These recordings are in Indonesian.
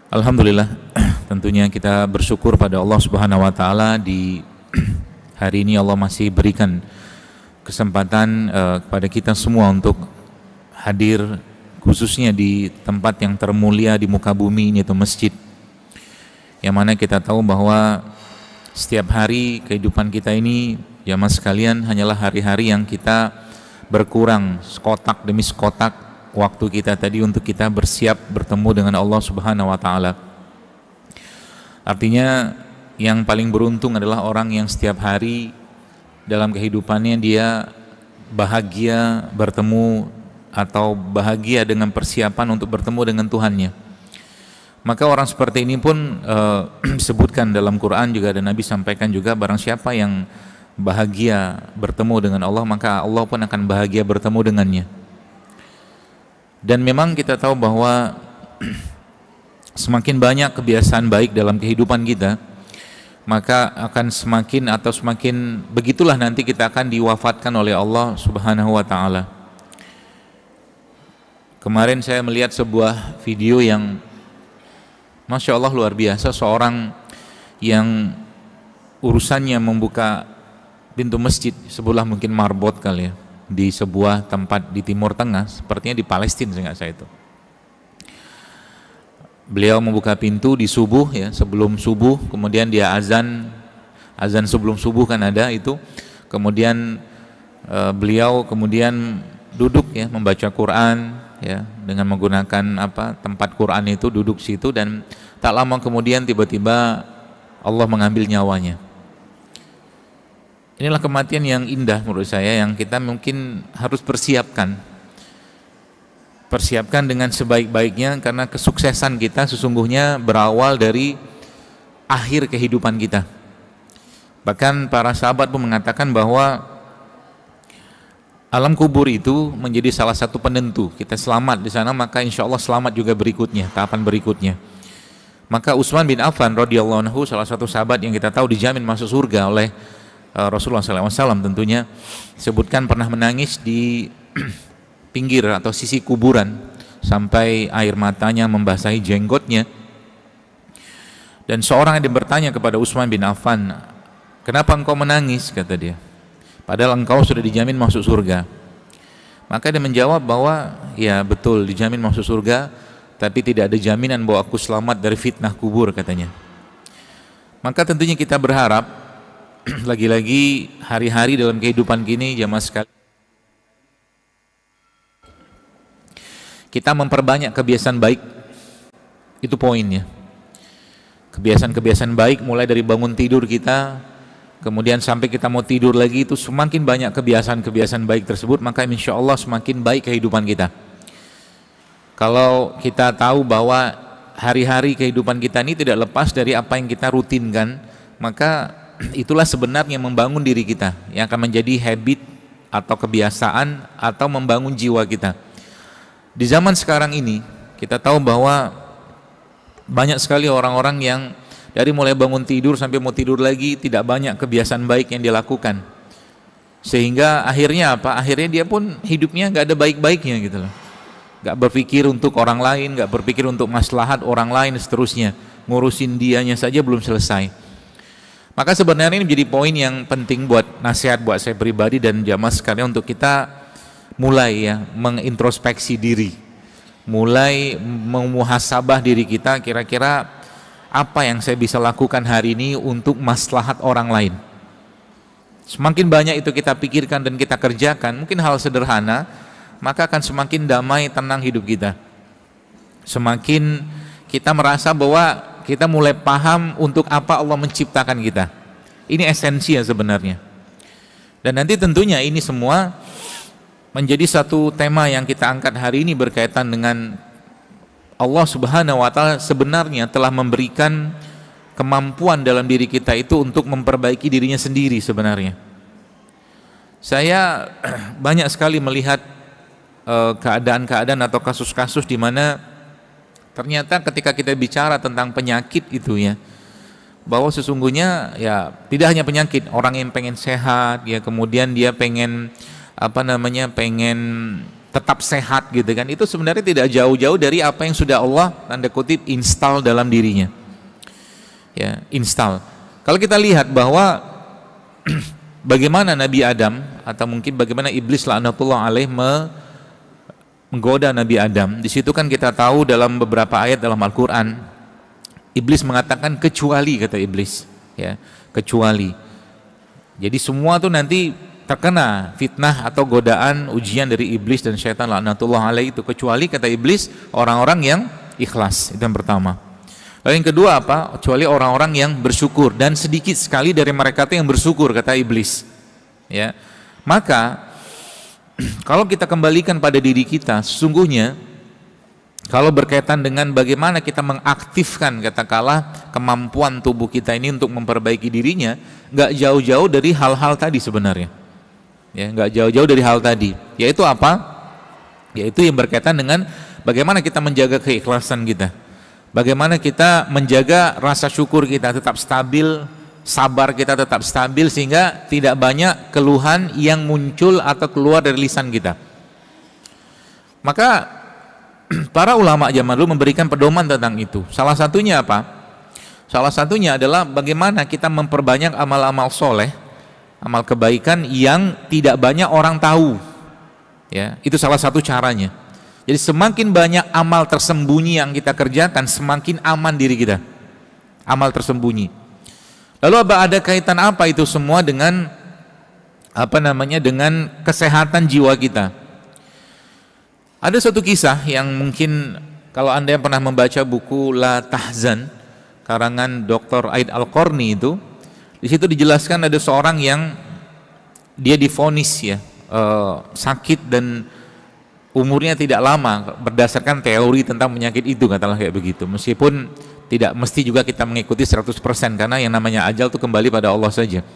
Alhamdulillah, tentunya kita bersyukur pada Allah Subhanahu wa taala di hari ini Allah masih berikan kesempatan kepada kita semua untuk hadir khususnya di tempat yang termulia di muka bumi ini, yaitu masjid. Yang mana kita tahu bahwa setiap hari kehidupan kita ini, jamaah sekalian, hanyalah hari-hari yang kita berkurang sekotak demi sekotak waktu kita tadi untuk kita bersiap bertemu dengan Allah Subhanahu wa taala. Artinya yang paling beruntung adalah orang yang setiap hari dalam kehidupannya dia bahagia bertemu atau bahagia dengan persiapan untuk bertemu dengan Tuhannya. Maka orang seperti ini pun disebutkan dalam Quran, juga ada Nabi sampaikan juga, barang siapa yang bahagia bertemu dengan Allah, maka Allah pun akan bahagia bertemu dengannya. Dan memang kita tahu bahwa semakin banyak kebiasaan baik dalam kehidupan kita, maka akan semakin begitulah nanti kita akan diwafatkan oleh Allah Subhanahu wa taala. Kemarin saya melihat sebuah video yang Masya Allah luar biasa, seorang yang urusannya membuka pintu masjid sebelah mungkin marbot kali ya, di sebuah tempat di Timur Tengah, sepertinya di Palestina seingat saya itu. Beliau membuka pintu di subuh ya, sebelum subuh, kemudian dia azan sebelum subuh kan ada itu, kemudian beliau kemudian duduk ya membaca Quran ya, dengan menggunakan tempat Quran itu, duduk situ, dan tak lama kemudian tiba-tiba Allah mengambil nyawanya. Inilah kematian yang indah menurut saya, yang kita mungkin harus persiapkan dengan sebaik-baiknya, karena kesuksesan kita sesungguhnya berawal dari akhir kehidupan kita. Bahkan para sahabat pun mengatakan bahwa alam kubur itu menjadi salah satu penentu kita selamat di sana, maka insya Allah selamat juga berikutnya, tahapan berikutnya. Maka Utsman bin Affan radhiyallahu anhu, salah satu sahabat yang kita tahu dijamin masuk surga oleh Rasulullah SAW tentunya, sebutkan pernah menangis di pinggir atau sisi kuburan sampai air matanya membasahi jenggotnya. Dan seorang yang bertanya kepada Utsman bin Affan, "Kenapa engkau menangis?" kata dia, "padahal engkau sudah dijamin masuk surga." Maka dia menjawab bahwa ya betul dijamin masuk surga, tapi tidak ada jaminan bahwa aku selamat dari fitnah kubur, katanya. Maka tentunya kita berharap lagi-lagi hari-hari dalam kehidupan kini, jamaah sekalian, kita memperbanyak kebiasaan baik. Itu poinnya. Kebiasaan-kebiasaan baik mulai dari bangun tidur kita, kemudian sampai kita mau tidur lagi, itu semakin banyak kebiasaan-kebiasaan baik tersebut, maka insya Allah semakin baik kehidupan kita. Kalau kita tahu bahwa hari-hari kehidupan kita ini tidak lepas dari apa yang kita rutinkan, maka itulah sebenarnya membangun diri kita, yang akan menjadi habit atau kebiasaan atau membangun jiwa kita. Di zaman sekarang ini kita tahu bahwa banyak sekali orang-orang yang dari mulai bangun tidur sampai mau tidur lagi tidak banyak kebiasaan baik yang dilakukan, sehingga akhirnya apa? Akhirnya dia pun hidupnya nggak ada baik-baiknya gitu loh. Nggak berpikir untuk orang lain, nggak berpikir untuk maslahat orang lain, seterusnya ngurusin dianya saja belum selesai. Maka sebenarnya ini menjadi poin yang penting buat nasihat buat saya pribadi dan jamaah sekalian, untuk kita mulai ya mengintrospeksi diri, mulai memuhasabah diri kita, kira-kira apa yang saya bisa lakukan hari ini untuk maslahat orang lain. Semakin banyak itu kita pikirkan dan kita kerjakan, mungkin hal sederhana, maka akan semakin damai, tenang hidup kita. Semakin kita merasa bahwa kita mulai paham untuk apa Allah menciptakan kita. Ini esensi ya sebenarnya. Dan nanti tentunya ini semua menjadi satu tema yang kita angkat hari ini berkaitan dengan Allah Subhanahu wa taala sebenarnya telah memberikan kemampuan dalam diri kita itu untuk memperbaiki dirinya sendiri sebenarnya. Saya banyak sekali melihat keadaan-keadaan atau kasus-kasus di mana ternyata ketika kita bicara tentang penyakit itu ya, bahwa sesungguhnya ya tidak hanya penyakit, orang yang pengen sehat ya, kemudian dia pengen pengen tetap sehat gitu kan, itu sebenarnya tidak jauh-jauh dari apa yang sudah Allah tanda kutip install dalam dirinya. Ya, install. Kalau kita lihat bahwa bagaimana Nabi Adam atau mungkin bagaimana iblis laknatullah alaih menggoda Nabi Adam, di situ kan kita tahu dalam beberapa ayat dalam Al-Qur'an iblis mengatakan kecuali, kata iblis, ya, kecuali. Jadi semua tuh nanti terkena fitnah atau godaan ujian dari iblis dan syaitan laknatullah alaih itu, kecuali kata iblis orang-orang yang ikhlas. Itu yang pertama. Lalu yang kedua apa? Kecuali orang-orang yang bersyukur, dan sedikit sekali dari mereka itu yang bersyukur, kata iblis. Ya. Maka kalau kita kembalikan pada diri kita, sesungguhnya kalau berkaitan dengan bagaimana kita mengaktifkan katakanlah kemampuan tubuh kita ini untuk memperbaiki dirinya, nggak jauh-jauh dari hal-hal tadi sebenarnya. Ya, nggak jauh-jauh dari hal tadi. Yaitu apa? Yaitu yang berkaitan dengan bagaimana kita menjaga keikhlasan kita, bagaimana kita menjaga rasa syukur kita tetap stabil, sabar kita tetap stabil, sehingga tidak banyak keluhan yang muncul atau keluar dari lisan kita. Maka para ulama zaman dulu memberikan pedoman tentang itu. Salah satunya apa? Salah satunya adalah bagaimana kita memperbanyak amal-amal soleh, amal kebaikan yang tidak banyak orang tahu. Ya, itu salah satu caranya. Jadi semakin banyak amal tersembunyi yang kita kerjakan, semakin aman diri kita. Amal tersembunyi. Lalu ada kaitan apa itu semua dengan dengan kesehatan jiwa kita? Ada satu kisah yang mungkin kalau Anda yang pernah membaca buku La Tahzan karangan Dr. Aid Al-Qarni itu, di situ dijelaskan ada seorang yang dia divonis sakit dan umurnya tidak lama berdasarkan teori tentang penyakit itu, katakanlah kayak begitu. Meskipun tidak mesti juga kita mengikuti 100%, karena yang namanya ajal itu kembali pada Allah saja.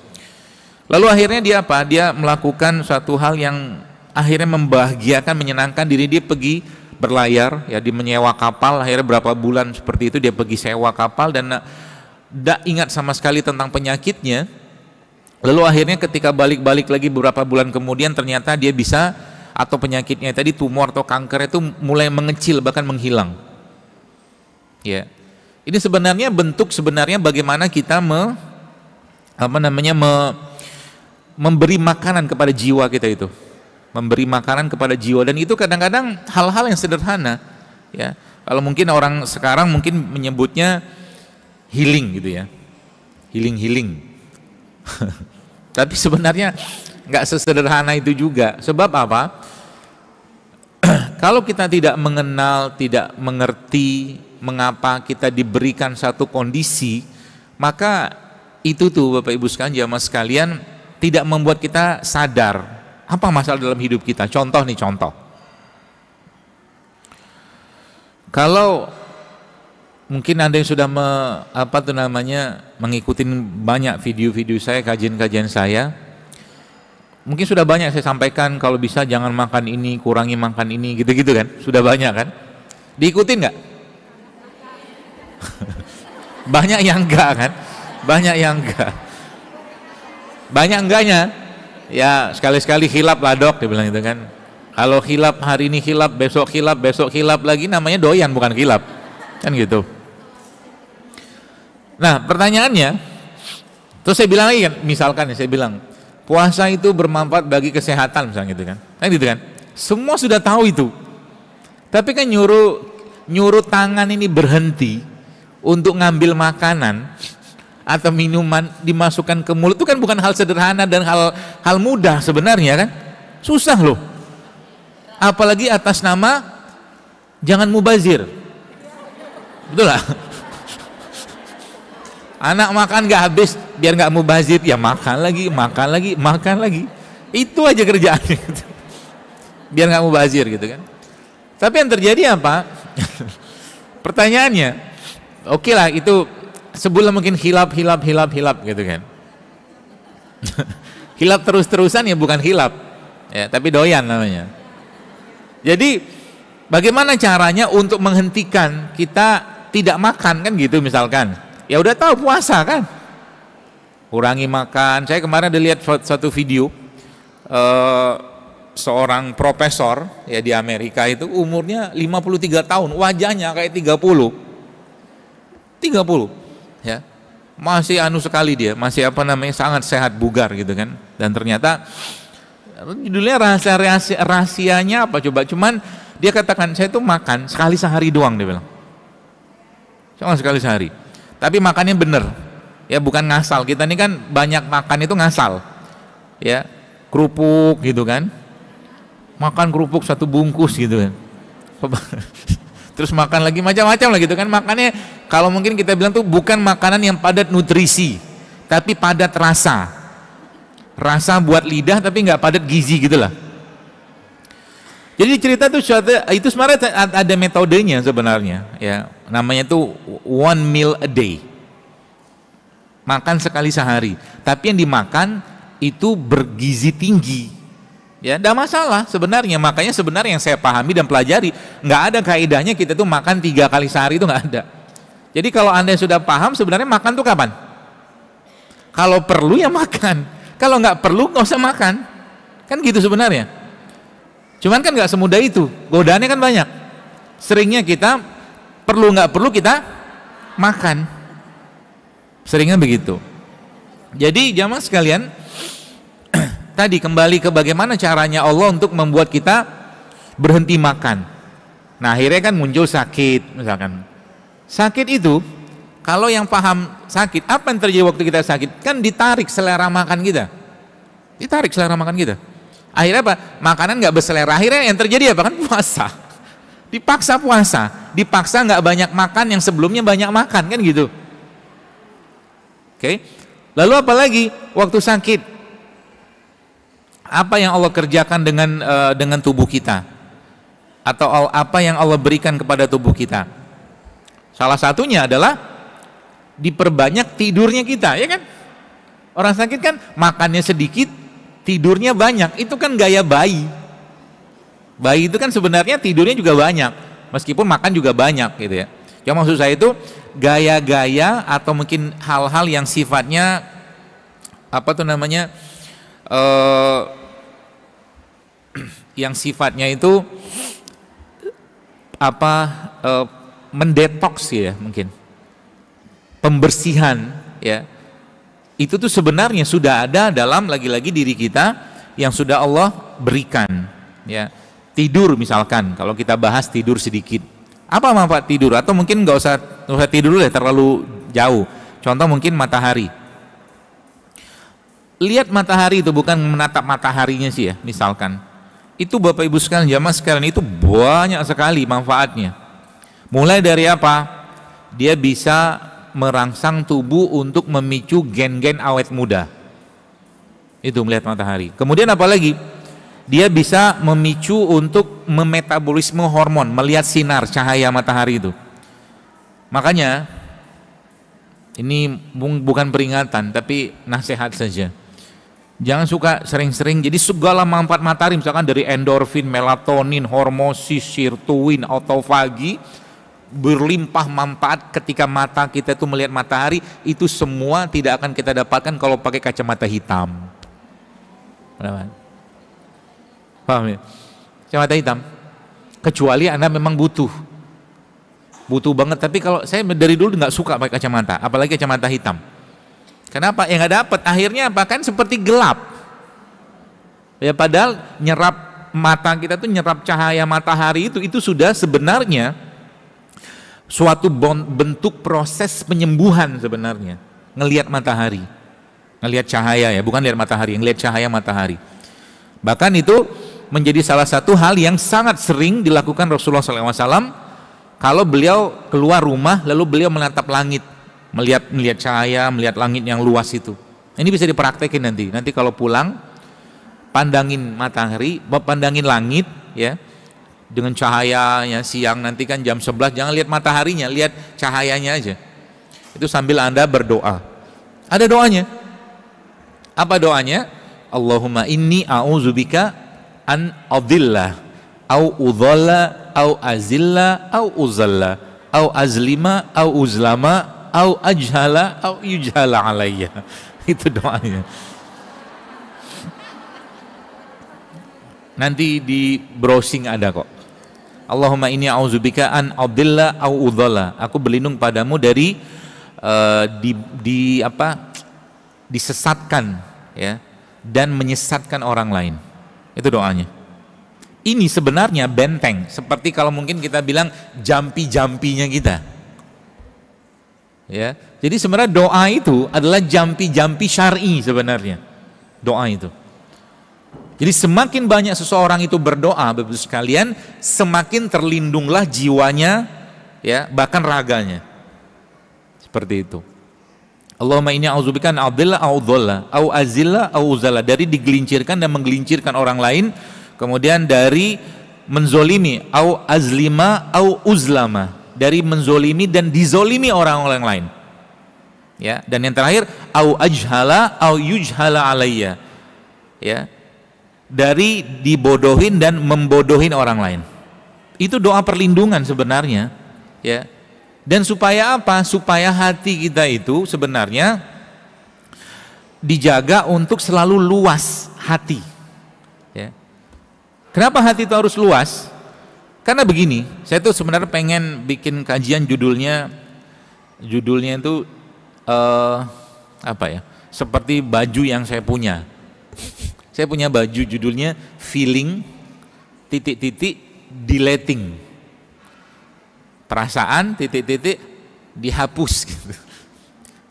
Lalu akhirnya dia apa? Dia melakukan suatu hal yang akhirnya membahagiakan, menyenangkan diri. Dia pergi berlayar, ya, dia menyewa kapal. Akhirnya berapa bulan seperti itu dia pergi sewa kapal dan tidak ingat sama sekali tentang penyakitnya. Lalu akhirnya ketika balik-balik lagi beberapa bulan kemudian, ternyata dia bisa, atau penyakitnya tadi, tumor atau kanker itu mulai mengecil, bahkan menghilang. Ya, ini sebenarnya bentuk bagaimana kita memberi makanan kepada jiwa kita itu, memberi makanan kepada jiwa. Dan itu kadang-kadang hal-hal yang sederhana. Ya, kalau mungkin orang sekarang mungkin menyebutnya healing gitu ya, healing. Tapi sebenarnya nggak sesederhana itu juga. Sebab apa? Kalau kita tidak mengenal, tidak mengerti mengapa kita diberikan satu kondisi, maka itu tuh Bapak Ibu sekalian, jamaah sekalian, tidak membuat kita sadar apa masalah dalam hidup kita. Contoh. Kalau mungkin Anda yang sudah mengikuti banyak video-video saya, kajian-kajian saya, mungkin sudah banyak saya sampaikan kalau bisa jangan makan ini, kurangi makan ini, gitu-gitu kan. Sudah banyak kan? Diikutin nggak? Banyak yang enggak kan? Banyak yang enggak. Banyak enggaknya. Ya sekali-sekali khilaf lah dok, dia bilang itu kan. Kalau khilaf hari ini khilaf, besok khilaf lagi, namanya doyan bukan khilaf. Kan gitu. Nah pertanyaannya, terus saya bilang lagi kan, misalkan saya bilang puasa itu bermanfaat bagi kesehatan misalnya gitu kan, gitu kan. Semua sudah tahu itu, tapi kan nyuruh tangan ini berhenti untuk ngambil makanan atau minuman dimasukkan ke mulut itu kan bukan hal sederhana dan hal mudah sebenarnya kan, susah loh. Apalagi atas nama jangan mubazir, betul lah. Anak makan gak habis, biar gak mubazir, ya makan lagi. Itu aja kerjaannya gitu. Biar gak mubazir gitu kan. Tapi yang terjadi apa? Pertanyaannya, oke lah itu sebulan mungkin hilap gitu kan. Hilap terus-terusan ya bukan hilap, ya, tapi doyan namanya. Jadi bagaimana caranya untuk menghentikan kita tidak makan kan gitu misalkan. Ya udah tahu puasa kan, kurangi makan. Saya kemarin ada lihat suatu video seorang profesor ya di Amerika itu umurnya 53 tahun, wajahnya kayak 30 ya, masih anu sekali dia, masih apa namanya, sangat sehat bugar gitu kan. Dan ternyata judulnya rahasianya apa coba, cuman dia katakan saya tuh makan sekali sehari doang, dia bilang cuma sekali sehari, tapi makannya bener ya, bukan ngasal. Kita ini kan banyak makan itu ngasal ya, kerupuk gitu kan, makan kerupuk satu bungkus gitu kan terus makan lagi macam-macam lah gitu kan. Makannya kalau mungkin kita bilang tuh bukan makanan yang padat nutrisi, tapi padat rasa buat lidah, tapi nggak padat gizi gitulah. Jadi cerita tuh itu sebenarnya ada metodenya sebenarnya ya, namanya tuh 1 meal a day, makan sekali sehari, tapi yang dimakan itu bergizi tinggi ya, tidak masalah sebenarnya. Makanya sebenarnya yang saya pahami dan pelajari, nggak ada kaidahnya kita tuh makan 3 kali sehari, itu nggak ada. Jadi kalau Anda sudah paham sebenarnya makan tuh kapan, kalau perlu ya makan, kalau nggak perlu nggak usah makan, kan gitu sebenarnya. Cuman kan nggak semudah itu, godaannya kan banyak. Seringnya kita perlu nggak perlu kita makan, seringnya begitu. Jadi jamaah sekalian, tadi kembali ke bagaimana caranya Allah untuk membuat kita berhenti makan. Nah akhirnya kan muncul sakit, misalkan sakit itu, kalau yang paham sakit, apa yang terjadi waktu kita sakit? Kan ditarik selera makan kita, akhirnya apa? Makanan nggak berselera, akhirnya yang terjadi apa? Kan puasa, dipaksa puasa, dipaksa nggak banyak makan yang sebelumnya banyak makan, kan gitu. Oke. Lalu apalagi waktu sakit, apa yang Allah kerjakan dengan tubuh kita, atau apa yang Allah berikan kepada tubuh kita? Salah satunya adalah diperbanyak tidurnya kita, ya kan? Orang sakit kan makannya sedikit, tidurnya banyak, itu kan gaya bayi. Bayi itu kan sebenarnya tidurnya juga banyak, meskipun makan juga banyak gitu ya. Yang maksud saya itu gaya-gaya atau mungkin hal-hal yang sifatnya apa tuh namanya, yang sifatnya itu apa, mendetoks ya, mungkin pembersihan ya, itu tuh sebenarnya sudah ada dalam lagi-lagi diri kita yang sudah Allah berikan ya. Tidur misalkan, kalau kita bahas tidur sedikit, apa manfaat tidur? Atau mungkin nggak usah tidur dulu ya, terlalu jauh. Contoh mungkin matahari, lihat matahari itu, bukan menatap mataharinya sih ya, misalkan itu Bapak Ibu sekalian, jamaah sekalian, itu banyak sekali manfaatnya. Mulai dari apa? Dia bisa merangsang tubuh untuk memicu gen-gen awet muda, itu melihat matahari. Kemudian apalagi, dia bisa memicu untuk memetabolisme hormon, melihat sinar cahaya matahari itu. Makanya ini bukan peringatan tapi nasihat saja, jangan suka sering-sering. Jadi segala manfaat matahari, misalkan dari endorfin, melatonin, hormosis, sirtuin, autofagi, berlimpah manfaat ketika mata kita itu melihat matahari, itu semua tidak akan kita dapatkan kalau pakai kacamata hitam. Paham ya? Kacamata hitam, kecuali Anda memang butuh banget. Tapi kalau saya dari dulu nggak suka pakai kacamata, apalagi kacamata hitam. Kenapa? Ya nggak dapat, akhirnya apa, kan seperti gelap ya, padahal nyerap mata kita tuh nyerap cahaya matahari itu sudah sebenarnya suatu bentuk proses penyembuhan sebenarnya. Ngelihat matahari, ngelihat cahaya ya, bukan lihat matahari, ngelihat cahaya matahari. Bahkan itu menjadi salah satu hal yang sangat sering dilakukan Rasulullah SAW kalau beliau keluar rumah lalu beliau menatap langit, melihat cahaya, melihat langit yang luas itu. Ini bisa dipraktekin nanti kalau pulang, pandangin matahari, pandangin langit ya, dengan cahayanya siang, nanti kan jam 11, jangan lihat mataharinya, lihat cahayanya aja. Itu sambil Anda berdoa. Ada doanya. Apa doanya? Allahumma inni a'udzubika an adilla au udhalla au azilla au uzalla au azlima au uzlama au ajhala au yujhala alayya. Itu doanya. Nanti di browsing ada kok. Allahumma inni a'udzubika an adilla au udhalla. Aku berlindung padamu dari disesatkan, ya, dan menyesatkan orang lain. Itu doanya. Ini sebenarnya benteng, seperti kalau mungkin kita bilang jampi-jampinya kita. Ya. Jadi sebenarnya doa itu adalah jampi-jampi syar'i sebenarnya. Doa itu. Jadi semakin banyak seseorang itu berdoa, Bapak sekalian, semakin terlindunglah jiwanya, ya, bahkan raganya. Seperti itu. Allahumma inni a'udzubika an adilla au dhalla au azilla au uzalla, dari digelincirkan dan menggelincirkan orang lain, kemudian dari menzolimi au azlima au uzlama, dari menzolimi dan dizolimi orang-orang lain. Ya, dan yang terakhir au ajhala au yujhala alayya. Ya. Dari dibodohin dan membodohin orang lain. Itu doa perlindungan sebenarnya, ya. Dan supaya apa? Supaya hati kita itu sebenarnya dijaga untuk selalu luas hati, ya. Kenapa hati itu harus luas? Karena begini, saya tuh sebenarnya pengen bikin kajian judulnya itu apa ya? Seperti baju yang saya punya. Saya punya baju judulnya feeling deleting. Perasaan dihapus gitu.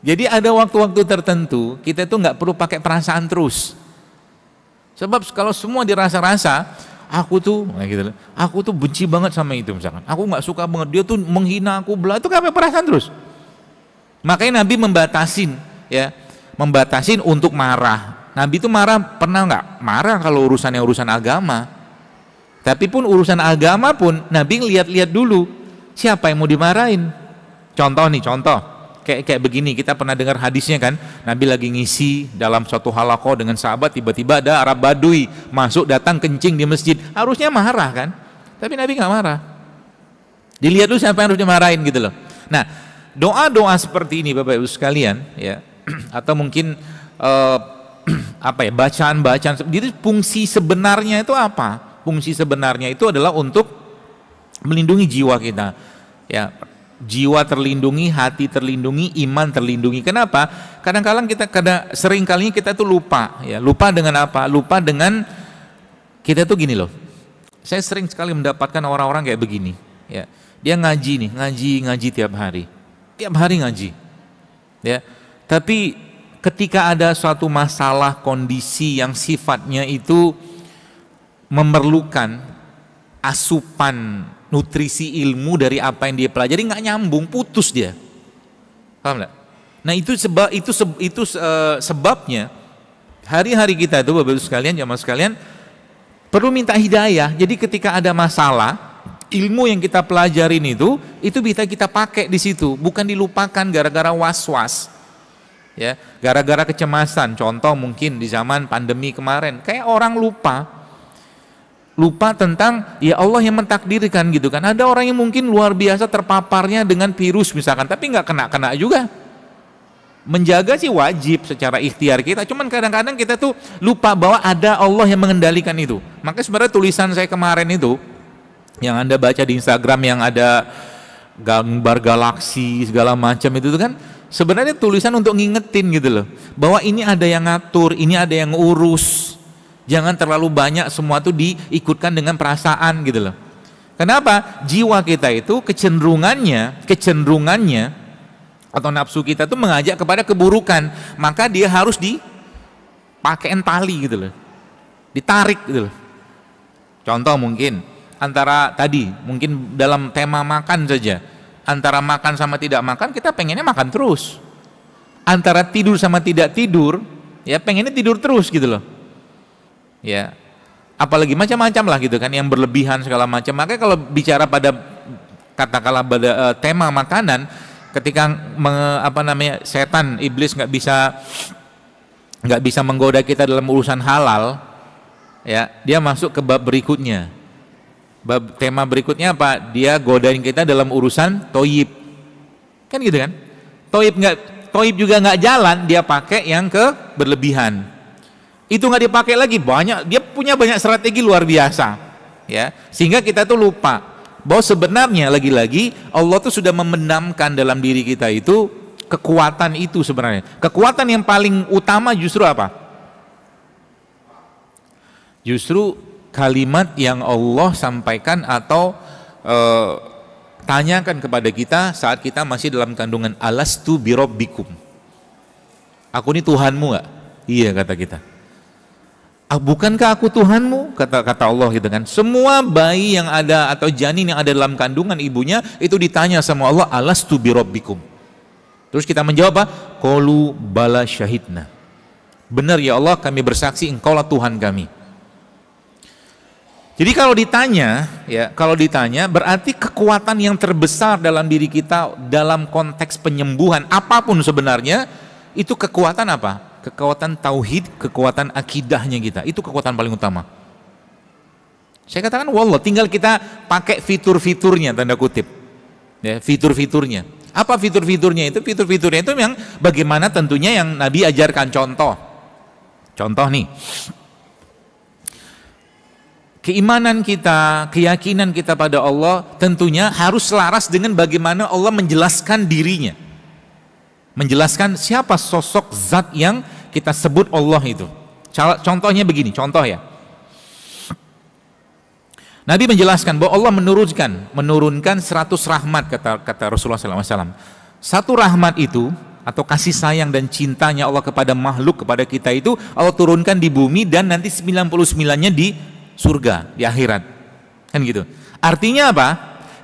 Jadi ada waktu-waktu tertentu kita itu nggak perlu pakai perasaan terus. Sebab kalau semua dirasa-rasa, aku tuh benci banget sama itu misalkan. Aku nggak suka banget, dia tuh menghina aku, belah, itu nggak pakai perasaan terus. Makanya Nabi membatasin untuk marah. Nabi itu marah, pernah nggak? Marah kalau urusan agama. Tapi pun urusan agama pun Nabi lihat-lihat dulu siapa yang mau dimarahin. Contoh, kayak begini, kita pernah dengar hadisnya kan, Nabi lagi ngisi dalam suatu halaqah dengan sahabat, tiba-tiba ada Arab Badui masuk, datang kencing di masjid, harusnya marah kan, tapi Nabi nggak marah. Dilihat dulu siapa yang harus dimarahin gitu loh. Nah, doa-doa seperti ini Bapak Ibu sekalian, ya, atau mungkin bacaan-bacaan, jadi fungsi sebenarnya itu apa? Fungsi sebenarnya itu adalah untuk melindungi jiwa kita, ya. Jiwa terlindungi, hati terlindungi, iman terlindungi. Kenapa? Sering kalinya kita tuh lupa, ya. Lupa dengan apa? Lupa dengan kita tuh gini loh. Saya sering sekali mendapatkan orang-orang kayak begini, ya. Dia ngaji tiap hari ngaji, ya. Tapi ketika ada suatu masalah, kondisi yang sifatnya itu memerlukan asupan nutrisi ilmu dari apa yang dia pelajari, nggak nyambung, putus dia. Paham nggak? Nah itu sebabnya hari-hari kita itu Bapak Ibu sekalian, jamaah sekalian, perlu minta hidayah. Jadi ketika ada masalah, ilmu yang kita pelajarin itu bisa kita pakai di situ, bukan dilupakan gara-gara was-was. Ya, gara-gara kecemasan. Contoh mungkin di zaman pandemi kemarin, kayak orang lupa tentang ya Allah yang mentakdirkan gitu kan. Ada orang yang mungkin luar biasa terpaparnya dengan virus misalkan, tapi nggak kena juga. Menjaga sih wajib secara ikhtiar kita, cuman kadang-kadang kita tuh lupa bahwa ada Allah yang mengendalikan itu. Makanya sebenarnya tulisan saya kemarin itu yang Anda baca di Instagram, yang ada gambar galaksi segala macam itu tuh kan, sebenarnya tulisan untuk ngingetin gitu loh, bahwa ini ada yang ngatur, ini ada yang urus. Jangan terlalu banyak semua tuh diikutkan dengan perasaan gitu loh. Kenapa? Jiwa kita itu kecenderungannya atau nafsu kita tuh mengajak kepada keburukan, maka dia harus dipakein tali gitu loh, ditarik gitu loh. Contoh mungkin mungkin dalam tema makan saja, antara makan sama tidak makan kita pengennya makan terus, antara tidur sama tidak tidur ya pengennya tidur terus gitu loh, ya. Apalagi macam-macam lah gitu kan, yang berlebihan segala macam. Makanya kalau bicara pada katakanlah pada tema makanan, ketika setan, iblis nggak bisa menggoda kita dalam urusan halal, ya, dia masuk ke bab berikutnya. Tema berikutnya apa? Dia godain kita dalam urusan toyib, kan gitu kan? Toyib juga nggak jalan, dia pakai yang ke berlebihan. itu nggak dipakai lagi, banyak, dia punya banyak strategi luar biasa, ya, sehingga kita tuh lupa bahwa sebenarnya lagi-lagi Allah tuh sudah memendamkan dalam diri kita itu kekuatan itu. Sebenarnya kekuatan yang paling utama justru apa? Justru kalimat yang Allah sampaikan atau tanyakan kepada kita saat kita masih dalam kandungan, alastu birabbikum, aku ini Tuhanmu nggak? Iya, kata kita. Bukankah aku Tuhanmu? Kata Allah gitu kan. Semua bayi yang ada atau janin yang ada dalam kandungan ibunya itu ditanya sama Allah, alastu birabbikum. Terus kita menjawab apa? Qalu bala syahidna. Benar ya Allah, kami bersaksi engkaulah Tuhan kami. Jadi kalau ditanya, ya, kalau ditanya berarti kekuatan yang terbesar dalam diri kita dalam konteks penyembuhan apapun sebenarnya itu kekuatan apa? Kekuatan tauhid, kekuatan akidahnya kita. Itu kekuatan paling utama. Saya katakan wallah, tinggal kita pakai fitur-fiturnya, tanda kutip. Ya, fitur-fiturnya. Apa fitur-fiturnya itu? Fitur-fiturnya itu yang bagaimana tentunya yang Nabi ajarkan. Contoh nih. Keimanan kita, keyakinan kita pada Allah tentunya harus selaras dengan bagaimana Allah menjelaskan dirinya. Menjelaskan siapa sosok zat yang kita sebut Allah itu. Contohnya begini, contoh ya. Nabi menjelaskan bahwa Allah menurunkan 100 rahmat, kata Rasulullah SAW. Satu rahmat itu atau kasih sayang dan cintanya Allah kepada makhluk, kepada kita itu Allah turunkan di bumi dan nanti 99-nya di surga, di akhirat. Kan gitu. Artinya apa?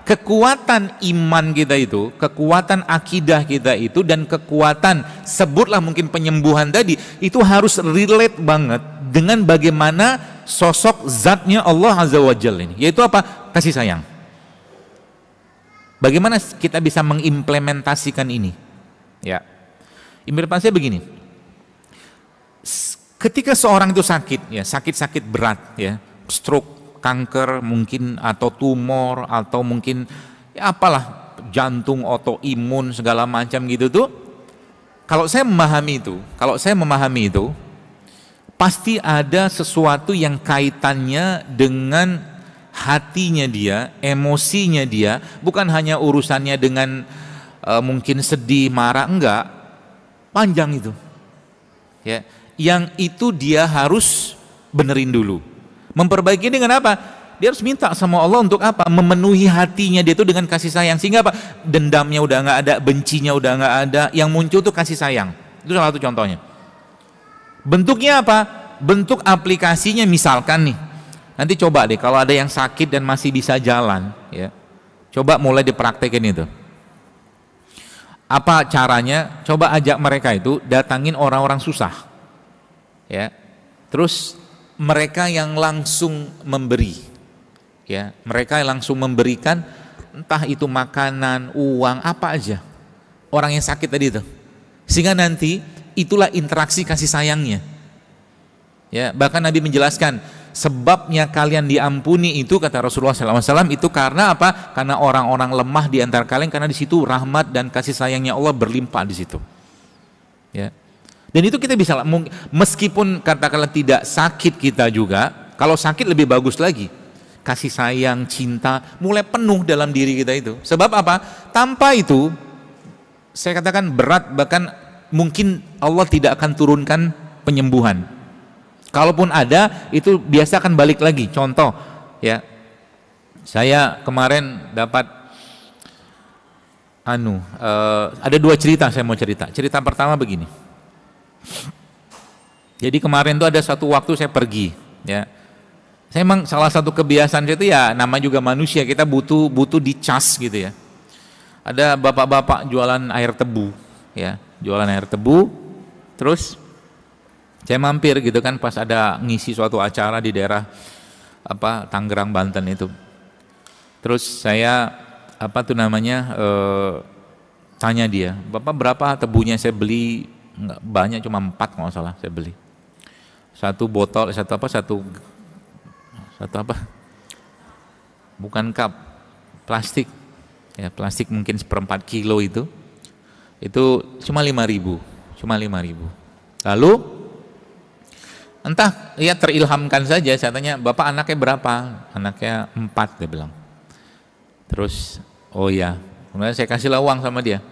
Kekuatan iman kita itu, kekuatan akidah kita itu, dan kekuatan sebutlah mungkin penyembuhan tadi, itu harus relate banget dengan bagaimana sosok zatnya Allah Azza wa Jalla ini, yaitu apa? Kasih sayang. Bagaimana kita bisa mengimplementasikan ini? Ya, implementasinya begini. Ketika seorang itu sakit, ya, sakit-sakit berat, ya, stroke, kanker mungkin, atau tumor, atau mungkin ya apalah, jantung, autoimun, segala macam gitu tuh, kalau saya memahami itu pasti ada sesuatu yang kaitannya dengan hatinya dia, emosinya dia, bukan hanya urusannya dengan mungkin sedih, marah, enggak, panjang itu ya, yang itu dia harus benerin dulu. Memperbaiki dengan apa? Dia harus minta sama Allah untuk apa? Memenuhi hatinya dia itu dengan kasih sayang, sehingga apa? Dendamnya udah nggak ada, bencinya udah nggak ada, yang muncul tuh kasih sayang. Itu salah satu contohnya. Bentuknya apa? Bentuk aplikasinya misalkan nih, nanti coba deh kalau ada yang sakit dan masih bisa jalan, ya, coba mulai dipraktekin itu. Apa caranya? Coba ajak mereka itu datangin orang-orang susah, ya, terus mereka yang langsung memberi, ya, mereka yang langsung memberikan, entah itu makanan, uang, apa aja, orang yang sakit tadi itu, sehingga nanti itulah interaksi kasih sayangnya, ya. Bahkan Nabi menjelaskan sebabnya kalian diampuni itu, kata Rasulullah SAW, itu karena apa? Karena orang-orang lemah di antara kalian, karena di situ rahmat dan kasih sayangnya Allah berlimpah di situ, ya. Dan itu kita bisa, meskipun katakanlah tidak sakit kita juga, kalau sakit lebih bagus lagi, kasih sayang, cinta mulai penuh dalam diri kita itu. Sebab apa? Tanpa itu saya katakan berat, bahkan mungkin Allah tidak akan turunkan penyembuhan. Kalaupun ada, itu biasa akan balik lagi. Contoh ya, saya kemarin dapat ada dua cerita, saya mau cerita. Cerita pertama begini. Jadi kemarin tuh ada satu waktu saya pergi, ya. Saya emang salah satu kebiasaan itu, ya, nama juga manusia, kita butuh dicas gitu ya. Ada bapak-bapak jualan air tebu, ya, jualan air tebu. Terus saya mampir gitu kan pas ada ngisi suatu acara di daerah apa Tangerang, Banten itu. Terus saya tanya dia, "Bapak berapa tebunya?" Saya beli nggak banyak, cuma 4 kalau nggak salah saya beli. Satu botol, bukan cup, plastik, ya, plastik mungkin 1/4 kilo itu cuma 5.000. Lalu Entah ya terilhamkan saja. Saya tanya, bapak anaknya berapa? Anaknya 4, dia bilang. Terus oh ya, kemudian saya kasihlah uang sama dia,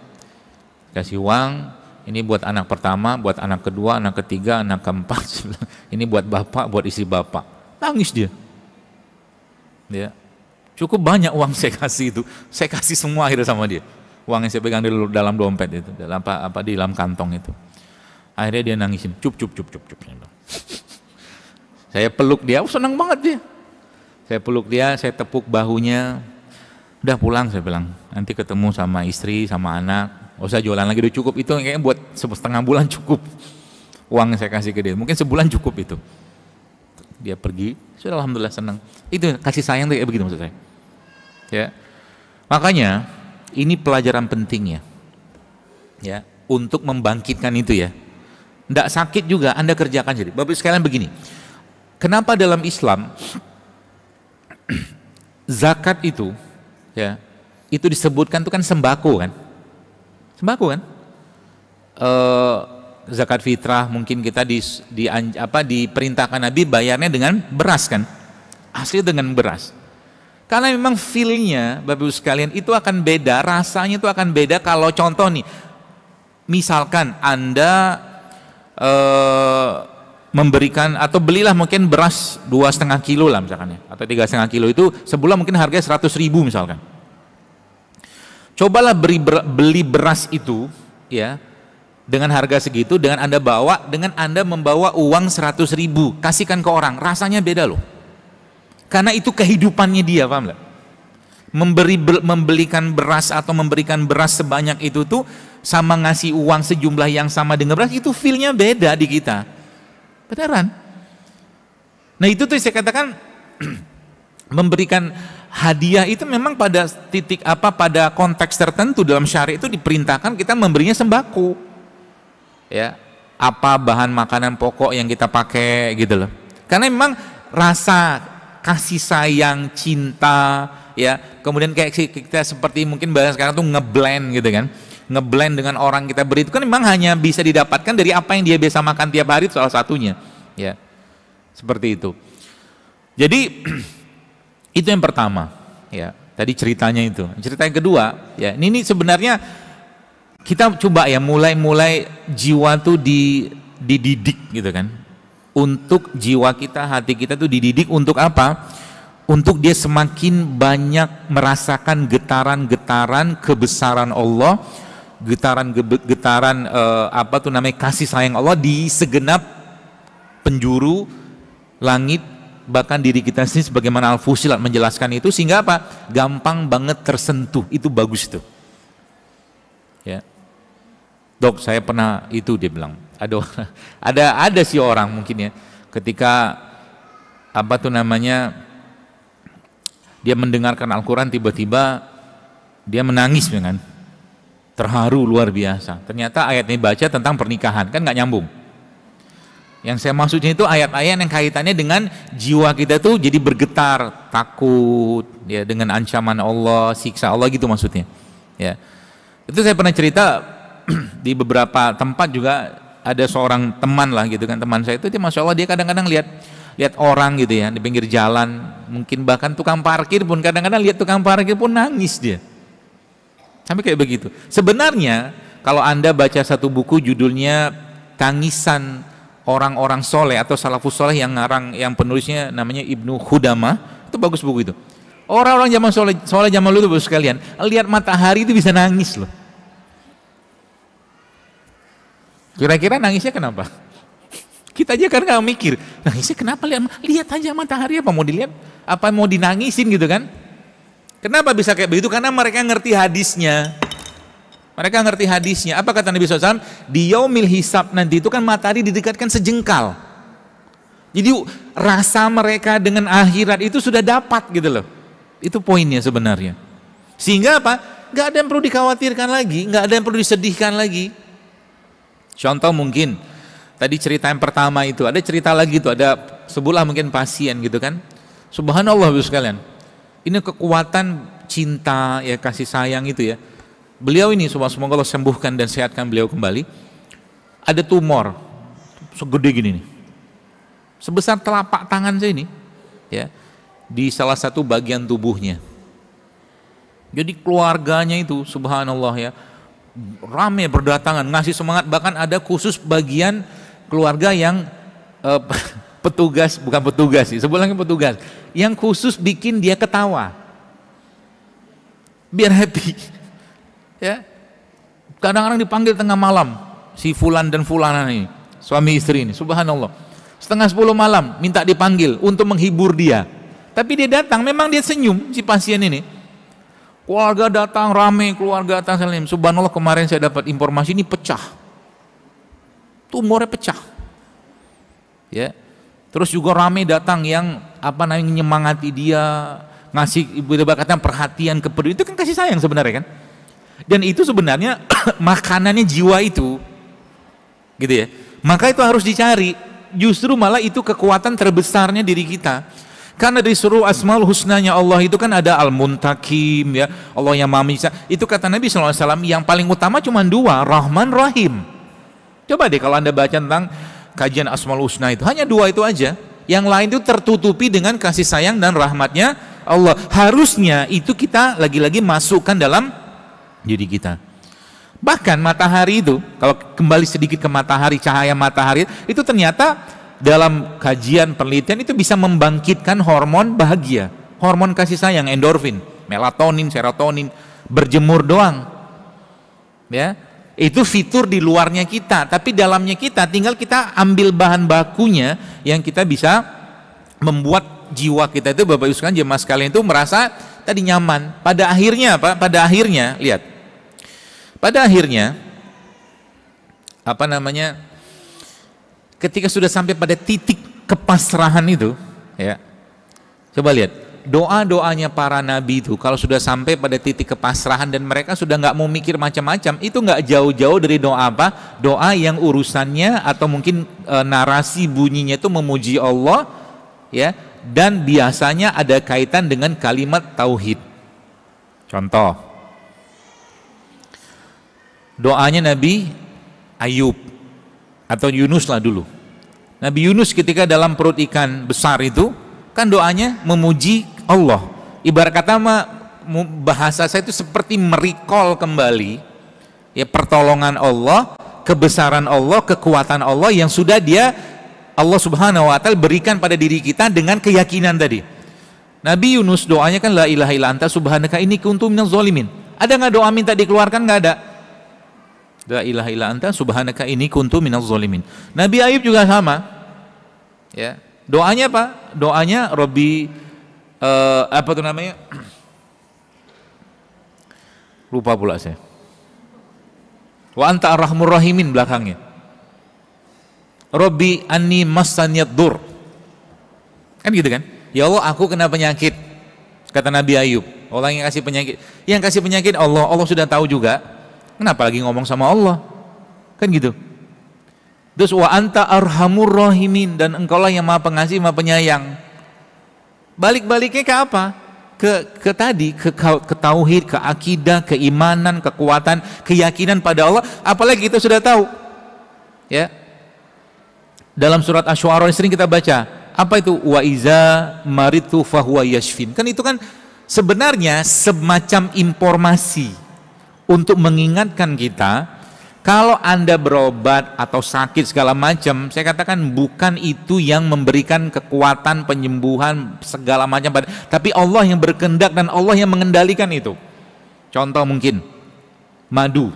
kasih uang, ini buat anak pertama, buat anak kedua, anak ketiga, anak keempat. Ini buat bapak, buat istri bapak. Nangis dia. Ya, cukup banyak uang saya kasih itu. Saya kasih semua akhirnya sama dia. Uang yang saya pegang di dalam dompet itu, dalam apa di dalam kantong itu. Akhirnya dia nangisin, cup. Saya peluk dia, senang banget dia. Saya peluk dia, saya tepuk bahunya. Udah pulang, saya bilang, nanti ketemu sama istri, sama anak. Gak usah jualan lagi, udah cukup. Itu kayaknya buat setengah bulan cukup. Uang yang saya kasih ke dia, mungkin sebulan cukup itu. Dia pergi, sudah alhamdulillah senang. Itu kasih sayang kayak begitu maksud saya. Ya, makanya ini pelajaran pentingnya. Ya, untuk membangkitkan itu ya. Nggak sakit juga, Anda kerjakan jadi. Bapak sekalian begini, kenapa dalam Islam zakat itu, ya, itu disebutkan itu kan sembako kan? Sembako kan? Zakat fitrah mungkin kita diperintahkan Nabi bayarnya dengan beras kan? Asli dengan beras. Karena memang feel-nya Bapak Ibu sekalian itu akan beda, rasanya itu akan beda kalau contoh nih, misalkan Anda memberikan atau belilah mungkin beras 2,5 kilo lah misalkan ya, atau 3,5 kilo itu sebulan mungkin harganya 100.000 misalkan. Cobalah beli beras itu ya dengan harga segitu, dengan Anda membawa uang 100.000, kasihkan ke orang, rasanya beda loh. Karena itu kehidupannya dia, paham nggak? Membelikan beras atau memberikan beras sebanyak itu tuh sama ngasih uang sejumlah yang sama dengan beras, itu feel-nya beda di kita. Beneran. Nah itu tuh saya katakan memberikan hadiah itu memang pada titik pada konteks tertentu dalam syariat itu diperintahkan kita memberinya sembako. Ya, apa bahan makanan pokok yang kita pakai gitu loh. Karena memang rasa kasih sayang, cinta, ya, kemudian kayak kita seperti mungkin bahasa sekarang tuh ngeblend gitu kan. Ngeblend dengan orang kita beri itu kan memang hanya bisa didapatkan dari apa yang dia biasa makan tiap hari, salah satunya ya, seperti itu. Jadi itu yang pertama ya, tadi ceritanya itu. Cerita yang kedua ya, ini sebenarnya kita coba ya mulai jiwa tuh dididik gitu kan, untuk jiwa kita, hati kita tuh dididik untuk apa? Untuk dia semakin banyak merasakan getaran-getaran kebesaran Allah, getaran kasih sayang Allah di segenap penjuru langit, bahkan diri kita sendiri, sebagaimana Al-Fusilat menjelaskan itu, sehingga apa? Gampang banget tersentuh. Itu bagus tuh ya. Dok, saya pernah itu, dia bilang, ada sih orang mungkin ya, ketika dia mendengarkan Al-Quran, tiba-tiba dia menangis dengan terharu luar biasa. Ternyata ayatnya baca tentang pernikahan, kan nggak nyambung. Yang saya maksudnya itu ayat-ayat yang kaitannya dengan jiwa kita tuh jadi bergetar, takut ya dengan ancaman Allah, siksa Allah gitu maksudnya. Ya, itu saya pernah cerita di beberapa tempat juga. Ada seorang teman lah gitu kan, teman saya itu dia masya Allah, dia kadang-kadang lihat orang gitu ya di pinggir jalan, mungkin bahkan tukang parkir pun kadang-kadang lihat tukang parkir pun nangis dia. Sampai kayak begitu. Sebenarnya kalau Anda baca satu buku judulnya Tangisan Orang-orang Soleh atau Salafus Soleh, yang penulisnya namanya Ibnu Khudamah, itu bagus buku itu. Orang-orang zaman soleh zaman dulu Bapak sekalian, lihat matahari itu bisa nangis loh. Kira-kira nangisnya kenapa? Kita aja kan nggak mikir, nangisnya kenapa? Lihat aja matahari, apa mau dilihat? Apa mau dinangisin gitu kan? Kenapa bisa kayak begitu? Karena mereka ngerti hadisnya. Mereka ngerti hadisnya. Apa kata Nabi SAW? Di yaumil hisab nanti itu kan matahari didekatkan sejengkal. Jadi rasa mereka dengan akhirat itu sudah dapat gitu loh. Itu poinnya sebenarnya. Sehingga apa? Gak ada yang perlu dikhawatirkan lagi, gak ada yang perlu disedihkan lagi. Contoh mungkin tadi cerita yang pertama itu, ada cerita lagi itu, ada sebuah mungkin pasien gitu kan. Subhanallah Bapak sekalian. Ini kekuatan cinta ya, kasih sayang itu ya. Beliau ini semoga Allah sembuhkan dan sehatkan beliau kembali. Ada tumor segede gini nih. sebesar telapak tangan saya ini, ya, di salah satu bagian tubuhnya. Jadi keluarganya itu subhanallah ya, rame berdatangan ngasih semangat, bahkan ada khusus bagian keluarga yang petugas, bukan petugas sih, sebelumnya petugas yang khusus bikin dia ketawa biar happy ya. Kadang-kadang dipanggil tengah malam si fulan dan fulana ini, suami istri ini, subhanallah, setengah 10 malam minta dipanggil untuk menghibur dia, tapi dia datang, memang dia senyum si pasien ini. Keluarga datang rame, keluarga datang salim. Subhanallah, kemarin saya dapat informasi ini pecah, tumornya pecah, ya. Terus juga rame datang yang menyemangati dia, ngasih ibaratnya perhatian, kepedulian, itu kan kasih sayang sebenarnya kan. Dan itu sebenarnya makanannya jiwa itu, gitu ya. Maka itu harus dicari. Justru malah itu kekuatan terbesarnya diri kita. Karena dari seluruh asmaul husnanya Allah itu kan ada Al-Muntakim ya, Allah yang Maha Menyiksa. Itu kata Nabi SAW yang paling utama cuma 2, Rahman, Rahim. Coba deh kalau Anda baca tentang kajian asmaul husna itu, hanya 2 itu aja. Yang lain itu tertutupi dengan kasih sayang dan rahmatnya Allah. Harusnya itu kita lagi-lagi masukkan dalam diri kita. Bahkan matahari itu, kalau kembali sedikit ke matahari, cahaya matahari itu ternyata dalam kajian penelitian itu bisa membangkitkan hormon bahagia, hormon kasih sayang, endorfin, melatonin, serotonin. Berjemur doang ya, itu fitur di luarnya kita, tapi dalamnya kita tinggal kita ambil bahan bakunya yang kita bisa membuat jiwa kita itu, Bapak Ibu sekalian, jemaah sekalian, itu merasa tadi nyaman. Pada akhirnya apa? Pada akhirnya lihat, pada akhirnya ketika sudah sampai pada titik kepasrahan itu ya, coba lihat doa-doanya para nabi itu, kalau sudah sampai pada titik kepasrahan dan mereka sudah nggak mau mikir macam-macam, itu nggak jauh-jauh dari doa apa? Doa yang urusannya atau mungkin narasi bunyinya itu memuji Allah ya, dan biasanya ada kaitan dengan kalimat tauhid. Contoh doanya Nabi Ayub atau Yunus lah dulu. Nabi Yunus ketika dalam perut ikan besar itu kan doanya memuji Allah. Ibarat kata bahasa saya itu seperti merecall kembali ya pertolongan Allah, kebesaran Allah, kekuatan Allah yang sudah Allah Subhanahu wa taala berikan pada diri kita dengan keyakinan tadi. Nabi Yunus doanya kan la ilaha illa anta subhanaka inni kuntu minaz zalimin. Ada nggak doa minta dikeluarkan? Nggak ada. La ilaha illa anta subhanaka inni kuntu minaz zalimin. Nabi Ayub juga sama. Ya. Doanya apa? Doanya Robbi apa tuh namanya? Lupa pula saya. Wa anta arhamur rahimin belakangnya. Robbi anni massaniyad dur. Kan gitu kan? Ya Allah, aku kena penyakit. Kata Nabi Ayub, orang yang kasih penyakit. Yang kasih penyakit Allah, Allah sudah tahu juga. Kenapa lagi ngomong sama Allah? Kan gitu. Terus wa anta arhamur rahimin, dan engkaulah yang Maha Pengasih, Maha Penyayang. Balik-baliknya ke apa? Ke tadi, ke tauhid, ke akidah, keimanan, kekuatan, keyakinan pada Allah. Apalagi kita sudah tahu. Ya. Dalam surat Asy-Syu'ara sering kita baca, apa itu? Wa iza maritu fahuwa yashfin. Kan itu kan sebenarnya semacam informasi untuk mengingatkan kita, kalau Anda berobat atau sakit segala macam, saya katakan bukan itu yang memberikan kekuatan penyembuhan segala macam, tapi Allah yang berkehendak dan Allah yang mengendalikan itu. Contoh mungkin madu,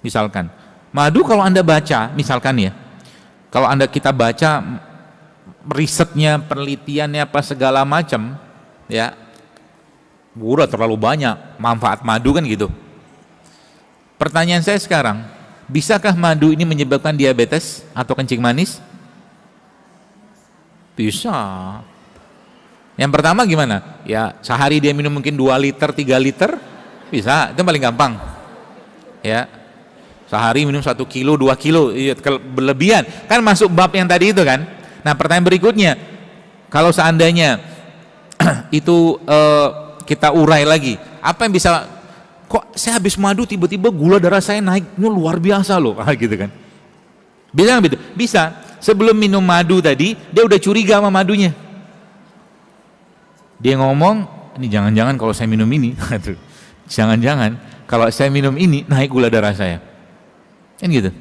misalkan madu, kalau Anda baca misalkan ya, kalau kita baca risetnya, penelitiannya apa segala macam ya, udah terlalu banyak manfaat madu kan gitu. Pertanyaan saya sekarang, bisakah madu ini menyebabkan diabetes atau kencing manis? Bisa. Yang pertama gimana? Ya sehari dia minum mungkin 2 liter, 3 liter, bisa, itu paling gampang. Ya, sehari minum 1 kilo, 2 kilo, berlebihan. Kan masuk bab yang tadi itu kan. Nah pertanyaan berikutnya, kalau seandainya itu kita urai lagi, apa yang bisa, kok saya habis madu tiba-tiba gula darah saya naik, ini luar biasa loh, gitu kan. Bisa nggak gitu? Bisa. sebelum minum madu tadi dia udah curiga sama madunya. Dia ngomong, ini jangan-jangan kalau saya minum ini, jangan-jangan kalau saya minum ini naik gula darah saya, kan gitu.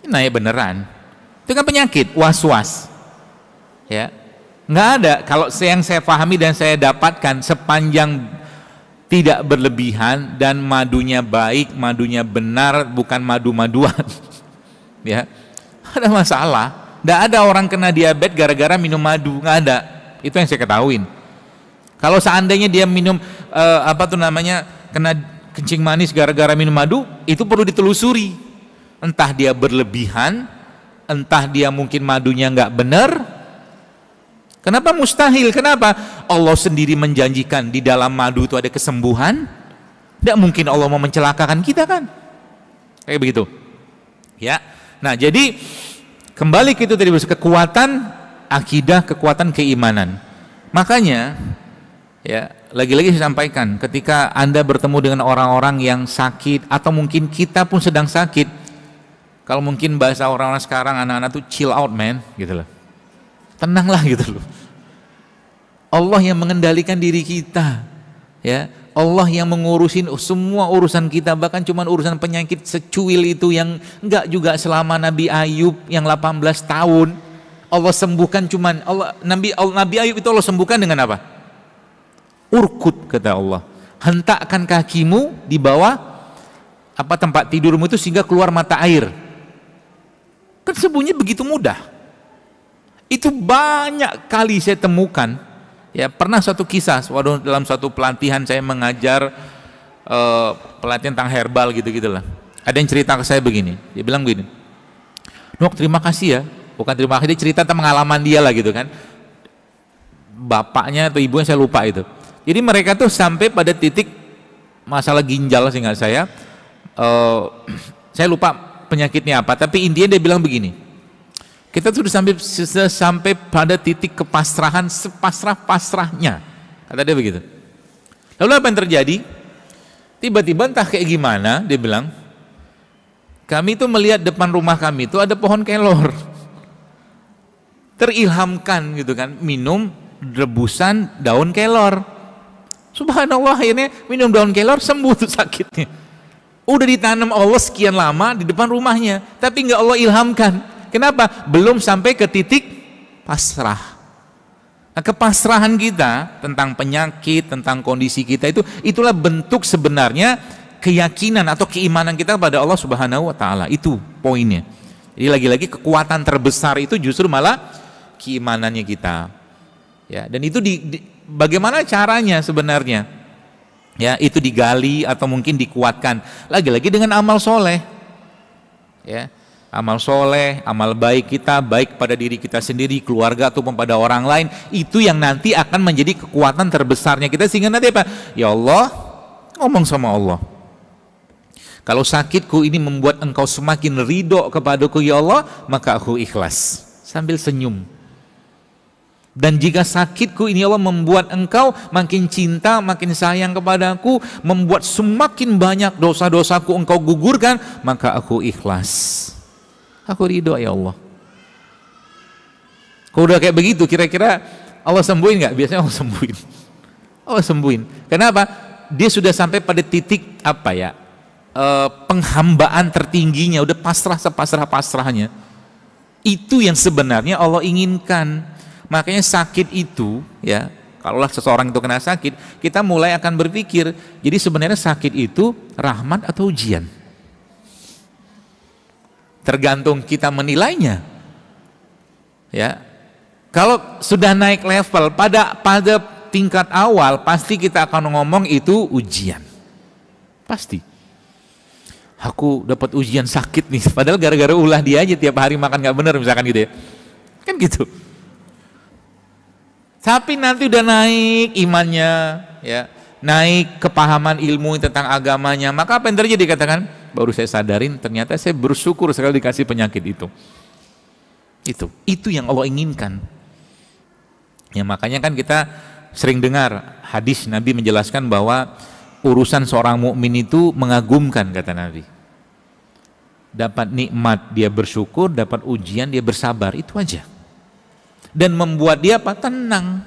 Ini naik beneran. Itu kan penyakit was-was, ya. Nggak ada. Kalau yang saya pahami dan saya dapatkan, sepanjang tidak berlebihan dan madunya baik, madunya benar, bukan madu-maduan, ya, ada masalah. Nggak ada orang kena diabetes gara-gara minum madu, nggak ada. Itu yang saya ketahuin. Kalau seandainya dia minum kena kencing manis gara-gara minum madu, itu perlu ditelusuri. Entah dia berlebihan, entah dia mungkin madunya nggak benar. Kenapa mustahil? Kenapa? Allah sendiri menjanjikan di dalam madu itu ada kesembuhan. Tidak mungkin Allah mau mencelakakan kita kan? Kayak begitu. Ya. Nah, jadi kembali ke itu tadi, kekuatan akidah, kekuatan keimanan. Makanya ya, lagi-lagi saya sampaikan, ketika Anda bertemu dengan orang-orang yang sakit atau mungkin kita pun sedang sakit, kalau mungkin bahasa orang-orang sekarang, anak-anak tuh chill out man, gitu loh. Tenanglah gitu loh. Allah yang mengendalikan diri kita, ya. Allah yang mengurusin semua urusan kita, bahkan cuma urusan penyakit secuil itu yang enggak juga selama Nabi Ayub yang 18 tahun Allah sembuhkan, cuman Nabi Ayub itu Allah sembuhkan dengan apa? Urkut, kata Allah. Hentakkan kakimu di bawah tempat tidurmu itu sehingga keluar mata air. Kan sembuhnya begitu mudah. Itu banyak kali saya temukan. Ya, pernah satu kisah, dalam satu pelatihan saya mengajar pelatihan tentang herbal gitu-gitulah. Ada yang cerita ke saya begini, dia bilang begini, "Nok, terima kasih ya." Bukan terima kasih, dia cerita tentang pengalaman dia lah gitu kan. Bapaknya atau ibunya saya lupa itu. Jadi mereka tuh sampai pada titik masalah ginjal, seingat saya lupa penyakitnya apa, tapi intinya dia bilang begini, kita sudah sampai pada titik kepasrahan sepasrah-pasrahnya, kata dia begitu. Lalu apa yang terjadi? Tiba-tiba entah kayak gimana, dia bilang, kami tuh melihat depan rumah kami itu ada pohon kelor. Terilhamkan gitu kan, minum rebusan daun kelor. Subhanallah, akhirnya minum daun kelor, sembuh tuh sakitnya. Udah ditanam Allah sekian lama di depan rumahnya, tapi nggak Allah ilhamkan. Kenapa? Belum sampai ke titik pasrah. Nah, kepasrahan kita tentang penyakit, tentang kondisi kita itulah bentuk sebenarnya keyakinan atau keimanan kita kepada Allah Subhanahu wa taala. Itu poinnya. Jadi lagi-lagi kekuatan terbesar itu justru malah keimanannya kita. Ya, dan itu bagaimana caranya sebenarnya? Ya, itu digali atau mungkin dikuatkan lagi-lagi dengan amal soleh. Ya. Amal soleh, amal baik kita, baik pada diri kita sendiri, keluarga ataupun pada orang lain, itu yang nanti akan menjadi kekuatan terbesarnya kita, sehingga nanti apa? Ya Allah, ngomong sama Allah, kalau sakitku ini membuat engkau semakin ridho kepadaku ya Allah, maka aku ikhlas, sambil senyum. Dan jika sakitku ini Allah membuat engkau makin cinta, makin sayang kepadaku, membuat semakin banyak dosa-dosaku engkau gugurkan, maka aku ikhlas, aku ridho ya Allah. Kalau udah kayak begitu, kira-kira Allah sembuhin nggak? Biasanya Allah sembuhin. Allah sembuhin. Kenapa? Dia sudah sampai pada titik penghambaan tertingginya, udah pasrah sepasrah-pasrahnya. Itu yang sebenarnya Allah inginkan. Makanya sakit itu, ya, kalaulah seseorang itu kena sakit, kita mulai akan berpikir, jadi sebenarnya sakit itu rahmat atau ujian? Tergantung kita menilainya. Ya, kalau sudah naik level pada tingkat awal, pasti kita akan ngomong itu ujian. Pasti. Aku dapat ujian sakit nih, padahal gara-gara ulah dia aja tiap hari makan nggak benar misalkan gitu ya. Kan gitu. Tapi nanti udah naik imannya, ya, naik kepahaman ilmu tentang agamanya, maka apa yang terjadi? Katakan, baru saya sadarin ternyata saya bersyukur sekali dikasih penyakit itu. Itu yang Allah inginkan. Ya, makanya kan kita sering dengar hadis Nabi menjelaskan bahwa urusan seorang mukmin itu mengagumkan, kata Nabi. dapat nikmat dia bersyukur, dapat ujian dia bersabar, itu aja. Dan membuat dia apa? Tenang.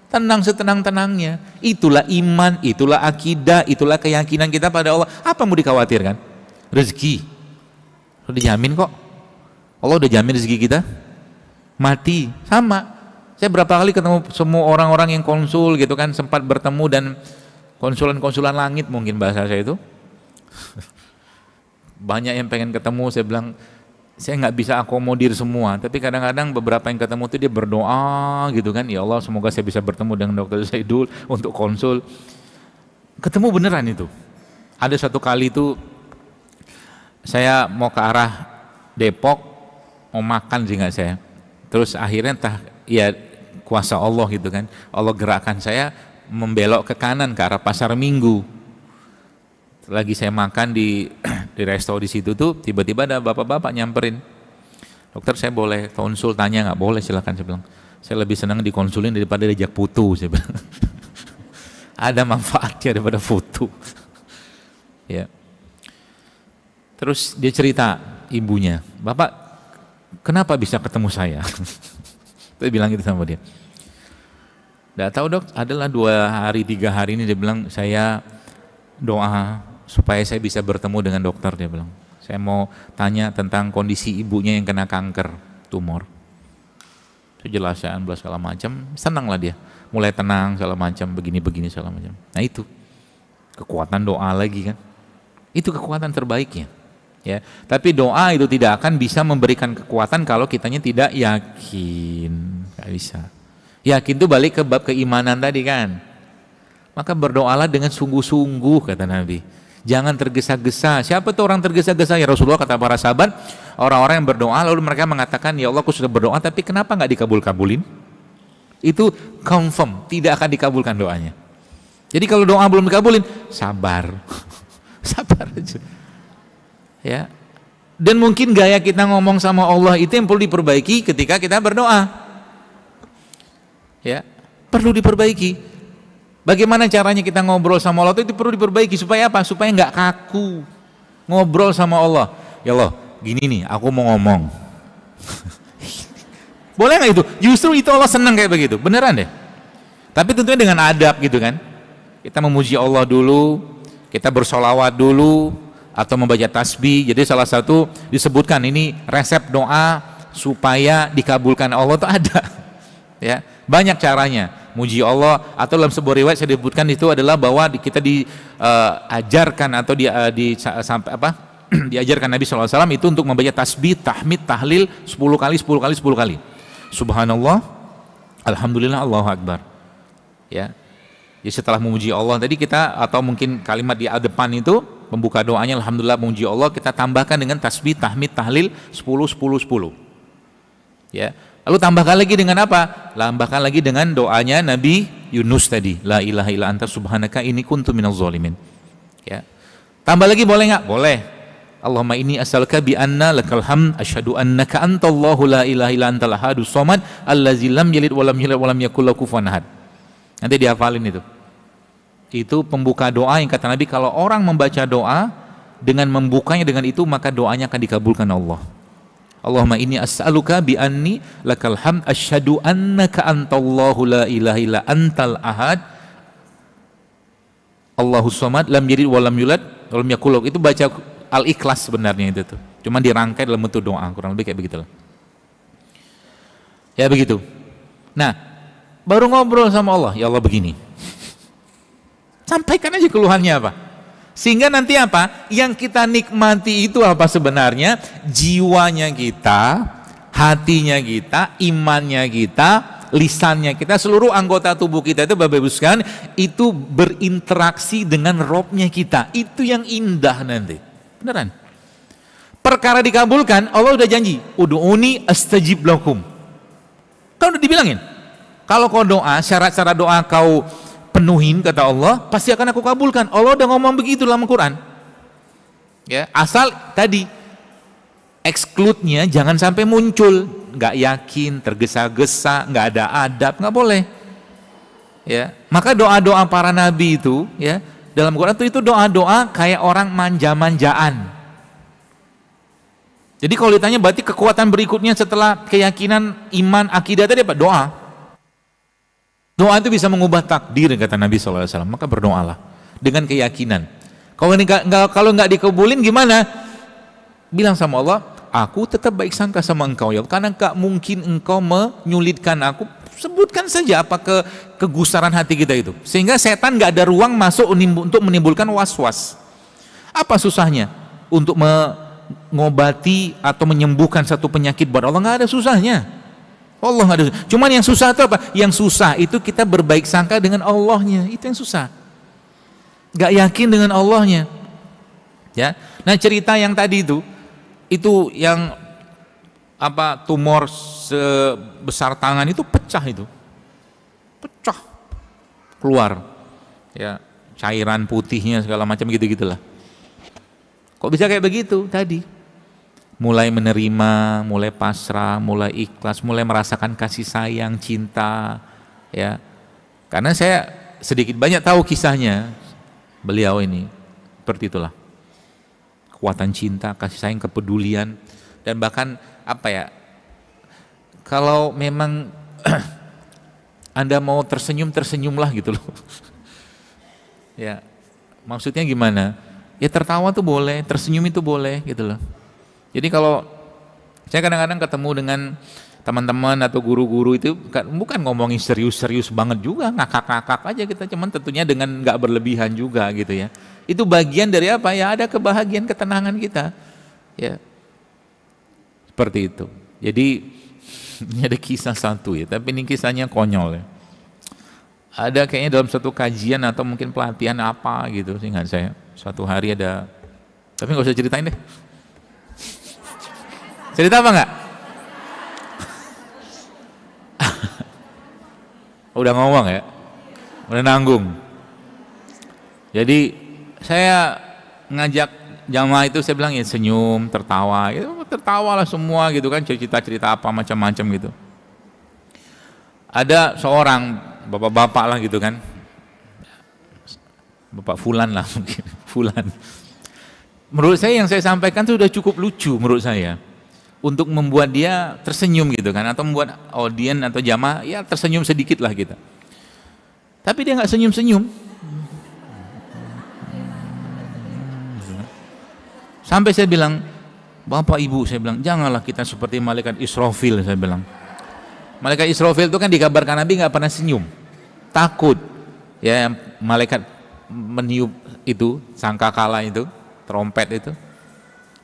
Tenang setenang-tenangnya. Itulah iman, itulah akidah, itulah keyakinan kita pada Allah. Apa mau dikhawatirkan? Rezeki udah dijamin kok. Allah udah jamin rezeki kita. Mati sama. Saya berapa kali ketemu semua orang-orang yang konsul gitu kan, sempat bertemu dan konsulan langit mungkin bahasa saya itu. Banyak yang pengen ketemu, saya bilang saya nggak bisa akomodir semua, tapi kadang-kadang beberapa yang ketemu itu dia berdoa gitu kan, ya Allah semoga saya bisa bertemu dengan Dr. Zaidul untuk konsul. Ketemu beneran itu. Ada satu kali itu saya mau ke arah Depok, mau makan sih nggak saya, terus akhirnya entah ya kuasa Allah gitu kan, Allah gerakkan saya membelok ke kanan ke arah Pasar Minggu. Lagi saya makan di resto di situ tuh, tiba-tiba ada bapak-bapak nyamperin, dokter saya boleh konsul, tanya nggak? Boleh, silakan. Saya bilang saya lebih senang dikonsulin daripada diajak foto, saya bilang. Ada manfaatnya daripada foto. Ya. Terus dia cerita ibunya, bapak kenapa bisa ketemu saya? Saya bilang gitu sama dia. Nggak tahu dok, adalah 2 hari 3 hari ini dia bilang saya doa supaya saya bisa bertemu dengan dokter, dia bilang. Saya mau tanya tentang kondisi ibunya yang kena kanker, tumor. Saya jelaskan segala macam, senanglah dia. Mulai tenang segala macam, begini-begini segala macam. Nah itu kekuatan doa lagi kan. Itu kekuatan terbaiknya. Ya, tapi doa itu tidak akan bisa memberikan kekuatan kalau kitanya tidak yakin. Nggak bisa. Yakin itu balik ke bab keimanan tadi kan. Maka berdoalah dengan sungguh-sungguh kata Nabi. Jangan tergesa-gesa. Siapa tuh orang tergesa-gesa? Ya Rasulullah kata para sahabat, orang-orang yang berdoa lalu mereka mengatakan, ya Allah aku sudah berdoa tapi kenapa nggak dikabul-kabulin? Itu confirm tidak akan dikabulkan doanya. Jadi kalau doa belum dikabulin, sabar. Sabar aja. Ya. Dan mungkin gaya kita ngomong sama Allah itu yang perlu diperbaiki ketika kita berdoa. Ya, perlu diperbaiki. Bagaimana caranya kita ngobrol sama Allah itu perlu diperbaiki supaya apa? Supaya nggak kaku. Ngobrol sama Allah. Ya Allah, gini nih, aku mau ngomong. Boleh nggak itu? Justru itu Allah senang kayak begitu. Beneran deh. Tapi tentunya dengan adab gitu kan. Kita memuji Allah dulu, kita bersolawat dulu, atau membaca tasbih. Jadi salah satu disebutkan ini resep doa supaya dikabulkan Allah itu ada. Ya, banyak caranya. Muji Allah, atau dalam sebuah riwayat saya disebutkan itu adalah bahwa kita diajarkan atau sampai apa? Diajarkan Nabi SAW itu untuk membaca tasbih, tahmid, tahlil 10 kali, 10 kali, 10 kali. Subhanallah, alhamdulillah, Allahu Akbar. Ya. Jadi setelah memuji Allah tadi kita, atau mungkin kalimat di depan itu pembuka doanya alhamdulillah memuji Allah, kita tambahkan dengan tasbih, tahmid, tahlil 10 10 10. Ya. Lalu tambahkan lagi dengan apa? Tambahkan lagi dengan doanya Nabi Yunus tadi, la ilaha illa anta subhanaka inni kuntu minaz zalimin. Ya. Tambah lagi boleh nggak? Boleh. Allahumma inni as'aluka bi anna lakal hamd asyhadu annaka antallahu la ilaha illa antal ahadus samad allazi lam yalid wa lam yulad wa lam yakul lahu kufuwan ahad. Nanti dihafalin itu. Itu pembuka doa yang kata Nabi kalau orang membaca doa dengan membukanya dengan itu maka doanya akan dikabulkan Allah. Allahumma inni as'aluka bi anni lakal hamd asyhadu annaka antallahu la ilaha illa antal ahad Allahus samad lam yalid wa lam yulad wa lam yakul lahu. Itu baca Al-Ikhlas sebenarnya itu tuh. Cuma dirangkai dalam bentuk doa, kurang lebih kayak begitulah. Ya begitu. Nah, baru ngobrol sama Allah, ya Allah begini. Sampaikan aja keluhannya apa. Sehingga nanti apa? Yang kita nikmati itu apa sebenarnya? Jiwanya kita, hatinya kita, imannya kita, lisannya kita, seluruh anggota tubuh kita itu Bapak Ibu sekalian itu berinteraksi dengan Robnya kita. Itu yang indah nanti. Beneran. Perkara dikabulkan, Allah udah janji, ud'uni astajib lakum. Kan udah dibilangin. Kalau kau doa, syarat-syarat doa kau penuhin kata Allah, pasti akan aku kabulkan. Allah udah ngomong begitu dalam Al-Quran. Ya, asal tadi exclude-nya jangan sampai muncul, nggak yakin, tergesa-gesa, nggak ada adab, nggak boleh. Ya, maka doa-doa para nabi itu, ya, dalam Quran itu doa-doa kayak orang manja-manjaan. Jadi kalau ditanya berarti kekuatan berikutnya setelah keyakinan, iman, akidah tadi apa? Doa. Doa itu bisa mengubah takdir kata Nabi SAW, maka berdoalah dengan keyakinan. Kalau nggak dikabulin gimana? Bilang sama Allah, aku tetap baik sangka sama engkau ya, karena gak mungkin engkau menyulitkan aku. Sebutkan saja apa kegusaran hati kita itu, sehingga setan gak ada ruang masuk untuk menimbulkan was-was. Apa susahnya untuk mengobati atau menyembuhkan satu penyakit buat Allah? Gak ada susahnya. Allah gak ada. Cuman yang susah itu apa? Yang susah itu kita berbaik sangka dengan Allahnya, itu yang susah. Gak yakin dengan Allahnya. Ya. Nah cerita yang tadi itu yang apa, tumor sebesar tangan itu pecah keluar ya, cairan putihnya segala macam gitu-gitulah. Kok bisa kayak begitu tadi? Mulai menerima, mulai pasrah, mulai ikhlas, mulai merasakan kasih sayang, cinta ya. Karena saya sedikit banyak tahu kisahnya beliau ini, seperti itulah. Kekuatan cinta, kasih sayang, kepedulian, dan bahkan apa ya, kalau memang Anda mau tersenyum, tersenyumlah gitu loh. Ya, maksudnya gimana? Ya tertawa tuh boleh, tersenyum itu boleh gitu loh. Jadi kalau saya kadang-kadang ketemu dengan teman-teman atau guru-guru itu bukan ngomongin serius-serius banget juga, ngakak-ngakak aja kita, cuman tentunya dengan nggak berlebihan juga gitu ya. Itu bagian dari apa ya, ada kebahagiaan, ketenangan kita ya, seperti itu. Jadi ini ada kisah satu ya, tapi ini kisahnya konyol ya. Ada kayaknya dalam satu kajian atau mungkin pelatihan apa gitu, ingat saya suatu hari ada, tapi nggak usah ceritain deh. Cerita apa nggak? Udah ngomong ya, udah nanggung. Jadi saya ngajak jamaah itu, saya bilang ya senyum, tertawa, ya tertawalah semua gitu kan, cerita-cerita apa macam-macam gitu. Ada seorang bapak-bapak lah gitu kan, bapak Fulan lah mungkin, Fulan. Menurut saya yang saya sampaikan itu sudah cukup lucu menurut saya, untuk membuat dia tersenyum gitu kan, atau membuat audien atau jamaah ya tersenyum sedikit lah gitu. Tapi dia nggak senyum-senyum. Sampai saya bilang, Bapak Ibu, saya bilang, janganlah kita seperti malaikat Israfil, saya bilang. Malaikat Israfil itu kan dikabarkan Nabi nggak pernah senyum, takut ya, malaikat meniup itu sangkakala itu, trompet itu,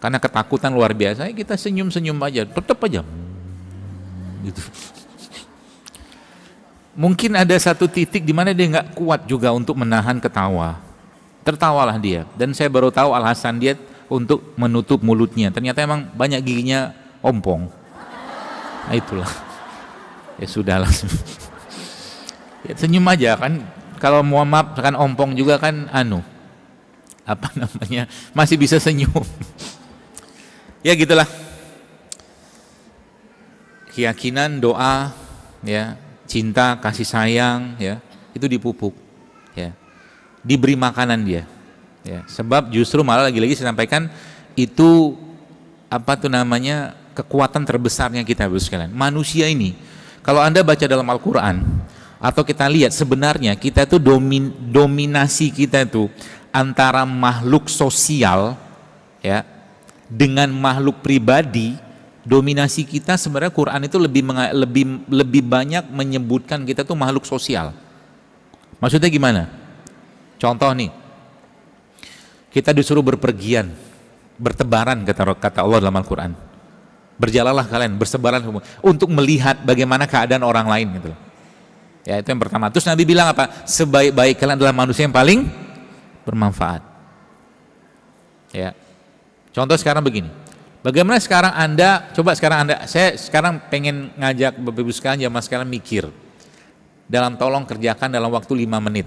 karena ketakutan luar biasa. Kita senyum-senyum aja, tetap aja gitu. Mungkin ada satu titik di mana dia nggak kuat juga untuk menahan ketawa, tertawalah dia, dan saya baru tahu alasan dia untuk menutup mulutnya, ternyata emang banyak giginya ompong. Nah itulah, ya sudahlah. Ya, senyum aja kan, kalau mau maaf kan ompong juga kan apa namanya, masih bisa senyum. Ya gitulah, keyakinan, doa ya, cinta, kasih sayang ya, itu dipupuk ya, diberi makanan dia ya. Sebab justru malah lagi-lagi saya sampaikan, itu apa tuh namanya, kekuatan terbesarnya kita sekalian manusia ini. Kalau Anda baca dalam Al-Quran atau kita lihat, sebenarnya kita tuh dominasi kita itu antara makhluk sosial ya dengan makhluk pribadi. Dominasi kita sebenarnya, Quran itu lebih banyak menyebutkan kita tuh makhluk sosial. Maksudnya gimana? Contoh nih, kita disuruh berpergian, bertebaran kata Allah dalam Al-Quran. Berjalanlah kalian, bersebaran untuk melihat bagaimana keadaan orang lain gitu. Ya itu yang pertama. Terus Nabi bilang apa? Sebaik-baik kalian adalah manusia yang paling bermanfaat. Ya. Contoh sekarang begini. Bagaimana sekarang saya sekarang pengen ngajak Bapak Ibu sekalian, jamaah sekalian mikir. Tolong kerjakan dalam waktu 5 menit.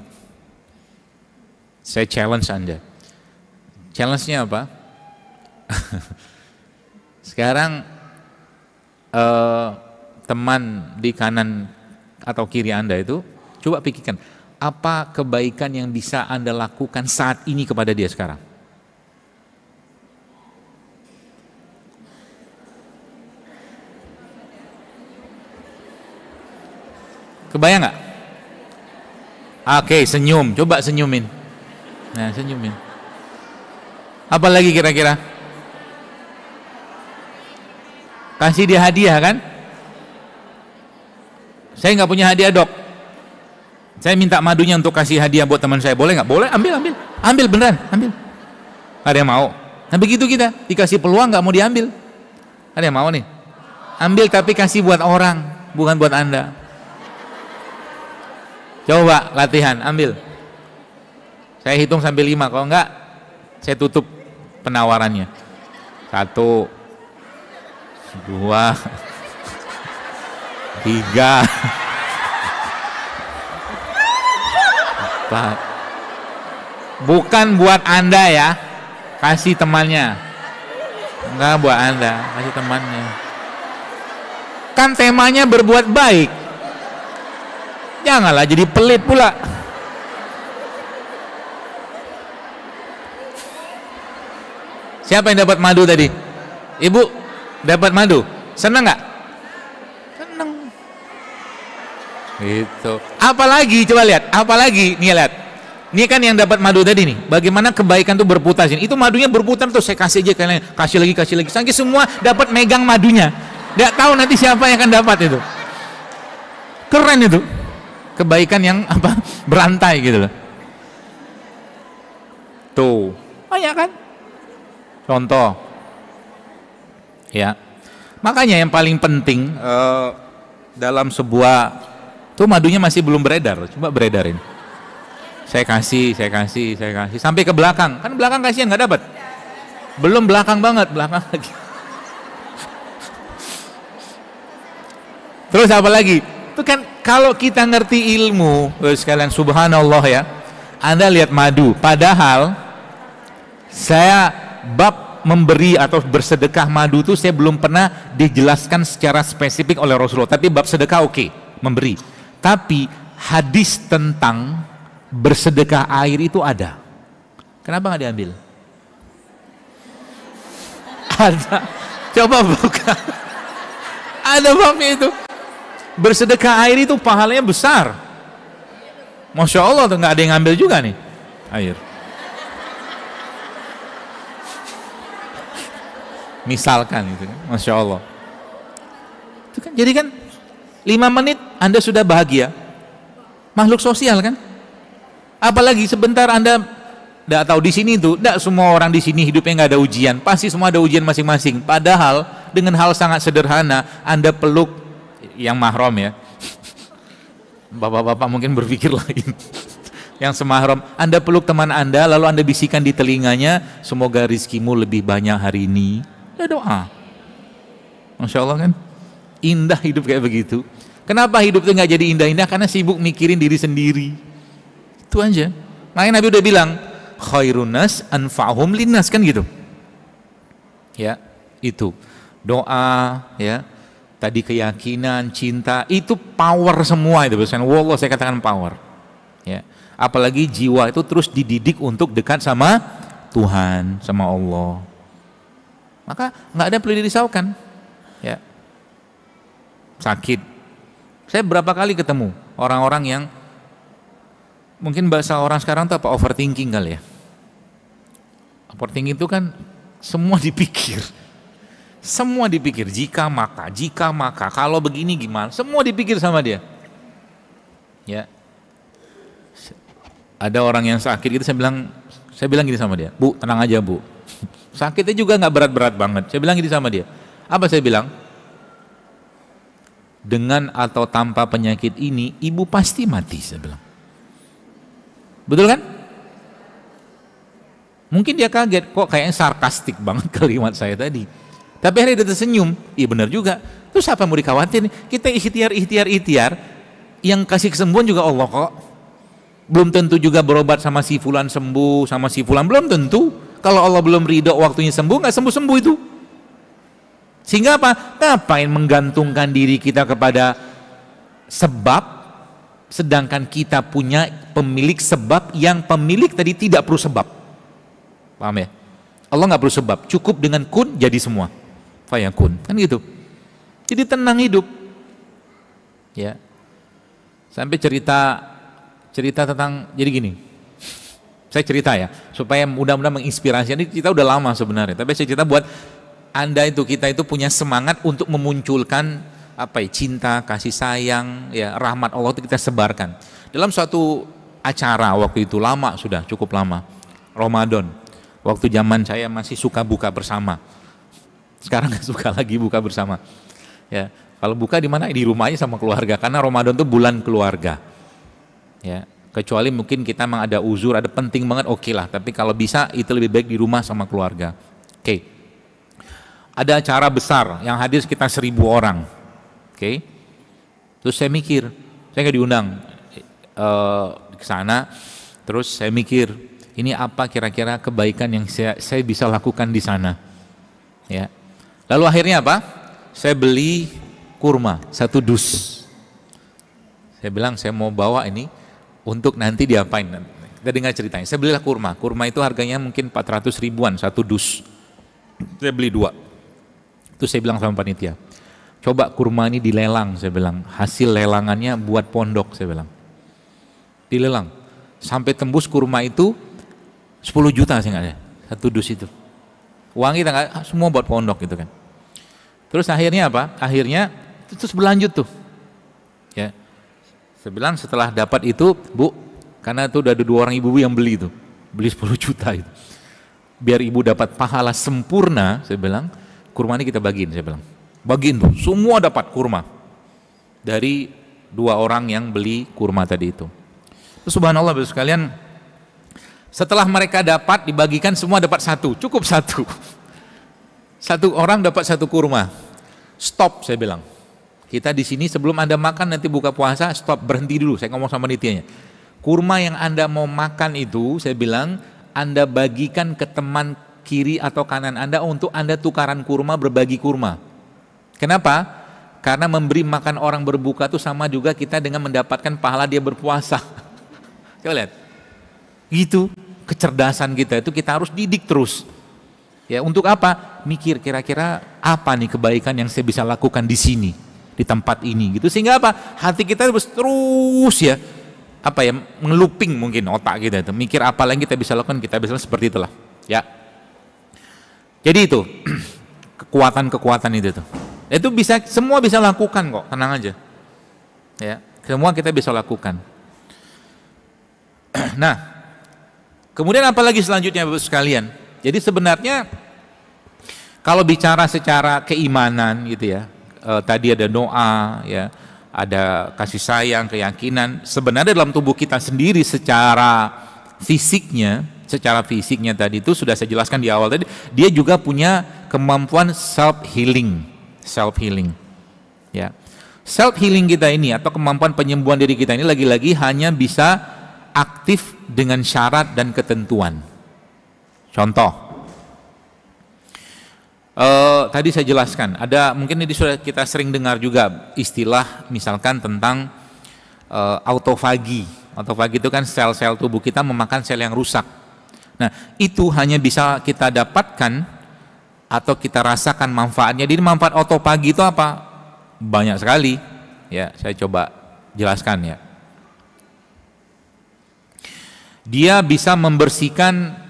Saya challenge Anda. Challenge-nya apa? Sekarang teman di kanan atau kiri Anda itu, coba pikirkan, apa kebaikan yang bisa Anda lakukan saat ini kepada dia sekarang? Kebayang nggak? Oke, senyum, coba senyumin. Nah, senyumin. Apa lagi kira-kira? Kasih dia hadiah kan? Saya nggak punya hadiah, Dok. Saya minta madunya untuk kasih hadiah buat teman saya. Boleh nggak? Boleh, ambil beneran, ambil. Ada yang mau? Nah begitu kita dikasih peluang nggak mau diambil. Ada yang mau nih? Ambil tapi kasih buat orang, bukan buat Anda. Coba latihan, ambil. Saya hitung sampai 5, kalau enggak saya tutup penawarannya. 1, 2, 3, 4. Bukan buat Anda ya, kasih temannya. Enggak buat Anda, kasih temannya. Kan temanya berbuat baik. Janganlah jadi pelit pula. Siapa yang dapat madu tadi? Ibu dapat madu. Senang nggak? Senang. Gitu. Apalagi coba lihat, apalagi nih lihat. Ini kan yang dapat madu tadi nih. Bagaimana kebaikan tuh berputar sini. Itu madunya berputar tuh, saya kasih aja kalian, kasih lagi. Sampai semua dapat megang madunya. Nggak tahu nanti siapa yang akan dapat itu. Keren itu. Kebaikan yang apa? Berantai gitu loh. Tuh. Banyak kan? Contoh. Ya. Makanya yang paling penting dalam sebuah tuh madunya masih belum beredar. Coba beredarin. Saya kasih sampai ke belakang. Kan belakang kasihan nggak dapat. Belum belakang banget, belakang lagi. Terus apa lagi? Itu kan kalau kita ngerti ilmu, sekalian subhanallah ya. Anda lihat madu, padahal saya bab memberi atau bersedekah madu itu saya belum pernah dijelaskan secara spesifik oleh Rasulullah. Tapi bab sedekah oke, memberi. Tapi hadis tentang bersedekah air itu ada. Kenapa nggak diambil? Ada. Coba buka. Ada babnya itu. Bersedekah air itu pahalanya besar. Masya Allah tuh nggak ada yang ngambil juga nih air. Misalkan itu, Masya Allah. Itu kan, jadi kan 5 menit Anda sudah bahagia. Makhluk sosial kan. Apalagi sebentar Anda nggak tahu di sini tuh, nggak semua orang di sini hidupnya nggak ada ujian. Pasti semua ada ujian masing-masing. Padahal dengan hal sangat sederhana, Anda peluk yang mahram ya, bapak-bapak mungkin berpikir lain. Yang semahram, Anda peluk teman Anda lalu Anda bisikan di telinganya, semoga rizkimu lebih banyak hari ini. Ya doa. Masya Allah kan, indah hidup kayak begitu. Kenapa hidup itu nggak jadi indah-indah? Karena sibuk mikirin diri sendiri. Itu aja. Makanya Nabi udah bilang khairun nas anfa'hum linnas, kan gitu ya. Itu doa ya, tadi keyakinan, cinta, itu power semua itu. Wallah saya katakan power. Ya. Apalagi jiwa itu terus dididik untuk dekat sama Tuhan, sama Allah. Maka nggak ada perlu dirisaukan. Ya. Sakit. Saya berapa kali ketemu orang-orang yang mungkin bahasa orang sekarang tuh apa, overthinking kali ya. Overthinking itu kan semua dipikir. Semua dipikir, jika maka, kalau begini gimana, semua dipikir sama dia. Ya. Ada orang yang sakit gitu, saya bilang gini sama dia, Bu, tenang aja Bu. Sakitnya juga nggak berat-berat banget. Saya bilang gini sama dia. Apa saya bilang? Dengan atau tanpa penyakit ini, ibu pasti mati, saya bilang. Betul kan? Mungkin dia kaget, kok kayaknya sarkastik banget kalimat saya tadi. Tapi akhirnya dia tersenyum, iya benar juga. Terus apa mau dikhawatirin? Kita ikhtiar, yang kasih kesembuhan juga Allah kok. Belum tentu juga berobat sama si fulan sembuh, sama si fulan belum tentu. Kalau Allah belum ridho waktunya sembuh, nggak sembuh-sembuh itu. Sehingga apa? Ngapain menggantungkan diri kita kepada sebab, sedangkan kita punya pemilik sebab yang pemilik tadi tidak perlu sebab. Paham ya? Allah nggak perlu sebab, cukup dengan kun jadi semua. Fayakun, kan gitu. Jadi tenang hidup. Ya. Sampai cerita tentang, jadi gini, saya cerita ya, supaya mudah-mudahan menginspirasi. Ini kita udah lama sebenarnya, tapi saya cerita buat Anda itu, kita itu punya semangat untuk memunculkan apa ya, cinta, kasih sayang, ya rahmat Allah itu kita sebarkan. Dalam suatu acara waktu itu, lama sudah, cukup lama, Ramadan, waktu zaman saya masih suka buka bersama. Sekarang nggak suka lagi buka bersama. Ya, kalau buka di mana? Di rumahnya sama keluarga, karena Ramadan itu bulan keluarga. Ya, kecuali mungkin kita memang ada uzur, ada penting banget, oke lah. Tapi kalau bisa itu lebih baik di rumah sama keluarga. Oke. Ada acara besar yang hadir sekitar 1.000 orang. Oke. Terus saya mikir, saya nggak diundang ke sana. Terus saya mikir, ini apa kira-kira kebaikan yang saya bisa lakukan di sana? Ya. Lalu akhirnya apa? Saya beli kurma 1 dus. Saya bilang saya mau bawa ini untuk nanti diapain. Kita dengar ceritanya. Saya belilah kurma. Kurma itu harganya mungkin 400 ribuan 1 dus. Saya beli 2. Terus saya bilang sama panitia, coba kurma ini dilelang, saya bilang. Hasil lelangannya buat pondok, saya bilang. Dilelang. Sampai tembus kurma itu 10 juta, saya nggak ada. 1 dus itu. Uang kita nggak, semua buat pondok gitu kan. Terus akhirnya apa? Akhirnya terus berlanjut tuh. Ya. Saya bilang setelah dapat itu, Bu, karena itu udah ada 2 orang ibu yang beli itu, beli 10 juta itu. Biar ibu dapat pahala sempurna, saya bilang, kurma ini kita bagiin, saya bilang. Bagiin tuh, semua dapat kurma. Dari 2 orang yang beli kurma tadi itu. Terus subhanallah Bapak sekalian, setelah mereka dapat, dibagikan semua dapat 1, cukup 1. 1 orang dapat 1 kurma. Stop, saya bilang. Kita di sini sebelum Anda makan nanti buka puasa, stop, berhenti dulu. Saya ngomong sama nitianya. Kurma yang Anda mau makan itu, saya bilang, Anda bagikan ke teman kiri atau kanan Anda untuk Anda tukaran kurma, berbagi kurma. Kenapa? Karena memberi makan orang berbuka itu sama juga kita dengan mendapatkan pahala dia berpuasa. Coba lihat. Gitu, kecerdasan kita itu kita harus didik terus. Ya, untuk apa? Mikir kira-kira apa nih kebaikan yang saya bisa lakukan di sini, di tempat ini gitu, sehingga apa, hati kita terus ya apa ya, ngeluping mungkin otak kita itu, mikir apa lagi kita bisa lakukan, kita bisa seperti itulah ya. Jadi itu kekuatan itu bisa, semua bisa lakukan kok, tenang aja ya, semua kita bisa lakukan. Nah kemudian apa lagi selanjutnya Bapak sekalian? Jadi sebenarnya kalau bicara secara keimanan gitu ya, tadi ada doa ya, ada kasih sayang, keyakinan. Sebenarnya dalam tubuh kita sendiri secara fisiknya tadi itu sudah saya jelaskan di awal tadi, dia juga punya kemampuan self healing ya. Self healing kita ini atau kemampuan penyembuhan diri kita ini lagi-lagi hanya bisa aktif dengan syarat dan ketentuan. Contoh, tadi saya jelaskan, ada mungkin ini sudah kita sering dengar juga istilah misalkan tentang autofagi. Autofagi itu kan sel-sel tubuh kita memakan sel yang rusak. Nah itu hanya bisa kita dapatkan atau kita rasakan manfaatnya. Jadi manfaat autofagi itu apa? Banyak sekali ya, saya coba jelaskan ya. Dia bisa membersihkan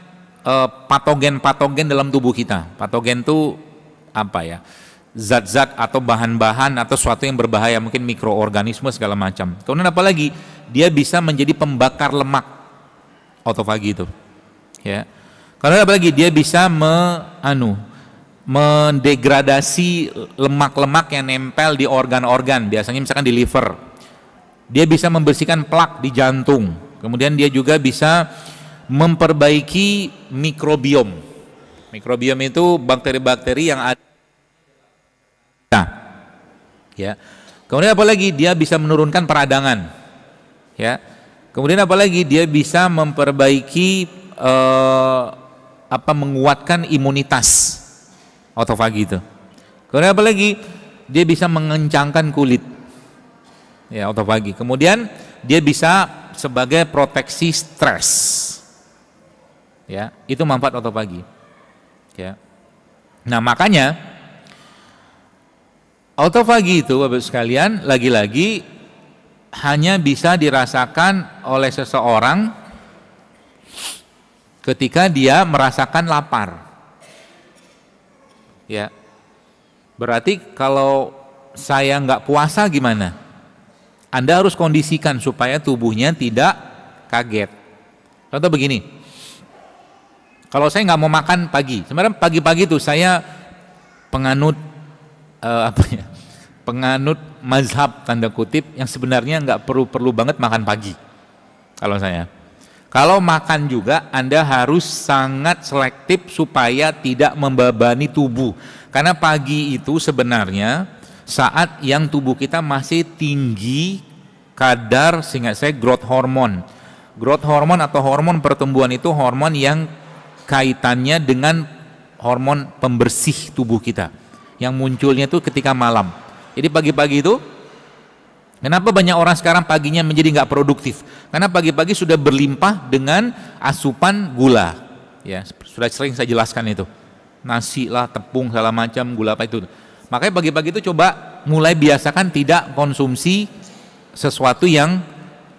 patogen-patogen dalam tubuh kita. Patogen itu apa ya? Zat-zat atau bahan-bahan atau sesuatu yang berbahaya, mungkin mikroorganisme segala macam. Kemudian apa lagi? Dia bisa menjadi pembakar lemak, autofagi itu. Ya. Kemudian apa lagi? Dia bisa mendegradasi lemak-lemak yang nempel di organ-organ, biasanya misalkan di liver. Dia bisa membersihkan plak di jantung. Kemudian dia juga bisa memperbaiki mikrobiom. Mikrobiom itu bakteri-bakteri yang ada. Ya. Kemudian apa lagi? Dia bisa menurunkan peradangan. Ya. Kemudian apa lagi? Dia bisa memperbaiki menguatkan imunitas. Autofagi itu. Kemudian apa lagi? Dia bisa mengencangkan kulit. Ya, autofagi. Kemudian dia bisa sebagai proteksi stres. Ya, itu manfaat autofagi. Ya. Nah, makanya autofagi itu Bapak sekalian lagi-lagi hanya bisa dirasakan oleh seseorang ketika dia merasakan lapar. Ya, berarti kalau saya nggak puasa gimana? Anda harus kondisikan supaya tubuhnya tidak kaget. Contoh begini, kalau saya nggak mau makan pagi, sebenarnya pagi-pagi tuh saya penganut penganut mazhab tanda kutip yang sebenarnya nggak perlu banget makan pagi. Kalau makan juga Anda harus sangat selektif supaya tidak membebani tubuh. Karena pagi itu sebenarnya saat yang tubuh kita masih tinggi kadar sehingga saya growth hormone. Growth hormone atau hormon pertumbuhan itu hormon yang kaitannya dengan hormon pembersih tubuh kita. Yang munculnya itu ketika malam. Jadi pagi-pagi itu, kenapa banyak orang sekarang paginya menjadi nggak produktif? Karena pagi-pagi sudah berlimpah dengan asupan gula. Ya, sudah sering saya jelaskan itu. Nasi lah, tepung, segala macam, gula apa itu. Makanya pagi-pagi itu coba mulai biasakan tidak konsumsi sesuatu yang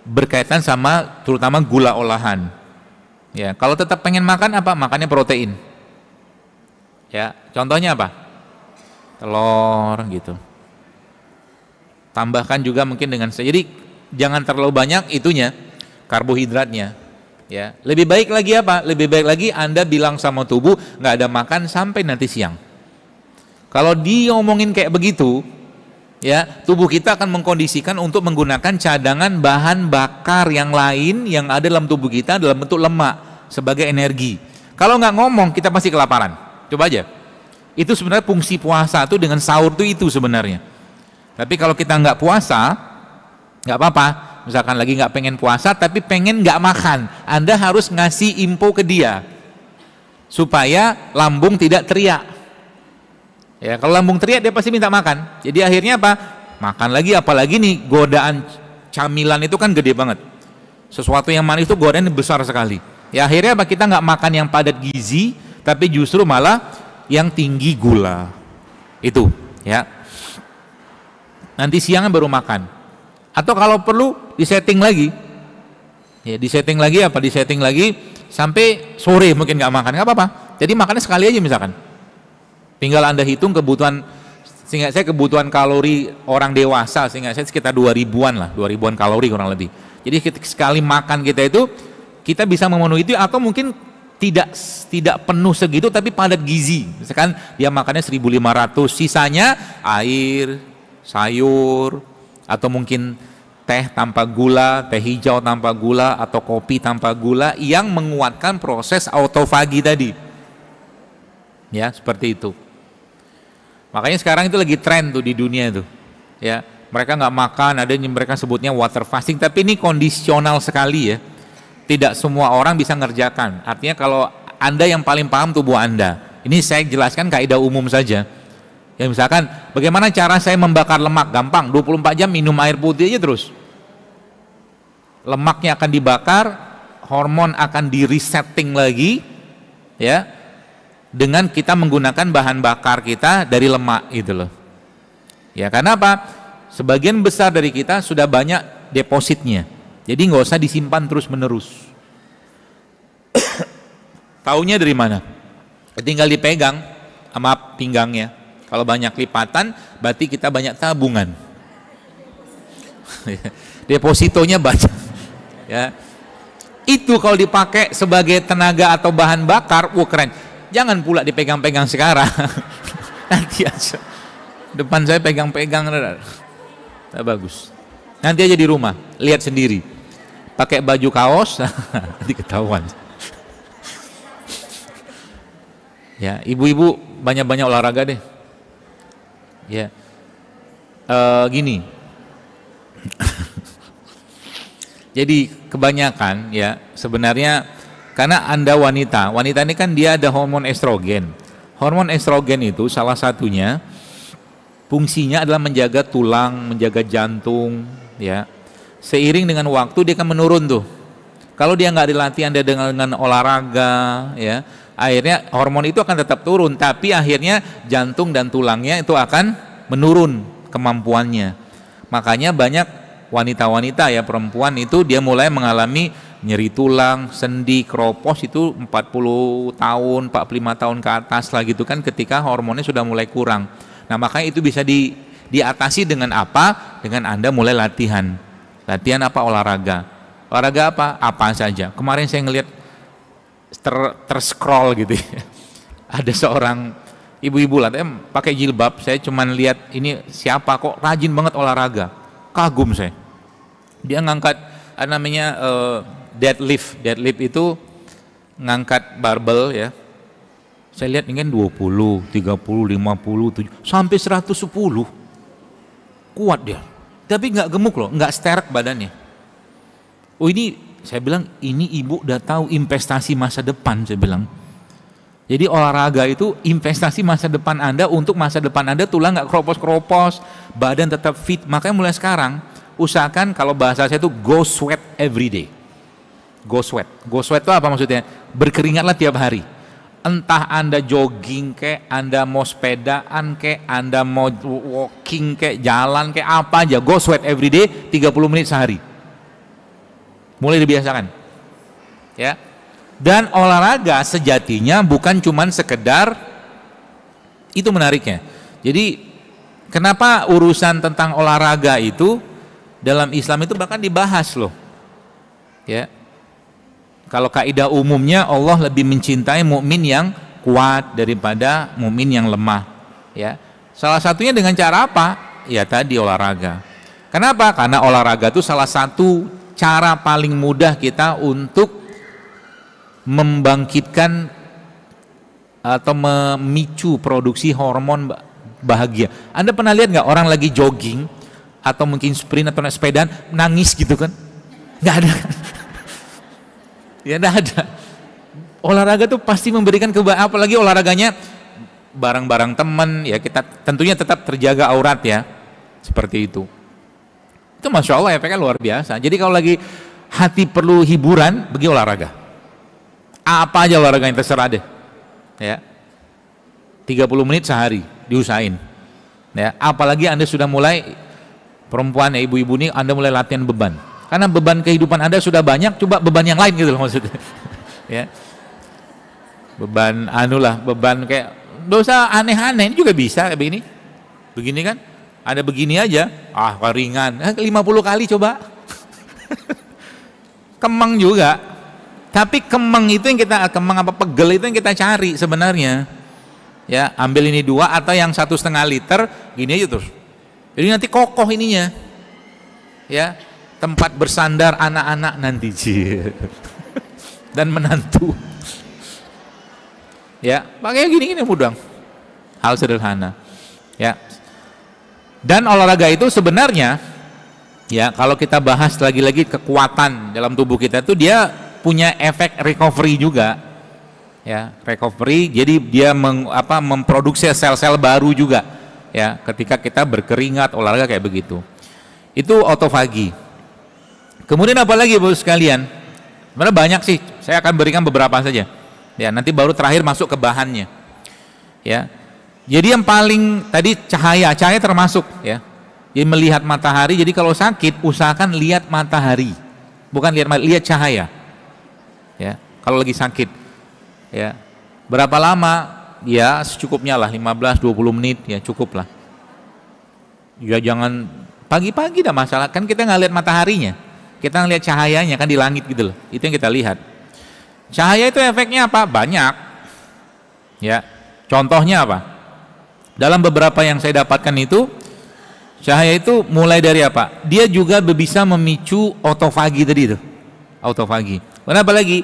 berkaitan sama terutama gula olahan. Ya, kalau tetap pengen makan apa? Makannya protein. Ya, contohnya apa? Telur gitu. Tambahkan juga mungkin dengan jadi jangan terlalu banyak itunya karbohidratnya. Ya, lebih baik lagi apa? Lebih baik lagi Anda bilang sama tubuh nggak ada makan sampai nanti siang. Kalau diomongin kayak begitu, ya tubuh kita akan mengkondisikan untuk menggunakan cadangan bahan bakar yang lain yang ada dalam tubuh kita dalam bentuk lemak sebagai energi. Kalau nggak ngomong kita pasti kelaparan. Coba aja. Itu sebenarnya fungsi puasa itu dengan sahur itu sebenarnya. Tapi kalau kita nggak puasa, nggak apa-apa. Misalkan lagi nggak pengen puasa, tapi pengen nggak makan, Anda harus ngasih info ke dia supaya lambung tidak teriak. Ya, kalau lambung teriak dia pasti minta makan. Jadi akhirnya apa? Makan lagi, apalagi nih godaan camilan itu kan gede banget. Sesuatu yang manis itu godaan besar sekali. Ya akhirnya apa? Kita nggak makan yang padat gizi, tapi justru malah yang tinggi gula. Itu, ya. Nanti siangnya baru makan. Atau kalau perlu disetting lagi. Ya, disetting lagi apa? Disetting lagi sampai sore mungkin nggak makan, nggak apa-apa. Jadi makannya sekali aja misalkan. Tinggal Anda hitung kebutuhan, sehingga saya kebutuhan kalori orang dewasa, sehingga saya sekitar 2000-an lah, 2000-an kalori kurang lebih. Jadi sekali makan kita itu, kita bisa memenuhi itu atau mungkin tidak penuh segitu tapi padat gizi. Misalkan dia makannya 1500, sisanya air, sayur, atau mungkin teh tanpa gula, teh hijau tanpa gula, atau kopi tanpa gula yang menguatkan proses autofagi tadi. Ya, seperti itu. Makanya sekarang itu lagi tren tuh di dunia itu. Ya, mereka nggak makan, ada yang mereka sebutnya water fasting, tapi ini kondisional sekali ya. Tidak semua orang bisa ngerjakan. Artinya kalau Anda yang paling paham tubuh Anda. Ini saya jelaskan kaidah umum saja. Ya misalkan bagaimana cara saya membakar lemak? Gampang, 24 jam minum air putih aja terus. Lemaknya akan dibakar, hormon akan di resetting lagi, ya, dengan kita menggunakan bahan bakar kita dari lemak itu loh. Ya karena apa? Sebagian besar dari kita sudah banyak depositnya, jadi nggak usah disimpan terus menerus. Taunya dari mana? Tinggal dipegang sama pinggangnya. Kalau banyak lipatan, berarti kita banyak tabungan. Depositonya banyak. Ya, itu kalau dipakai sebagai tenaga atau bahan bakar, wah keren. Jangan pula dipegang-pegang sekarang. Nanti aja. Depan saya pegang-pegang, tak bagus. Nanti aja di rumah, lihat sendiri. Pakai baju kaos, nanti ketahuan. Ya, ibu-ibu banyak-banyak olahraga deh. Ya, gini. Jadi kebanyakan ya sebenarnya karena Anda wanita ini kan dia ada hormon estrogen. Hormon estrogen itu salah satunya fungsinya adalah menjaga tulang, menjaga jantung, ya. Seiring dengan waktu dia akan menurun tuh. Kalau dia nggak dilatih Anda dengan olahraga, ya, akhirnya hormon itu akan tetap turun, tapi akhirnya jantung dan tulangnya itu akan menurun kemampuannya. Makanya banyak wanita-wanita ya, perempuan itu dia mulai mengalami nyeri tulang, sendi, keropos itu 40 tahun, 45 tahun ke atas lah gitu kan, ketika hormonnya sudah mulai kurang. Nah makanya itu bisa diatasi dengan apa? Dengan Anda mulai latihan. Latihan apa? Olahraga. Olahraga apa? Apa saja. Kemarin saya ngelihat terscroll gitu ya. Ada seorang ibu-ibu lah, pakai jilbab, saya cuman lihat ini siapa kok rajin banget olahraga. Kagum saya. Dia ngangkat namanya deadlift. Deadlift itu ngangkat barbel ya. Saya lihat ini kan 20, 30, 50, 7 sampai 110. Kuat dia. Tapi nggak gemuk loh, nggak sterek badannya. Oh ini, saya bilang ini ibu udah tahu investasi masa depan, saya bilang. Jadi olahraga itu investasi masa depan Anda, untuk masa depan Anda tulang nggak keropos-keropos, badan tetap fit. Makanya mulai sekarang usahakan, kalau bahasa saya itu go sweat every day. Go sweat. Go sweat itu apa maksudnya? Berkeringatlah tiap hari. Entah Anda jogging kek, Anda mau sepedaan kek, Anda mau walking kek, jalan kek, apa aja, go sweat every day 30 menit sehari. Mulai dibiasakan. Ya. Dan olahraga sejatinya bukan cuman sekedar, itu menariknya. Jadi kenapa urusan tentang olahraga itu dalam Islam itu bahkan dibahas loh. Ya. Kalau kaidah umumnya Allah lebih mencintai mukmin yang kuat daripada mukmin yang lemah. Ya. Salah satunya dengan cara apa? Ya tadi olahraga. Kenapa? Karena olahraga itu salah satu cara paling mudah kita untuk membangkitkan atau memicu produksi hormon bahagia. Anda pernah lihat nggak orang lagi jogging atau mungkin sprint atau naik sepedaan nangis gitu kan? Nggak ada. Ya nggak ada. Olahraga tuh pasti memberikan kebahagiaan, apalagi olahraganya bareng-bareng teman ya, kita tentunya tetap terjaga aurat ya, seperti itu. Itu masya Allah efeknya luar biasa. Jadi kalau lagi hati perlu hiburan, pergi olahraga. Apa aja olahraga yang terserah deh. Ya. 30 menit sehari diusahain. Ya, apalagi Anda sudah mulai perempuan ya, ibu-ibu ini Anda mulai latihan beban. Karena beban kehidupan Anda sudah banyak, coba beban yang lain gitu loh maksudnya. Ya. Beban beban kayak dosa aneh-aneh ini juga bisa kayak begini. Begini kan? Ada begini aja, ringan. 50 kali coba. Kemang juga. Tapi kemang itu yang kita, pegel itu yang kita cari sebenarnya. Ya, ambil ini 2 atau yang 1,5 liter, gini aja terus. Jadi nanti kokoh ininya. Ya, tempat bersandar anak-anak nanti. Dan menantu. Ya, pakai gini-gini mudah. Hal sederhana. Ya. Dan olahraga itu sebenarnya ya, kalau kita bahas lagi-lagi kekuatan dalam tubuh kita itu dia punya efek recovery juga ya, recovery. Jadi dia memproduksi sel-sel baru juga ya, ketika kita berkeringat olahraga kayak begitu. Itu autofagi. Kemudian apa lagi Bapak sekalian? Sebenarnya banyak sih, saya akan berikan beberapa saja ya, nanti baru terakhir masuk ke bahannya ya. Jadi yang paling tadi cahaya termasuk ya. Jadi melihat matahari. Jadi kalau sakit usahakan lihat matahari, bukan lihat cahaya. Ya, kalau lagi sakit ya, berapa lama ya, secukupnya lah, 15-20 menit ya cukup lah ya, jangan pagi-pagi dah masalah, kan kita nggak lihat mataharinya, kita ngelihat cahayanya kan di langit gitu loh, itu yang kita lihat. Cahaya itu efeknya apa? Banyak ya, contohnya apa? Dalam beberapa yang saya dapatkan itu, cahaya itu mulai dari apa? Dia juga bisa memicu autofagi tadi itu, autofagi. Kenapa lagi?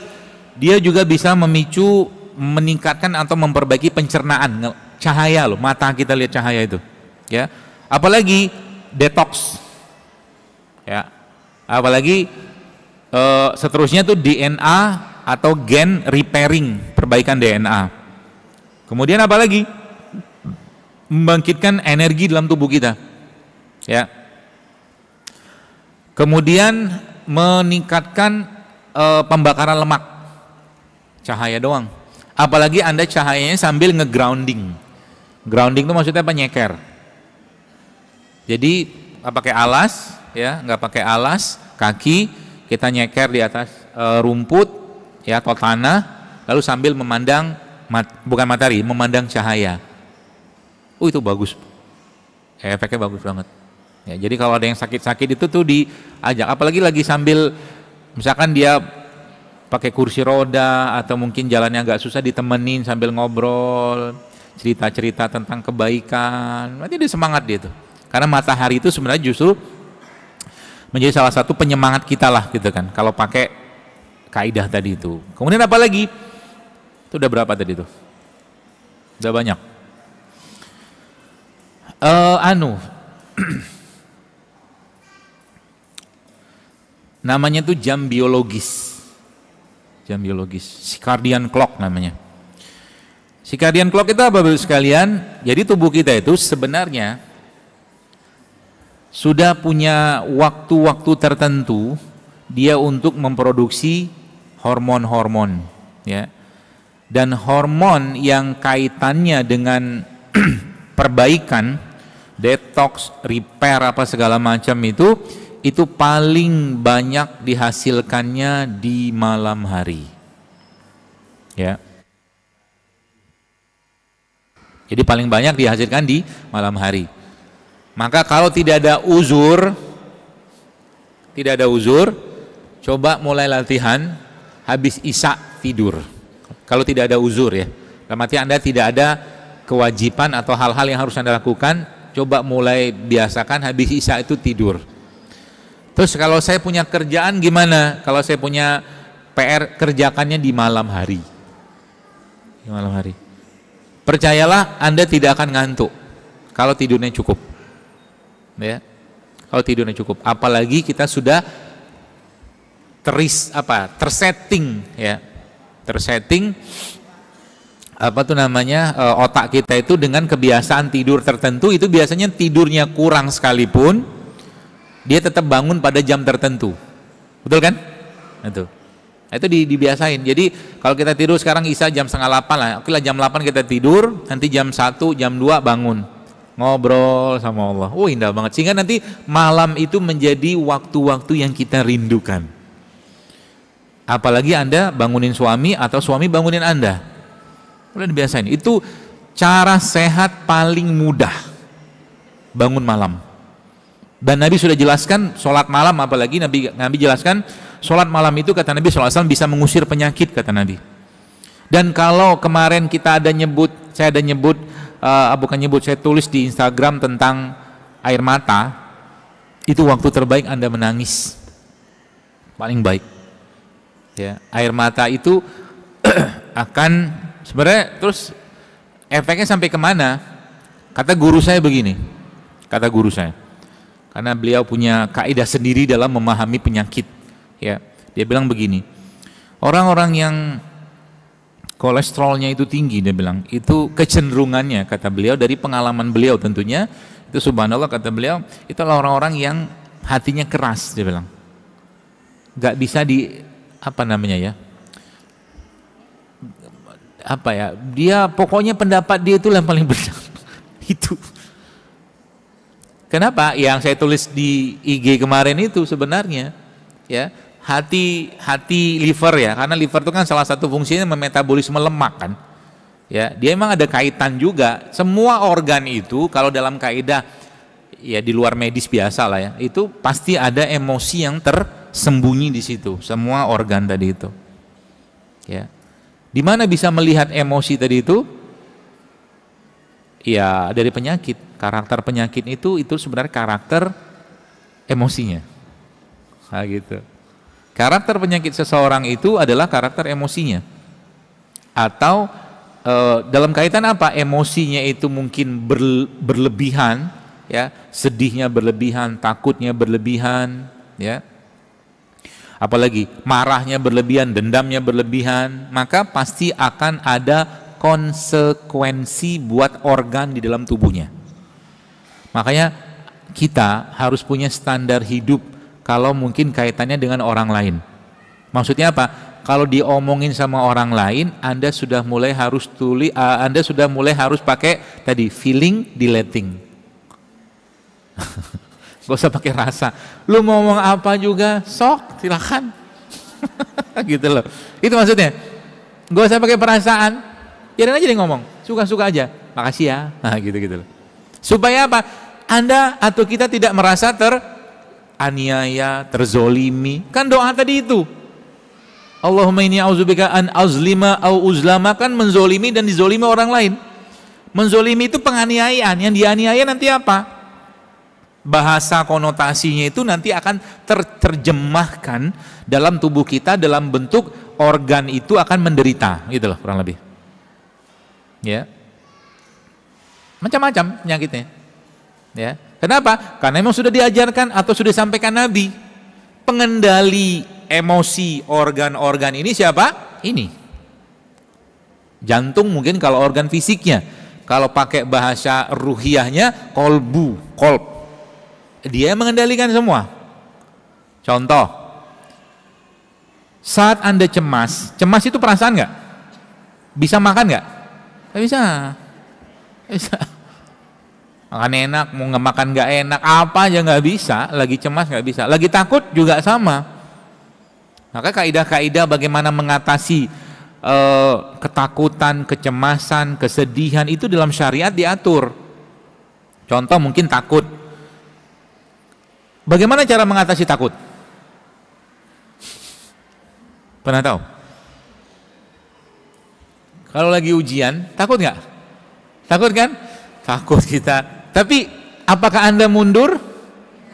Dia juga bisa memicu, meningkatkan atau memperbaiki pencernaan. Cahaya loh, mata kita lihat cahaya itu. Ya, apalagi detox. Ya, apalagi seterusnya tuh DNA atau gen repairing, perbaikan DNA. Kemudian apalagi? Membangkitkan energi dalam tubuh kita. Ya. Kemudian meningkatkan pembakaran lemak, cahaya doang. Apalagi Anda cahayanya sambil nge-grounding. Grounding itu maksudnya apa? Nyeker. Jadi pakai alas, ya, nggak pakai alas kaki, kita nyeker di atas rumput, ya, atau tanah, lalu sambil memandang bukan matahari, memandang cahaya. Itu bagus, efeknya bagus banget. Ya, jadi kalau ada yang sakit-sakit itu tuh diajak, apalagi lagi sambil misalkan dia pakai kursi roda atau mungkin jalannya agak susah, ditemenin sambil ngobrol, cerita-cerita tentang kebaikan, nanti dia semangat dia tuh. Karena matahari itu sebenarnya justru menjadi salah satu penyemangat kita lah gitu kan, kalau pakai kaidah tadi itu. Kemudian apa lagi? Itu udah berapa tadi tuh? Udah banyak. Namanya tuh jam biologis. Jam biologis, circadian clock namanya. Circadian clock itu apa Bapak sekalian? Jadi tubuh kita itu sebenarnya sudah punya waktu-waktu tertentu dia untuk memproduksi hormon-hormon, ya. Dan hormon yang kaitannya dengan perbaikan, detox, repair apa segala macam itu paling banyak dihasilkannya di malam hari, ya. Jadi paling banyak dihasilkan di malam hari. Maka kalau tidak ada uzur, coba mulai latihan habis isya tidur. Kalau tidak ada uzur, ya, dalam arti Anda tidak ada kewajiban atau hal-hal yang harus Anda lakukan, coba mulai biasakan habis isya itu tidur. Terus kalau saya punya kerjaan gimana? Kalau saya punya PR, kerjakannya di malam hari. Di malam hari. Percayalah Anda tidak akan ngantuk kalau tidurnya cukup. Ya. Kalau tidurnya cukup, apalagi kita sudah tersetting, ya. Tersetting apa tuh namanya, otak kita itu dengan kebiasaan tidur tertentu, itu biasanya tidurnya kurang sekalipun dia tetap bangun pada jam tertentu, betul kan? Itu dibiasain. Jadi kalau kita tidur sekarang isya jam 7:30 lah, oke lah jam 8 kita tidur, nanti jam 1, jam 2 bangun, ngobrol sama Allah. Indah banget, sehingga nanti malam itu menjadi waktu-waktu yang kita rindukan. Apalagi Anda bangunin suami atau suami bangunin Anda, udah dibiasain. Itu cara sehat paling mudah, bangun malam. Dan Nabi sudah jelaskan sholat malam, apalagi Nabi jelaskan sholat malam itu kata Nabi SAW bisa mengusir penyakit, kata Nabi. Dan kalau kemarin saya tulis di Instagram tentang air mata, itu waktu terbaik Anda menangis, paling baik. Ya, air mata itu akan sebenarnya terus efeknya sampai kemana? Kata guru saya begini, karena beliau punya kaidah sendiri dalam memahami penyakit, ya. Dia bilang begini, orang-orang yang kolesterolnya itu tinggi, dia bilang itu kecenderungannya, kata beliau dari pengalaman beliau tentunya, itu subhanallah kata beliau, itulah orang-orang yang hatinya keras, dia bilang nggak bisa dia pokoknya pendapat dia itu yang paling benar. Itu kenapa yang saya tulis di IG kemarin itu sebenarnya, ya, hati liver, ya, karena liver itu kan salah satu fungsinya memetabolisme lemak kan, ya, dia emang ada kaitan juga. Semua organ itu kalau dalam kaidah, ya, di luar medis biasa lah, ya, itu pasti ada emosi yang tersembunyi di situ, semua organ tadi itu, ya. Di mana bisa melihat emosi tadi itu? Ya, dari penyakit. Karakter penyakit itu sebenarnya karakter emosinya. Nah, gitu. Karakter penyakit seseorang itu adalah karakter emosinya. Atau dalam kaitan apa? Emosinya itu mungkin berlebihan, ya, sedihnya berlebihan, takutnya berlebihan, ya. Apalagi marahnya berlebihan, dendamnya berlebihan, maka pasti akan ada konsekuensi buat organ di dalam tubuhnya. Makanya kita harus punya standar hidup kalau mungkin kaitannya dengan orang lain. Maksudnya apa? Kalau diomongin sama orang lain, Anda sudah mulai harus pakai tadi feeling dilating. Gak usah pakai rasa. Lu mau ngomong apa juga, sok, silakan. Gitu loh. Itu maksudnya. Gak usah pakai perasaan. Biarin aja dia ngomong, suka-suka aja. Makasih ya. Nah, gitu-gitu loh. Supaya apa? Anda atau kita tidak merasa teraniaya, terzolimi. Kan doa tadi itu. Allahumma inni a'udzubika an azlima au uzlama, kan menzolimi dan dizolimi orang lain. Menzolimi itu penganiayaan, yang dianiaya nanti apa? Bahasa konotasinya itu nanti akan terjemahkan dalam tubuh kita dalam bentuk organ itu akan menderita, gitu loh kurang lebih. Ya. Macam-macam penyakitnya. Ya. Kenapa? Karena memang sudah diajarkan atau sudah disampaikan Nabi. Pengendali emosi organ-organ ini siapa? Ini. Jantung mungkin kalau organ fisiknya. Kalau pakai bahasa ruhiyahnya kolb. Dia mengendalikan semua. Contoh, saat Anda cemas itu perasaan nggak? Bisa makan nggak? Nggak bisa. Bisa. Makan enak, mau nggak makan nggak enak, apa aja nggak bisa. Lagi cemas nggak bisa. Lagi takut juga sama. Maka kaidah-kaidah bagaimana mengatasi ketakutan, kecemasan, kesedihan itu dalam syariat diatur. Contoh mungkin takut. Bagaimana cara mengatasi takut? Pernah tahu? Kalau lagi ujian, takut nggak? Takut kan? Takut kita. Tapi apakah Anda mundur?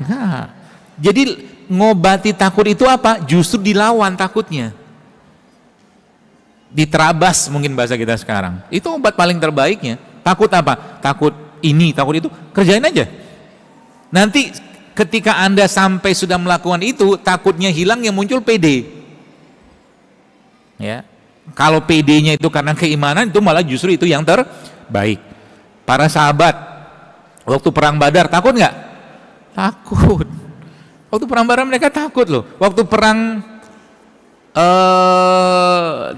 Nah, jadi ngobati takut itu apa? Justru dilawan takutnya. Diterabas mungkin bahasa kita sekarang. Itu obat paling terbaiknya. Takut apa? Takut ini, takut itu. Kerjain aja. Nanti ketika Anda sampai sudah melakukan itu, takutnya hilang, yang muncul PD. Ya. Kalau PD-nya itu karena keimanan, itu malah justru itu yang terbaik. Para sahabat waktu perang Badar takut nggak? Takut. Waktu perang Badar mereka takut loh. Waktu perang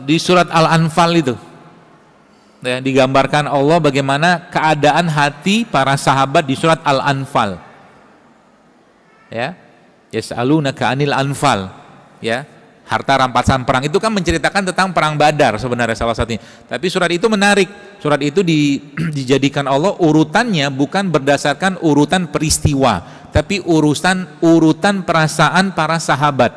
di surat Al-Anfal itu ya, digambarkan Allah bagaimana keadaan hati para sahabat di surat Al-Anfal. Ya, yas'alunaka 'anil anfal. Ya, harta rampasan perang itu kan menceritakan tentang perang Badar sebenarnya salah satunya. Tapi surat itu menarik. Surat itu dijadikan Allah urutannya bukan berdasarkan urutan peristiwa, tapi urutan perasaan para sahabat.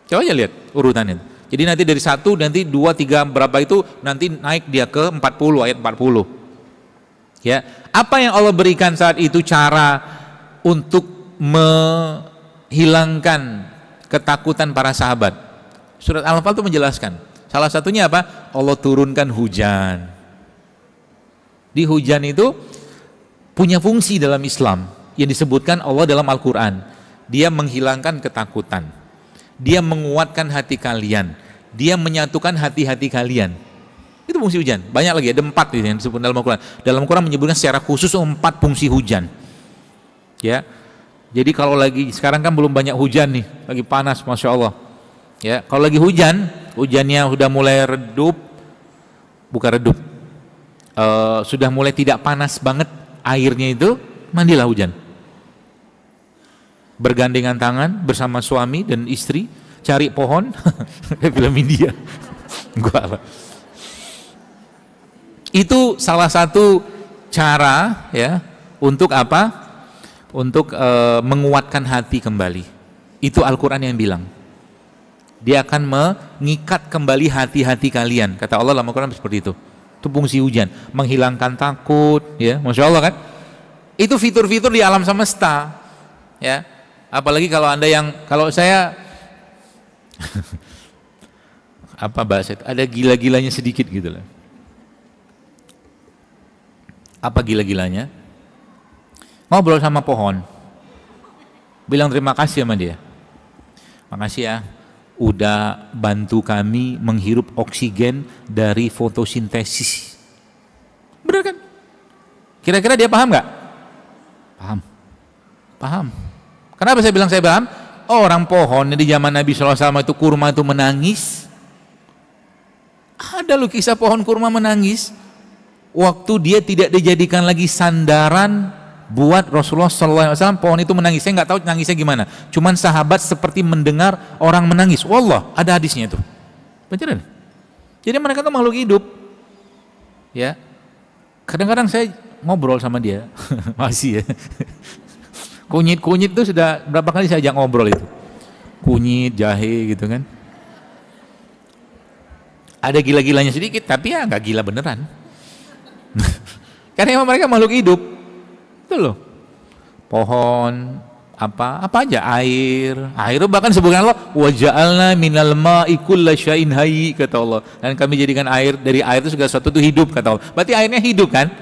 Coba aja lihat urutannya. Jadi nanti dari 1, nanti 2, 3, berapa itu nanti naik dia ke 40, ayat 40. Ya, apa yang Allah berikan saat itu cara untuk menghilangkan ketakutan para sahabat. Surat Al-Anfal itu menjelaskan. Salah satunya apa? Allah turunkan hujan. Di hujan itu punya fungsi dalam Islam yang disebutkan Allah dalam Al-Qur'an. Dia menghilangkan ketakutan. Dia menguatkan hati kalian. Dia menyatukan hati-hati kalian. Itu fungsi hujan. Banyak lagi, ada 4 yang disebut dalam Al-Quran. Dalam Al-Quran menyebutkan secara khusus 4 fungsi hujan. Ya, jadi kalau lagi sekarang kan belum banyak hujan nih, lagi panas, masya Allah. Ya, kalau lagi hujannya sudah mulai redup, bukan redup, sudah mulai tidak panas banget airnya itu, mandilah hujan. Bergandengan tangan bersama suami dan istri, cari pohon, film India. Gua itu salah satu cara ya untuk apa? Untuk menguatkan hati kembali. Itu Al-Quran yang bilang. Dia akan mengikat kembali hati-hati kalian. Kata Allah dalam Al-Quran seperti itu. Itu fungsi hujan, menghilangkan takut, ya, masya Allah kan? Itu fitur-fitur di alam semesta, ya. Apalagi kalau Anda kalau saya apa bahasa itu, ada gila-gilanya sedikit gitu lah. Apa gila-gilanya? Ngobrol sama pohon, bilang terima kasih sama dia. Makasih ya, udah bantu kami menghirup oksigen dari fotosintesis. Benar kan? Kira-kira dia paham nggak? Paham. Kenapa saya bilang saya paham? Orang pohon di zaman Nabi SAW itu kurma itu menangis. Ada loh kisah pohon kurma menangis waktu dia tidak dijadikan lagi sandaran buat Rasulullah SAW pohon itu menangis. Saya nggak tahu nangisnya gimana. Cuman sahabat seperti mendengar orang menangis. Wallah, ada hadisnya itu. Beneran. Jadi mereka tuh makhluk hidup. Ya. Kadang-kadang saya ngobrol sama dia. Masih ya. Kunyit-kunyit itu sudah berapa kali saya ajak ngobrol itu. Kunyit, jahe gitu kan. Ada gila-gilanya sedikit, tapi ya nggak gila beneran. Karena emang mereka makhluk hidup. Itu loh. Pohon, apa aja, air bahkan sebutkan Allah, wa ja'alna minal ma'i kulla syai'in hayy, kata Allah. Dan kami jadikan air, dari air itu segala sesuatu itu hidup, kata Allah. Berarti airnya hidup kan?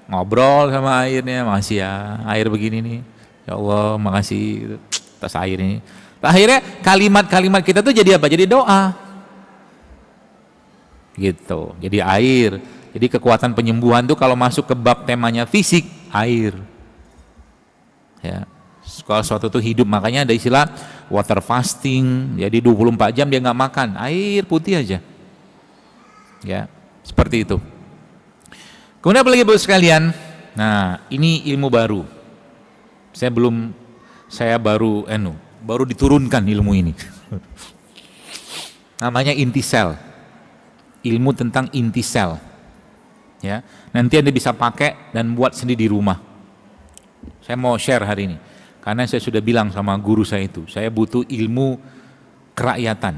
Ngobrol sama airnya, makasih ya, air begini nih. Ya Allah, makasih atas air ini. Akhirnya kalimat-kalimat kita tuh jadi apa? Jadi doa. Gitu. Jadi air. Jadi kekuatan penyembuhan tuh kalau masuk ke bab temanya fisik, air. Ya. Kalau suatu itu hidup, makanya ada istilah water fasting. Jadi 24 jam dia nggak makan, air putih aja. Ya, seperti itu. Kemudian apa lagi Bapak sekalian? Nah, ini ilmu baru. Saya baru diturunkan ilmu ini. Namanya intisel. Ilmu tentang intisel. Ya, nanti Anda bisa pakai dan buat sendiri di rumah. Saya mau share hari ini. Karena saya sudah bilang sama guru saya itu, saya butuh ilmu kerakyatan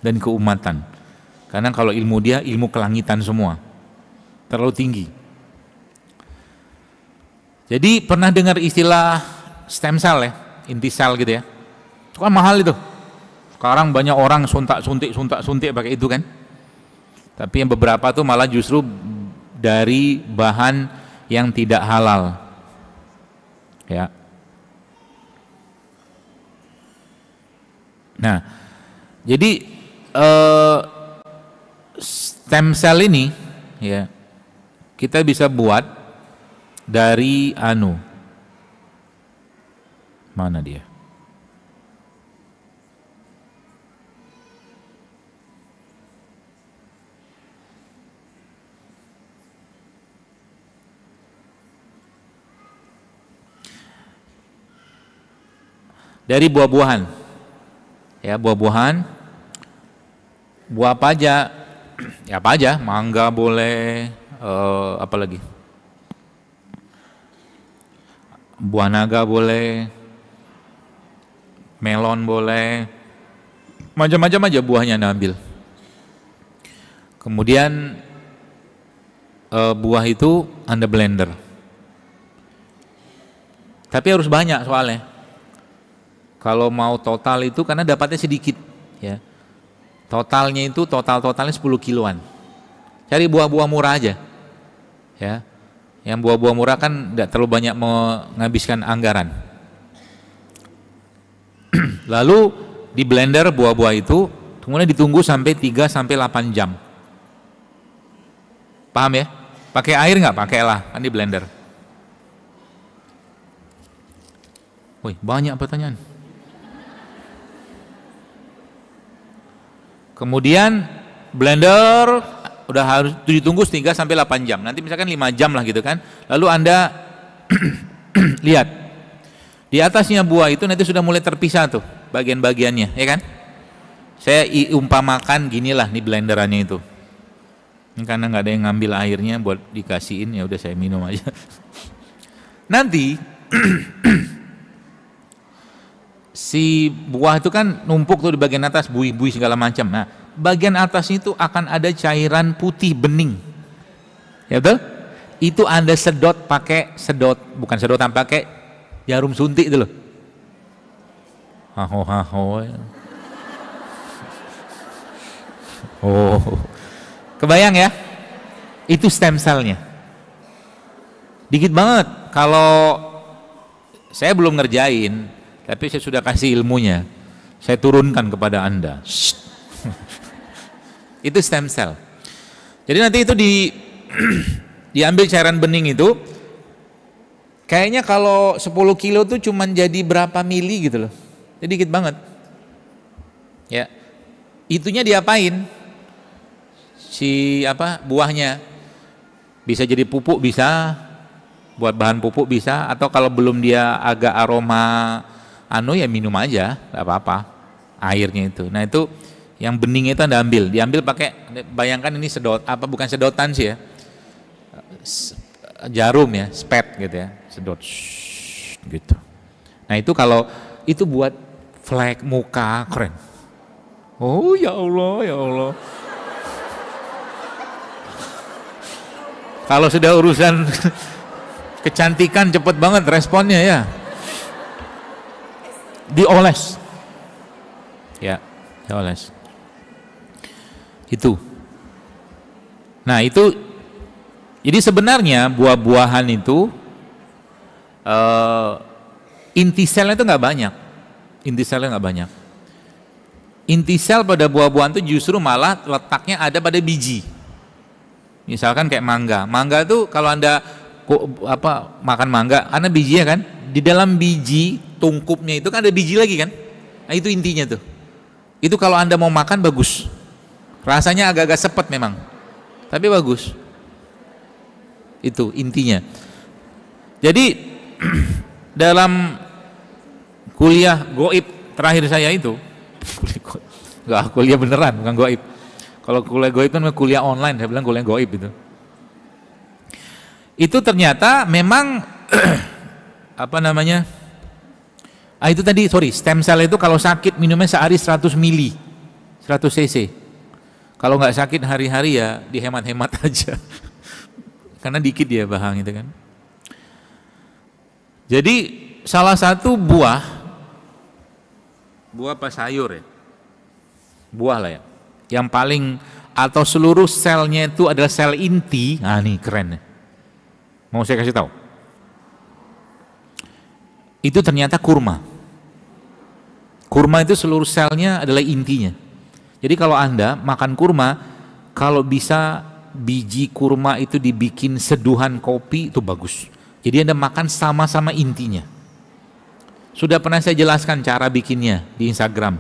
dan keumatan. Karena kalau ilmu dia, ilmu kelangitan semua. Terlalu tinggi. Jadi pernah dengar istilah stem cell ya, intisel gitu ya. Itu kan mahal itu. Sekarang banyak orang suntik pakai itu kan. Tapi yang beberapa tuh malah justru dari bahan yang tidak halal. Ya. Nah, jadi stem cell ini ya kita bisa buat dari mana dia? Dari buah-buahan. Ya, buah-buahan. Buah apa aja? Ya apa aja, mangga boleh, apa lagi? Buah naga boleh, melon boleh, macam-macam aja buahnya Anda ambil. Kemudian buah itu Anda blender. Tapi harus banyak soalnya. Kalau mau total itu karena dapatnya sedikit, ya. Totalnya 10 kiloan. Cari buah-buah murah aja, ya. Yang buah-buah murah kan tidak terlalu banyak menghabiskan anggaran. Lalu di blender buah-buah itu, kemudian ditunggu sampai 3-8 jam. Paham ya? Pakai air nggak? Pakailah, kan di blender. Wih, banyak pertanyaan. Kemudian blender udah harus ditunggu 3-8 jam. Nanti misalkan 5 jam lah gitu kan. Lalu Anda lihat di atasnya buah itu nanti sudah mulai terpisah tuh bagian-bagiannya, ya kan? Saya umpamakan ginilah nih blenderannya itu. Ini karena nggak ada yang ngambil airnya buat dikasihin, ya udah saya minum aja. Nanti si buah itu kan numpuk tuh di bagian atas, buih-buih segala macam. Nah, bagian atas itu akan ada cairan putih bening. Ya betul? Itu Anda bukan sedotan, pakai jarum suntik itu loh. Oh. Kebayang ya? Itu stem cell-nya. Dikit banget. Kalau saya belum ngerjain, tapi saya sudah kasih ilmunya, saya turunkan kepada Anda. Itu stem cell. Jadi nanti itu diambil cairan bening itu, kayaknya kalau 10 kilo tuh cuman jadi berapa mili gitu loh. Jadi dikit banget. Ya. Itunya diapain? Buahnya. Bisa jadi pupuk, bisa. buat bahan pupuk bisa, atau kalau belum dia agak aroma ya minum aja, nggak apa-apa airnya itu. Nah itu yang bening itu Anda diambil pakai, bayangkan ini bukan sedotan sih ya, jarum ya, spet gitu ya, sedot gitu. Nah itu kalau itu buat flek muka keren. Oh ya Allah, ya Allah. Kalau sudah urusan kecantikan cepet banget responnya ya. Dioles. Ya, dioles. Itu. Nah itu, jadi sebenarnya buah-buahan itu inti selnya itu nggak banyak. Inti selnya nggak banyak. Inti sel pada buah-buahan itu justru malah letaknya ada pada biji. Misalkan kayak mangga. Mangga tuh kalau Anda makan mangga, karena bijinya kan, di dalam biji tungkupnya itu kan ada biji lagi kan. Nah itu intinya tuh. Itu kalau Anda mau makan bagus. Rasanya agak-agak sepet memang. Tapi bagus. Itu intinya. Jadi dalam kuliah goib terakhir saya itu, nggak kuliah beneran, bukan goib. Kalau kuliah goib kan kuliah online, saya bilang kuliah goib itu. Itu ternyata memang itu tadi, stem cell itu kalau sakit minumnya sehari 100 mili, 100 cc. Kalau nggak sakit hari-hari ya dihemat-hemat aja. Karena dikit ya bahang itu kan. Jadi salah satu buah apa sayur ya? Buah lah ya. Yang paling atau seluruh selnya itu adalah sel inti. Nah nih keren. Mau saya kasih tahu. Itu ternyata kurma. Kurma itu seluruh selnya adalah intinya. Jadi kalau Anda makan kurma, kalau bisa biji kurma itu dibikin seduhan kopi itu bagus. Jadi Anda makan sama-sama intinya. Sudah pernah saya jelaskan cara bikinnya di Instagram.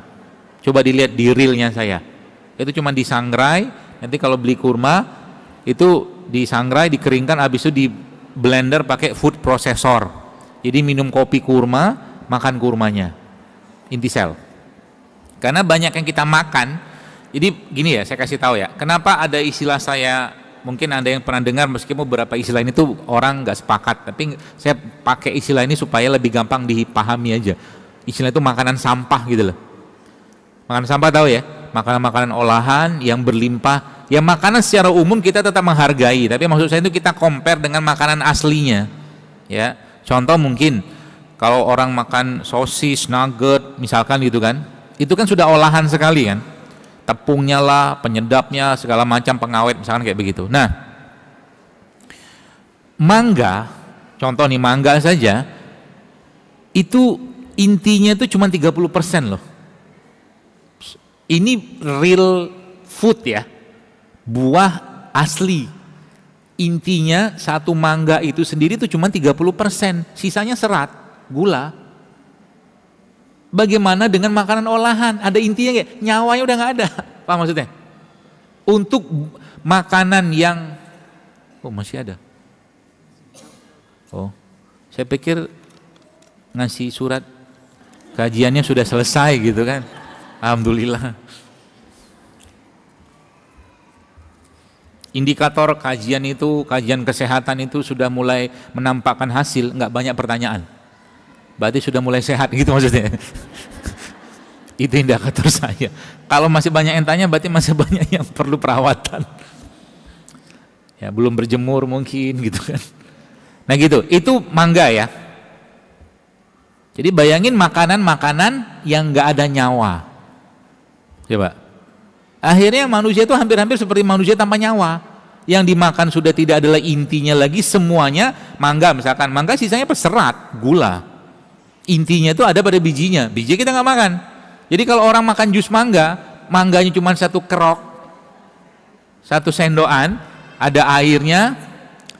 Coba dilihat di reelnya saya. Itu cuma disangrai, nanti kalau beli kurma itu disangrai, dikeringkan, habis itu di blender pakai food processor. Jadi minum kopi kurma, makan kurmanya. Inti sel. Karena banyak yang kita makan. Jadi gini ya, saya kasih tahu ya. Kenapa ada istilah saya, mungkin Anda yang pernah dengar, meskipun beberapa istilah ini tuh orang nggak sepakat, tapi saya pakai istilah ini supaya lebih gampang dipahami aja. Istilah itu makanan sampah gitu loh. Makanan sampah tahu ya? Makanan-makanan olahan yang berlimpah. Ya makanan secara umum kita tetap menghargai, tapi maksud saya itu kita compare dengan makanan aslinya. Ya, contoh mungkin kalau orang makan sosis, nugget, misalkan gitu kan, itu kan sudah olahan sekali kan. Tepungnya lah, penyedapnya, segala macam pengawet, misalkan kayak begitu. Nah, mangga, contoh nih mangga saja, itu intinya itu cuma 30% loh. Ini real food ya, buah asli. Intinya satu mangga itu sendiri itu cuma 30%, sisanya serat, gula. Bagaimana dengan makanan olahan? Ada intinya nggak? Nyawanya udah nggak ada. Paham maksudnya? Untuk makanan yang masih ada. Saya pikir ngasih surat kajiannya sudah selesai gitu kan. Alhamdulillah. Indikator kajian itu, kajian kesehatan itu sudah mulai menampakkan hasil, nggak banyak pertanyaan. Berarti sudah mulai sehat gitu maksudnya. Itu indikator saya. Kalau masih banyak yang tanya, berarti masih banyak yang perlu perawatan. Ya, belum berjemur mungkin gitu kan. Nah gitu, itu mangga ya. Jadi bayangin makanan-makanan yang nggak ada nyawa. Coba. Akhirnya manusia itu hampir-hampir seperti manusia tanpa nyawa. Yang dimakan sudah tidak adalah intinya lagi, semuanya mangga misalkan. Mangga sisanya serat, gula. Intinya itu ada pada bijinya. Biji kita nggak makan. Jadi kalau orang makan jus mangga, mangganya cuma satu kerok, satu sendokan, ada airnya,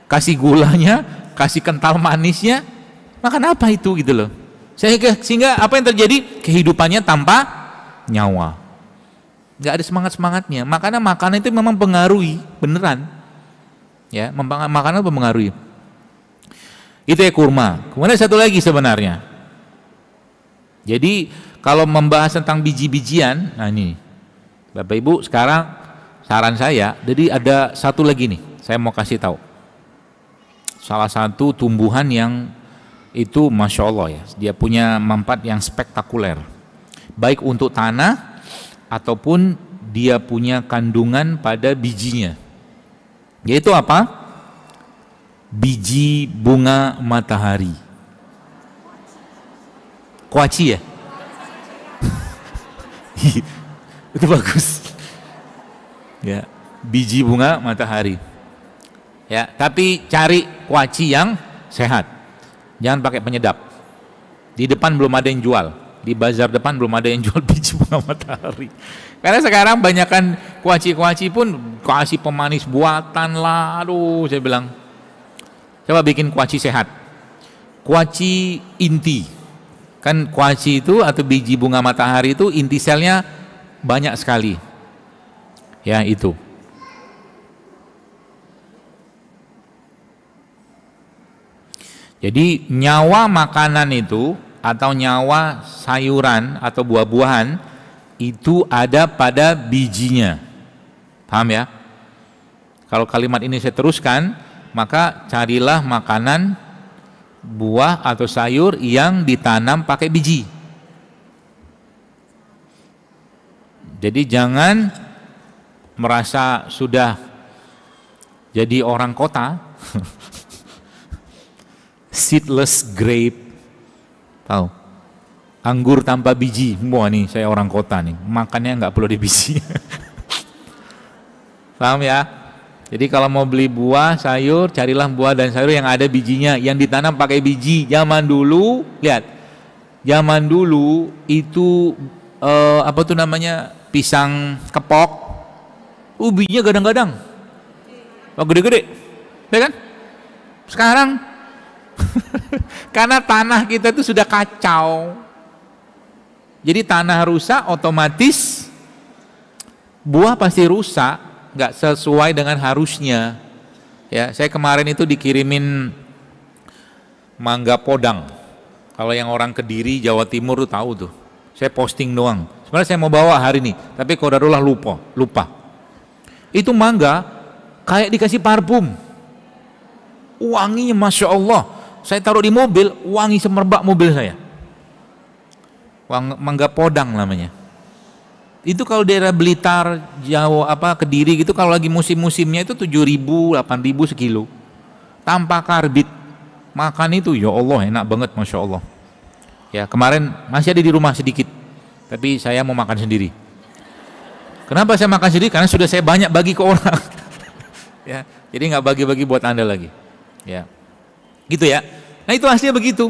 kasih gulanya, kasih kental manisnya, makan apa itu gitu loh. Sehingga apa yang terjadi? Kehidupannya tanpa nyawa. Nggak ada semangat-semangatnya. Makanya makanan itu memang pengaruhi, beneran. Ya, makanan mempengaruhi. Itu ya kurma. Kemudian satu lagi sebenarnya. Jadi kalau membahas tentang biji-bijian, nah ini Bapak Ibu sekarang saran saya, jadi ada satu lagi nih, saya mau kasih tahu. Salah satu tumbuhan yang itu Masya Allah ya, dia punya manfaat yang spektakuler. Baik untuk tanah ataupun dia punya kandungan pada bijinya. Yaitu apa? Biji bunga matahari. Kuaci ya? Itu bagus. Ya, biji bunga matahari. Ya, tapi cari kuaci yang sehat. Jangan pakai penyedap. Di depan belum ada yang jual. Di bazar depan belum ada yang jual biji bunga matahari. Karena sekarang banyakkan kuaci-kuaci pun kasih pemanis buatan lah. Aduh, saya bilang. Coba bikin kuaci sehat. Kuaci inti. Kan kuaci itu atau biji bunga matahari itu inti selnya banyak sekali. Ya, itu. Jadi nyawa makanan itu atau nyawa sayuran atau buah-buahan itu ada pada bijinya. Paham ya? Kalau kalimat ini saya teruskan, maka carilah makanan buah atau sayur yang ditanam pakai biji. Jadi jangan merasa sudah jadi orang kota seedless grape, tahu, anggur tanpa biji. Wah, nih saya orang kota nih, makannya nggak perlu ada biji. Paham ya? Jadi kalau mau beli buah, sayur, carilah buah dan sayur yang ada bijinya, yang ditanam pakai biji. Zaman dulu, lihat, zaman dulu itu apa tuh namanya, pisang kepok, bijinya gadang-gadang, gede-gede, ya kan? Sekarang, karena tanah kita itu sudah kacau, jadi tanah rusak, otomatis buah pasti rusak. Nggak sesuai dengan harusnya. Ya, saya kemarin itu dikirimin mangga podang. Kalau yang orang Kediri, Jawa Timur tuh tahu tuh. Saya posting doang. Sebenarnya saya mau bawa hari ini, tapi qadarullah lupa. Itu mangga kayak dikasih parfum. Wanginya Masya Allah. Saya taruh di mobil, wangi semerbak mobil saya. Mangga podang namanya. Itu kalau daerah Blitar, Jawa Kediri gitu, kalau lagi musim-musimnya itu 7.000, 8.000 sekilo. Tanpa karbit. Makan itu ya Allah enak banget Masya Allah. Ya, kemarin masih ada di rumah sedikit. Tapi saya mau makan sendiri. Kenapa saya makan sendiri? Karena sudah saya banyak bagi ke orang. Ya, jadi nggak bagi-bagi buat Anda lagi. Ya. Gitu ya. Nah, itu aslinya begitu.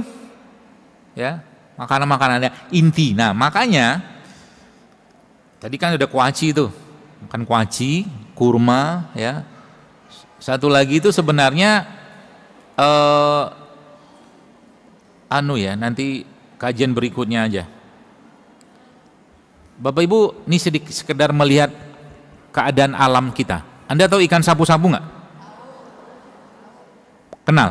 Ya, makanan-makanannya inti. Nah, makanya tadi kan udah kuaci itu, makan kuaci, kurma, ya. Satu lagi itu sebenarnya nanti kajian berikutnya aja. Bapak Ibu, ini sekedar melihat keadaan alam kita. Anda tahu ikan sapu-sapu nggak? Kenal?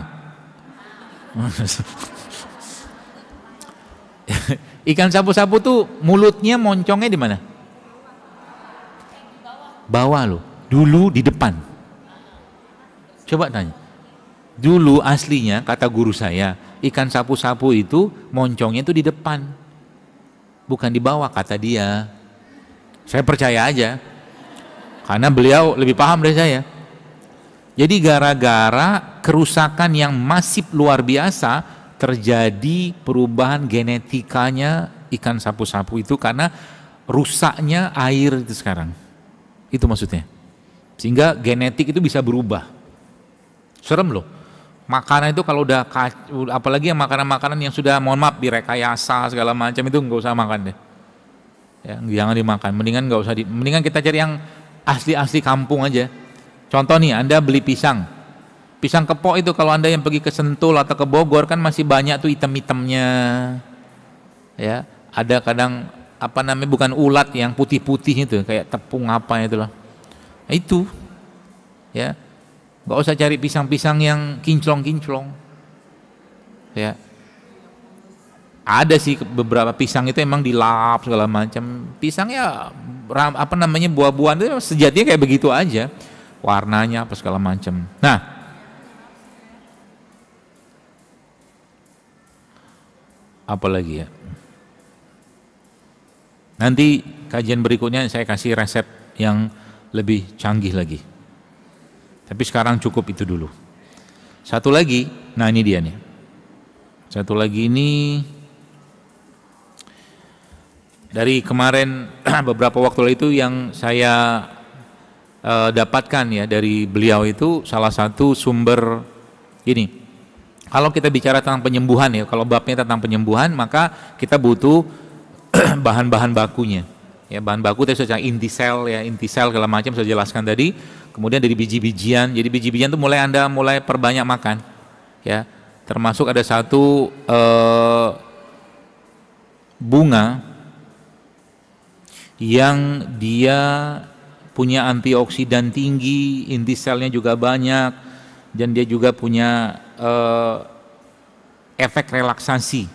Ikan sapu-sapu tuh mulutnya moncongnya di mana? Bawah loh, dulu di depan. Coba tanya. Dulu aslinya kata guru saya, ikan sapu-sapu itu moncongnya itu di depan. Bukan di bawah kata dia. Saya percaya aja. Karena beliau lebih paham dari saya. Jadi gara-gara kerusakan yang masif luar biasa, terjadi perubahan genetikanya ikan sapu-sapu itu karena rusaknya air itu sekarang. Itu maksudnya. Sehingga genetik itu bisa berubah. Serem loh. Makanan itu kalau udah, apalagi yang makanan-makanan yang sudah, mohon maaf, direkayasa segala macam, itu nggak usah makan deh. Ya, jangan dimakan. Mendingan nggak usah. Mendingan kita cari yang asli-asli kampung aja. Contoh nih, Anda beli pisang. Pisang kepok itu kalau Anda yang pergi ke Sentul atau ke Bogor kan masih banyak tuh item-itemnya. Ya, ada kadang bukan ulat yang putih-putih itu, kayak tepung apa itulah. Nah, itu. Ya. Nggak usah cari pisang-pisang yang kinclong-kinclong. Ya. Ada sih beberapa pisang itu emang dilap segala macam. Pisang ya apa namanya buah-buahan itu sejatinya kayak begitu aja. Warnanya apa segala macam. Nah, apa lagi ya? Nanti kajian berikutnya saya kasih resep yang lebih canggih lagi. Tapi sekarang cukup itu dulu. Satu lagi, nah ini dia nih. Satu lagi ini dari kemarin beberapa waktu lalu itu yang saya dapatkan ya dari beliau itu salah satu sumber ini. Kalau kita bicara tentang penyembuhan ya, kalau babnya tentang penyembuhan maka kita butuh bahan-bahan bakunya. Ya, bahan baku tadi sudah intisel ya, intisel segala macam saya jelaskan tadi. Kemudian dari biji-bijian. Jadi biji-bijian itu Anda mulai perbanyak makan. Ya, termasuk ada satu bunga yang dia punya antioksidan tinggi, intiselnya juga banyak, dan dia juga punya efek relaksasi.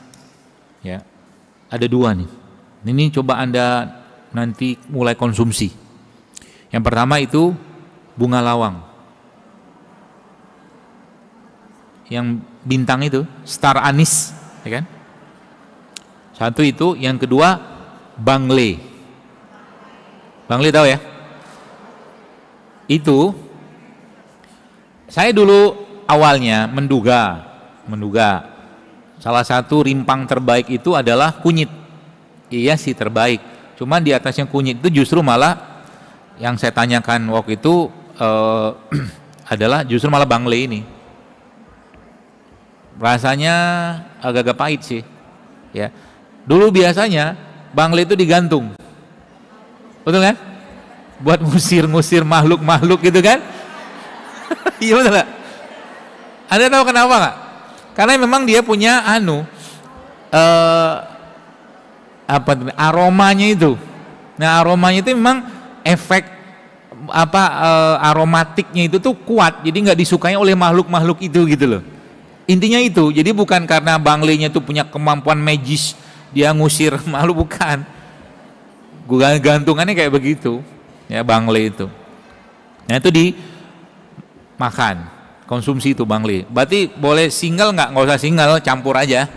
Ya, ada dua nih. Ini coba Anda nanti mulai konsumsi. Yang pertama itu bunga lawang. Yang bintang itu, star anis, ya kan? Satu itu, yang kedua bangle. Bangle tahu ya? Itu saya dulu awalnya menduga salah satu rimpang terbaik itu adalah kunyit. Iya sih terbaik. Cuman di atasnya kunyit itu justru malah yang saya tanyakan waktu itu adalah justru malah bangle ini. Rasanya agak-agak pahit sih. Ya. Dulu biasanya bangle itu digantung. Betul kan? Buat ngusir-ngusir makhluk-makhluk gitu kan? Iya betul gak? Anda tahu kenapa nggak? Karena memang dia punya aromanya itu. Nah, aromanya itu memang efek aromatiknya itu tuh kuat. Jadi nggak disukai oleh makhluk-makhluk itu gitu loh. Intinya itu. Jadi bukan karena banglenya itu punya kemampuan magis dia ngusir makhluk, bukan. Gantungannya kayak begitu. Ya, bangle itu. Nah, itu dimakan, konsumsi itu bangle. Berarti boleh single nggak usah single, campur aja.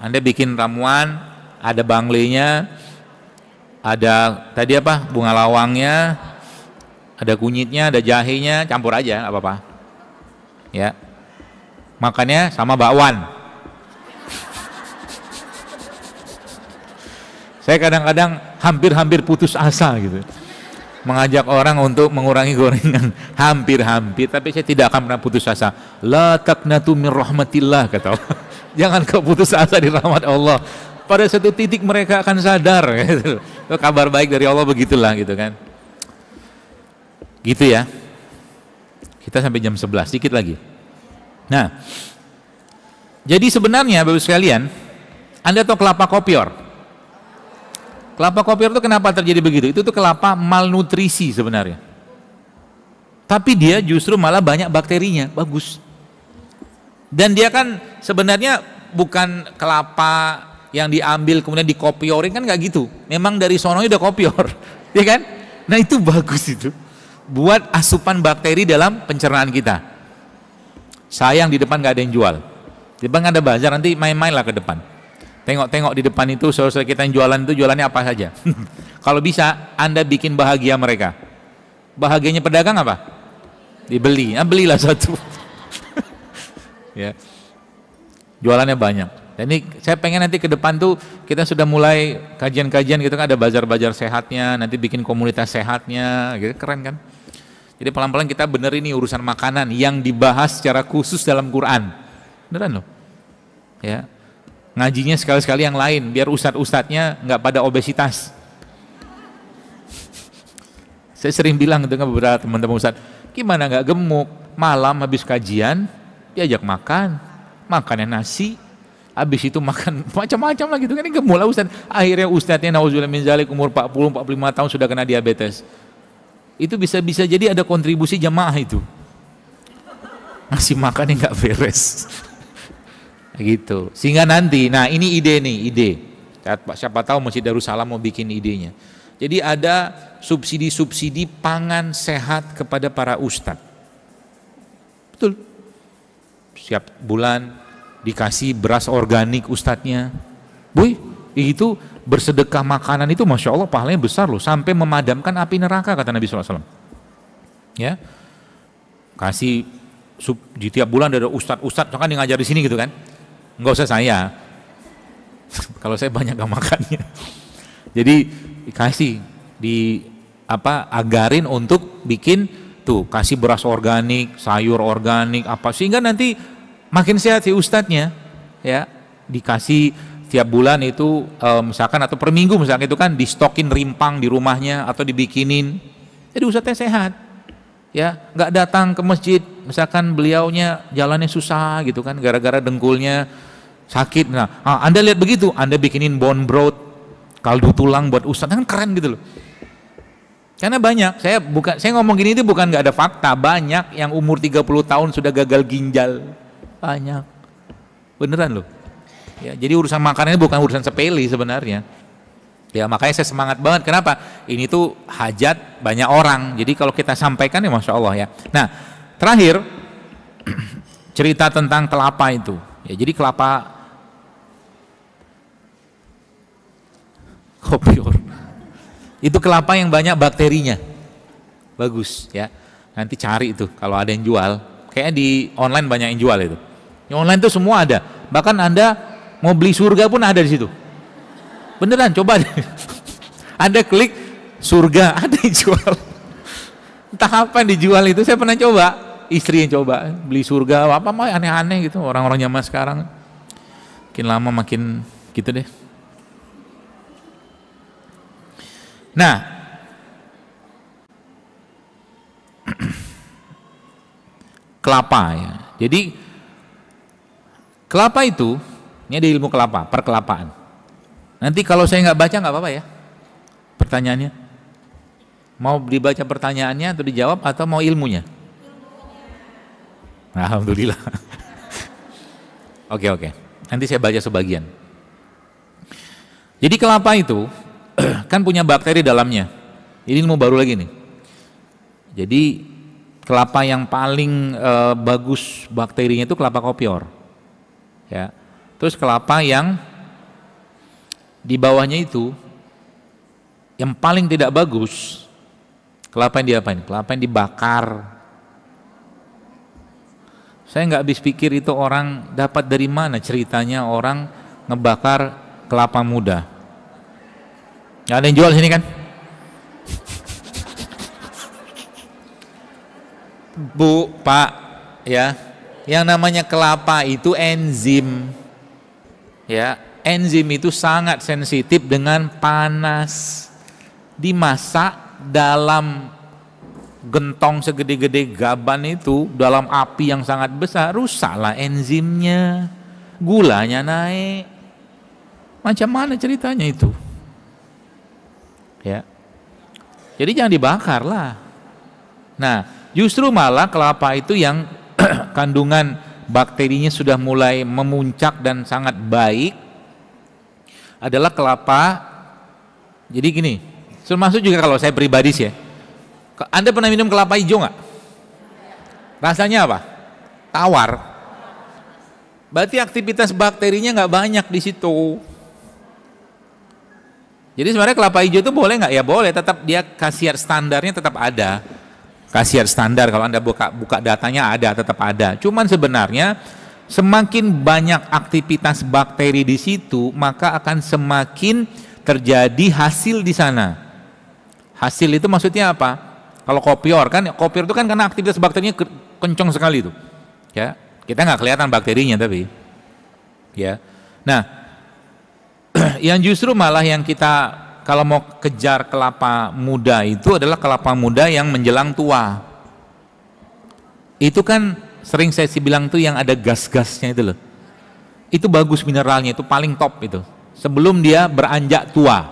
Anda bikin ramuan, ada banglenya, ada tadi apa, bunga lawangnya, ada kunyitnya, ada jahenya, campur aja, nggak apa-apa. Ya, makannya sama bakwan. Saya kadang-kadang hampir putus asa gitu, mengajak orang untuk mengurangi gorengan, hampir, tapi saya tidak akan pernah putus asa. La taqnatu min rahmatillah, kata Allah. Jangan kau putus asa di rahmat Allah. Pada satu titik mereka akan sadar gitu. Itu kabar baik dari Allah, begitulah gitu kan. Gitu ya. Kita sampai jam 11, sedikit lagi. Nah, jadi sebenarnya Bapak sekalian, Anda tahu kelapa kopior? Kelapa kopior itu kenapa terjadi begitu? Itu tuh kelapa malnutrisi sebenarnya. Tapi dia justru malah banyak bakterinya, bagus. Dan dia kan sebenarnya bukan kelapa yang diambil kemudian dikopiorin, kan nggak gitu. Memang dari sononya udah kopior, ya kan? Nah itu bagus itu, buat asupan bakteri dalam pencernaan kita. Sayang di depan nggak ada yang jual. Di depan ada bazar, nanti main-main lah ke depan. Tengok-tengok di depan itu saudara kita yang jualan itu jualannya apa saja. Kalau bisa Anda bikin bahagia mereka. Bahagianya pedagang apa? Dibeli. Nah, belilah satu. Ya. Jualannya banyak. Dan ini saya pengen nanti ke depan tuh kita sudah mulai kajian-kajian gitu kan, ada bazar-bazar sehatnya, nanti bikin komunitas sehatnya, gitu keren kan? Jadi pelan-pelan kita bener ini urusan makanan yang dibahas secara khusus dalam Quran. Beneran loh. Ya. Ngajinya sekali-sekali yang lain biar ustadz-ustadznya nggak pada obesitas. Saya sering bilang dengan beberapa teman-teman ustadz, gimana nggak gemuk, malam habis kajian diajak makannya nasi, habis itu makan macam-macam lah gitu kan, ini gemuk lah ustadz. Akhirnya ustadznya nauzubillah min zalik umur 40-45 tahun sudah kena diabetes. Itu bisa jadi ada kontribusi jamaah itu, ngasih makannya nggak beres. gitu. Sehingga nanti, nah ini ide nih, ide. Siapa tahu Masjid Darussalam mau bikin idenya. Jadi ada subsidi-subsidi pangan sehat kepada para ustadz. Betul. Setiap bulan dikasih beras organik ustadznya. Boy, itu bersedekah makanan itu Masya Allah pahalanya besar loh. Sampai memadamkan api neraka kata Nabi SAW. Ya, kasih di tiap bulan ada ustadz-ustadz, kan yang ngajar di sini gitu kan. Enggak usah saya. Kalau saya banyak gak makannya. Jadi dikasih agarin untuk bikin tuh, kasih beras organik, sayur organik apa, sehingga nanti makin sehat si ustadznya ya. Dikasih tiap bulan itu misalkan, atau per minggu misalkan itu kan, di stokin rimpang di rumahnya atau dibikinin, jadi ustadznya sehat ya, nggak datang ke masjid misalkan beliaunya jalannya susah gitu kan, gara-gara dengkulnya sakit. Nah, Anda lihat begitu, Anda bikinin bone broth, kaldu tulang buat ustadz, kan keren gitu loh. Karena banyak, saya ngomong gini itu bukan nggak ada fakta, banyak yang umur 30 tahun sudah gagal ginjal, banyak, beneran loh. Ya, jadi urusan makanan ini bukan urusan sepele sebenarnya. Ya makanya saya semangat banget. Kenapa? Ini tuh hajat banyak orang. Jadi kalau kita sampaikan ya Masya Allah ya. Nah terakhir cerita tentang kelapa itu. Ya jadi kelapa kopior itu kelapa yang banyak bakterinya, bagus ya. Nanti cari itu kalau ada yang jual. Kayaknya di online banyak yang jual itu. Di online tuh semua ada. Bahkan Anda mau beli surga pun ada di situ. Beneran, coba deh. Anda klik surga, ada yang jual. Entah apa yang dijual itu, saya pernah coba. Istri yang coba beli surga, apa mah aneh-aneh gitu. Orang-orang zaman sekarang makin lama makin gitu deh. Nah, kelapa ya. Jadi kelapa itu, ini ada ilmu kelapa, perkelapaan. Nanti kalau saya nggak baca nggak apa-apa ya pertanyaannya. Mau dibaca pertanyaannya atau dijawab atau mau ilmunya? Alhamdulillah. Oke. Nanti saya baca sebagian. Jadi kelapa itu kan punya bakteri dalamnya. Ini ilmu baru lagi nih. Jadi kelapa yang paling bagus bakterinya itu kelapa kopior. Ya. Terus kelapa yang di bawahnya itu yang paling tidak bagus, kelapa yang diapain? Kelapa yang dibakar. Saya nggak habis pikir itu orang dapat dari mana ceritanya orang ngebakar kelapa muda. Nggak ada yang jual sini kan? Bu, Pak, ya, yang namanya kelapa itu enzim, ya, enzim itu sangat sensitif dengan panas. Dimasak dalam gentong segede-gede gaban itu, dalam api yang sangat besar, rusaklah enzimnya, gulanya naik. Macam mana ceritanya itu? Ya, jadi jangan dibakar lah. Nah, justru malah kelapa itu yang kandungan bakterinya sudah mulai memuncak dan sangat baik adalah kelapa. Jadi gini, termasuk juga kalau saya pribadi sih ya, Anda pernah minum kelapa hijau nggak? Rasanya apa? Tawar. Berarti aktivitas bakterinya nggak banyak di situ. Jadi sebenarnya kelapa hijau itu boleh nggak? Ya boleh, tetap dia khasiat standarnya tetap ada. Khasiat standar kalau Anda buka datanya ada, tetap ada. Cuman sebenarnya semakin banyak aktivitas bakteri di situ, maka akan semakin terjadi hasil di sana. Hasil itu maksudnya apa? Kalau kopior kan, kopior itu kan karena aktivitas bakterinya kencang sekali itu. Ya, kita nggak kelihatan bakterinya tapi. Ya. Nah, yang justru malah yang kita kalau mau kejar kelapa muda itu adalah kelapa muda yang menjelang tua. Itu kan sering saya bilang tuh yang ada gas-gasnya itu loh. Itu bagus mineralnya, itu paling top itu. Sebelum dia beranjak tua.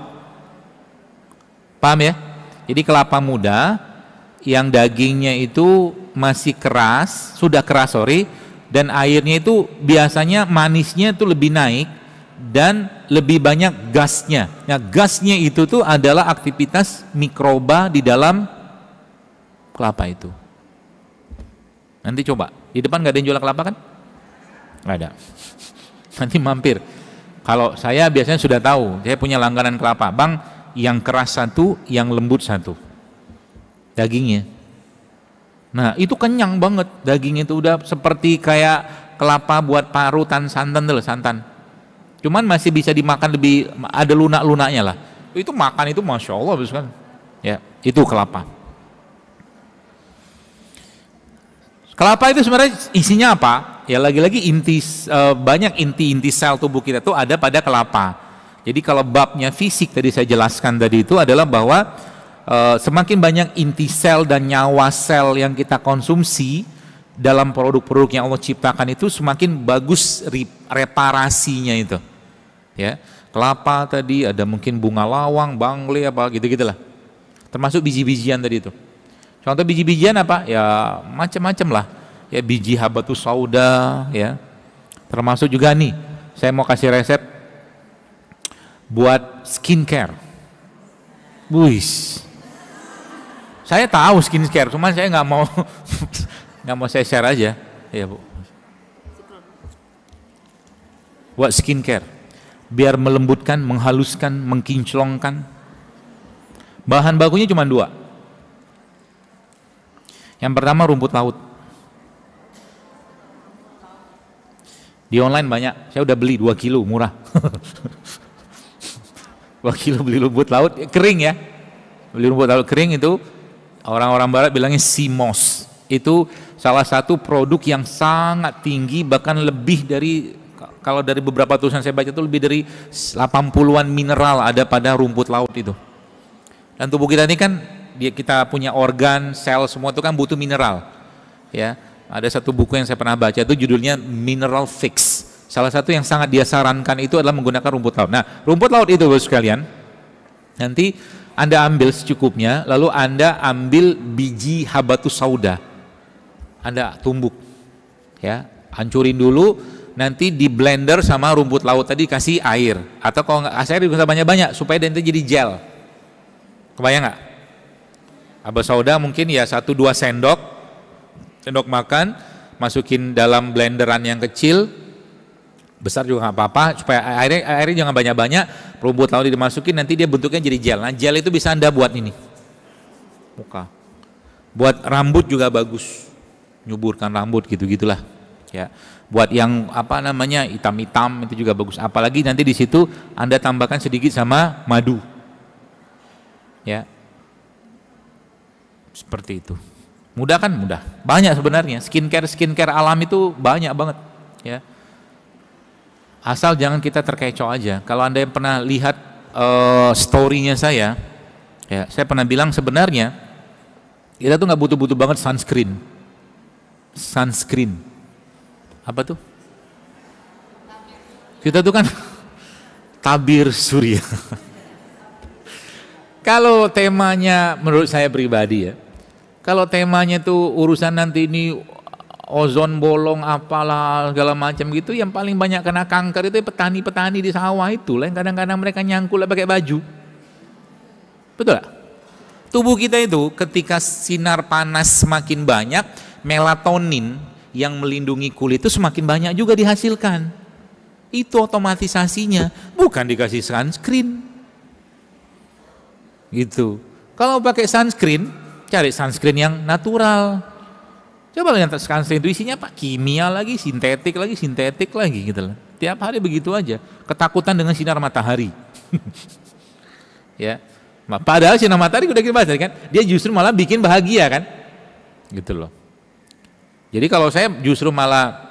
Paham ya? Jadi kelapa muda yang dagingnya itu masih keras, sudah keras sorry, dan airnya itu biasanya manisnya itu lebih naik dan lebih banyak gasnya. Nah, gasnya itu tuh adalah aktivitas mikroba di dalam kelapa itu. Nanti coba, di depan nggak ada yang jual kelapa kan? Nggak ada. Nanti mampir. Kalau saya biasanya sudah tahu, saya punya langganan kelapa, Bang, yang keras satu, yang lembut satu dagingnya. Nah itu kenyang banget, dagingnya itu udah seperti kayak kelapa buat parutan santan dulu, santan. Cuman masih bisa dimakan lebih, ada lunak-lunaknya lah. Itu makan itu Masya Allah kan. Ya, itu kelapa. Kelapa itu sebenarnya isinya apa? Ya lagi-lagi banyak inti-inti sel tubuh kita tuh ada pada kelapa. Jadi kalau babnya fisik tadi saya jelaskan tadi itu adalah bahwa semakin banyak inti sel dan nyawa sel yang kita konsumsi dalam produk-produk yang Allah ciptakan itu semakin bagus reparasinya itu. Ya, kelapa tadi ada mungkin bunga lawang, bangle apa gitu-gitulah. Termasuk biji-bijian tadi itu. Contoh biji-bijian apa? Ya macam-macam lah. Ya biji habatus sauda, ya. Termasuk juga nih, saya mau kasih resep buat skincare. Buis. Saya tahu skincare, cuman saya nggak mau nggak mau saya share aja, ya Bu. Buat skincare, biar melembutkan, menghaluskan, mengkinclongkan. Bahan bakunya cuma 2. Yang pertama rumput laut. Di online banyak, saya udah beli 2 kilo, murah. 2 kilo beli rumput laut, kering ya. Beli rumput laut kering itu, orang-orang barat bilangnya sea moss. Itu salah satu produk yang sangat tinggi, bahkan lebih dari, kalau dari beberapa tulisan saya baca itu lebih dari 80-an mineral ada pada rumput laut itu. Dan tubuh kita ini kan, kita punya organ, sel, semua itu kan butuh mineral. Ya. Ada satu buku yang saya pernah baca itu judulnya Mineral Fix. Salah satu yang sangat dia sarankan itu adalah menggunakan rumput laut. Nah, rumput laut itu Bapak sekalian, nanti Anda ambil secukupnya, lalu Anda ambil biji habatus sauda. Anda tumbuk. Ya, hancurin dulu, nanti di blender sama rumput laut tadi kasih air. Atau kalau nggak air bisa banyak-banyak supaya nanti jadi gel. Kebayang nggak? Habatus sauda mungkin ya 1-2 sendok makan, masukin dalam blenderan yang kecil, besar juga nggak apa-apa, supaya airnya jangan banyak-banyak, rumput laut dimasukin, nanti dia bentuknya jadi gel. Nah gel itu bisa Anda buat ini, muka, buat rambut juga bagus, nyuburkan rambut gitu-gitulah, ya. Buat yang apa namanya hitam-hitam itu juga bagus. Apalagi nanti di situ Anda tambahkan sedikit sama madu, ya, seperti itu. Mudah kan? Mudah. Banyak sebenarnya. Skincare alam itu banyak banget. Ya. Asal jangan kita terkecoh aja. Kalau Anda yang pernah lihat story-nya saya, ya, saya pernah bilang sebenarnya kita tuh nggak butuh-butuh banget sunscreen. Sunscreen. Apa tuh? Kita tuh kan tabir surya. Kalau temanya menurut saya pribadi ya, kalau temanya tuh urusan nanti ini ozon bolong apalah segala macam gitu, yang paling banyak kena kanker itu petani-petani di sawah itu lah, yang kadang-kadang mereka nyangkul pakai baju. Betul gak? Tubuh kita itu ketika sinar panas semakin banyak, melatonin yang melindungi kulit itu semakin banyak juga dihasilkan. Itu otomatisasinya, bukan dikasih sunscreen. Gitu. Kalau pakai sunscreen, cari sunscreen yang natural. Coba lihat sunscreen itu isinya apa? Kimia lagi, sintetik lagi gitu loh. Tiap hari begitu aja. Ketakutan dengan sinar matahari. Ya. Padahal sinar matahari udah kita bahas kan, dia justru malah bikin bahagia kan? Gitu loh. Jadi kalau saya justru malah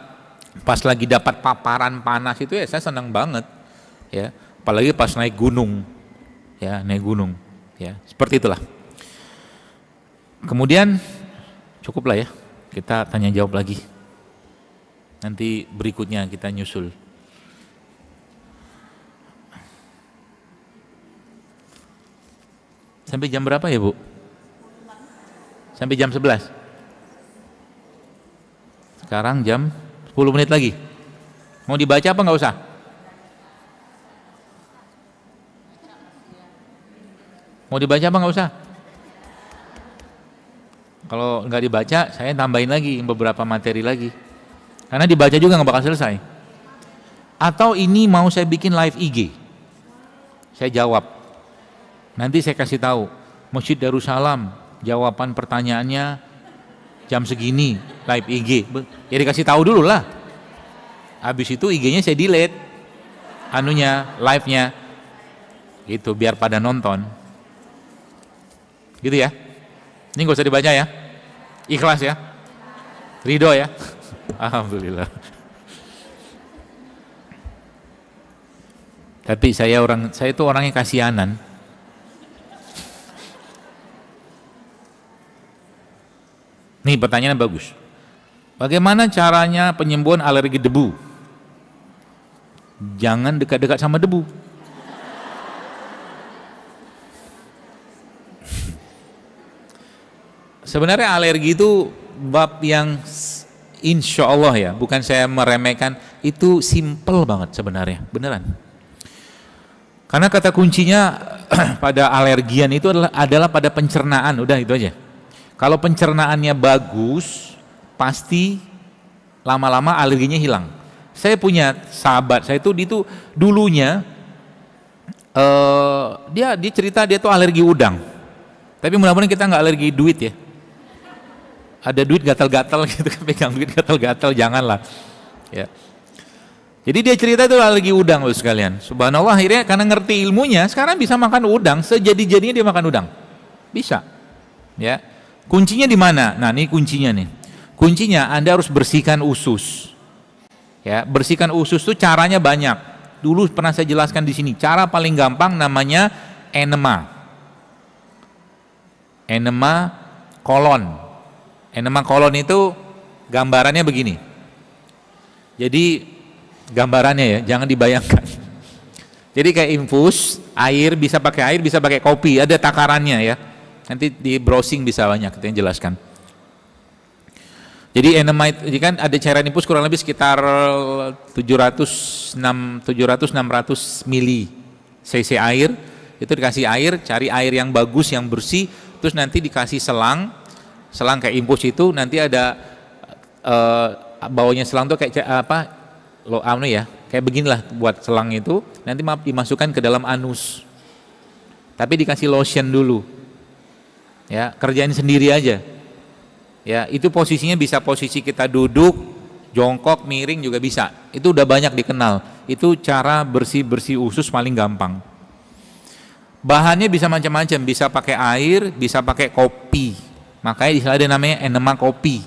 pas lagi dapat paparan panas itu ya saya senang banget. Ya, apalagi pas naik gunung. Ya, naik gunung. Ya, seperti itulah. Kemudian cukuplah ya, kita tanya jawab lagi. Nanti berikutnya kita nyusul. Sampai jam berapa ya Bu? Sampai jam 11. Sekarang jam 10 menit lagi. Mau dibaca apa nggak usah? Mau dibaca apa nggak usah? Kalau nggak dibaca, saya tambahin lagi beberapa materi lagi. Karena dibaca juga nggak bakal selesai. Atau ini mau saya bikin live IG? Saya jawab. Nanti saya kasih tahu. Masjid Darussalam, jawaban pertanyaannya jam segini, live IG. Ya dikasih tahu dulu lah. Habis itu IG-nya saya delete. Anunya, live-nya. Gitu, biar pada nonton. Gitu ya. Ini gak usah dibaca ya. Ikhlas ya. Ridho ya. Alhamdulillah. Tapi saya itu orangnya kasihanan. Nih pertanyaannya bagus. Bagaimana caranya penyembuhan alergi debu? Jangan dekat-dekat sama debu. Sebenarnya alergi itu bab yang insya Allah ya, bukan saya meremehkan, itu simple banget sebenarnya, beneran. Karena kata kuncinya pada alergian itu adalah pada pencernaan, udah itu aja. Kalau pencernaannya bagus, pasti lama-lama alerginya hilang. Saya punya sahabat, saya itu dulunya dia cerita dia tuh alergi udang. Tapi mudah-mudahan kita nggak alergi duit ya. Ada duit gatal-gatal gitu, pegang duit gatal-gatal, janganlah. Ya. Jadi dia cerita itu alergi udang loh sekalian. Subhanallah, akhirnya karena ngerti ilmunya, sekarang bisa makan udang, sejadi-jadinya dia makan udang. Bisa. Ya. Kuncinya di mana? Nah, ini kuncinya nih. Kuncinya Anda harus bersihkan usus. Ya, bersihkan usus itu caranya banyak. Dulu pernah saya jelaskan di sini. Cara paling gampang namanya enema. Enema kolon. Enema kolon itu gambarannya begini. Jadi gambarannya ya, jangan dibayangkan. Jadi kayak infus, air, bisa pakai kopi, ada takarannya ya. Nanti di browsing bisa banyak, kita yang jelaskan. Jadi enema itu kan ada cairan infus kurang lebih sekitar 700-600 mili cc air. Itu dikasih air, cari air yang bagus, yang bersih, terus nanti dikasih selang kayak infus itu, nanti ada bawahnya selang tuh kayak kayak beginilah buat selang itu, nanti dimasukkan ke dalam anus, tapi dikasih lotion dulu ya, kerjain sendiri aja ya. Itu posisinya bisa posisi kita duduk, jongkok, miring juga bisa. Itu udah banyak dikenal. Itu cara bersih usus paling gampang. Bahannya bisa macam-macam, bisa pakai air, bisa pakai kopi. Makanya di sana ada namanya enema kopi.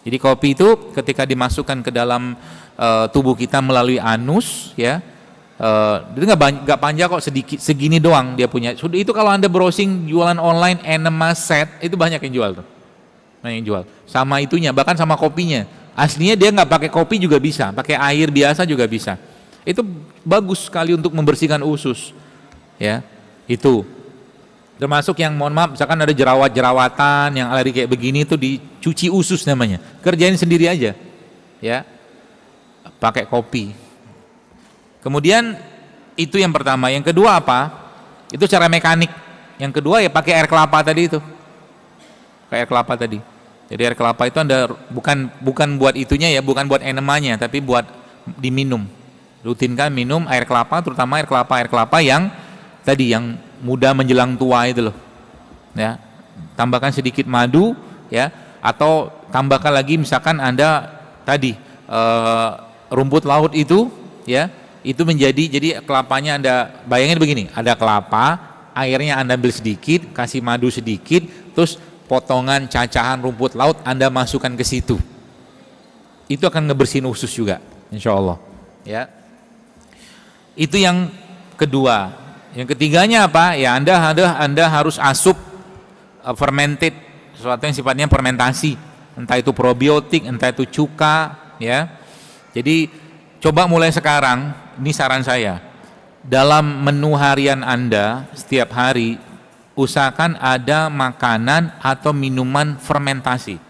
Jadi kopi itu ketika dimasukkan ke dalam tubuh kita melalui anus, ya, dia nggak panjang kok, sedikit segini doang dia punya. Itu kalau Anda browsing jualan online enema set, itu banyak yang jual tuh, banyak yang jual. Sama itunya, bahkan sama kopinya. Aslinya dia nggak pakai kopi juga bisa, pakai air biasa juga bisa. Itu bagus sekali untuk membersihkan usus, ya. Itu. Termasuk yang mohon maaf, misalkan ada jerawat-jerawatan yang alergi kayak begini, itu dicuci usus namanya. Kerjain sendiri aja, ya. Pakai kopi. Kemudian itu yang pertama. Yang kedua apa? Itu cara mekanik. Yang kedua ya pakai air kelapa tadi itu. Kayak air kelapa tadi. Jadi air kelapa itu Anda bukan buat itunya ya, bukan buat enemanya, tapi buat diminum. Rutinkan minum air kelapa, terutama air kelapa yang tadi yang muda menjelang tua itu loh, ya. Tambahkan sedikit madu, ya, atau tambahkan lagi misalkan Anda tadi rumput laut itu, ya, itu jadi kelapanya Anda bayangin begini, ada kelapa, airnya Anda ambil sedikit, kasih madu sedikit, terus potongan cacahan rumput laut Anda masukkan ke situ, itu akan ngebersihin usus juga, insya Allah, ya. Itu yang kedua. Yang ketiganya apa? Ya Anda harus asup fermented, sesuatu yang sifatnya fermentasi, entah itu probiotik, entah itu cuka, ya. Jadi coba mulai sekarang, ini saran saya, dalam menu harian Anda setiap hari usahakan ada makanan atau minuman fermentasi.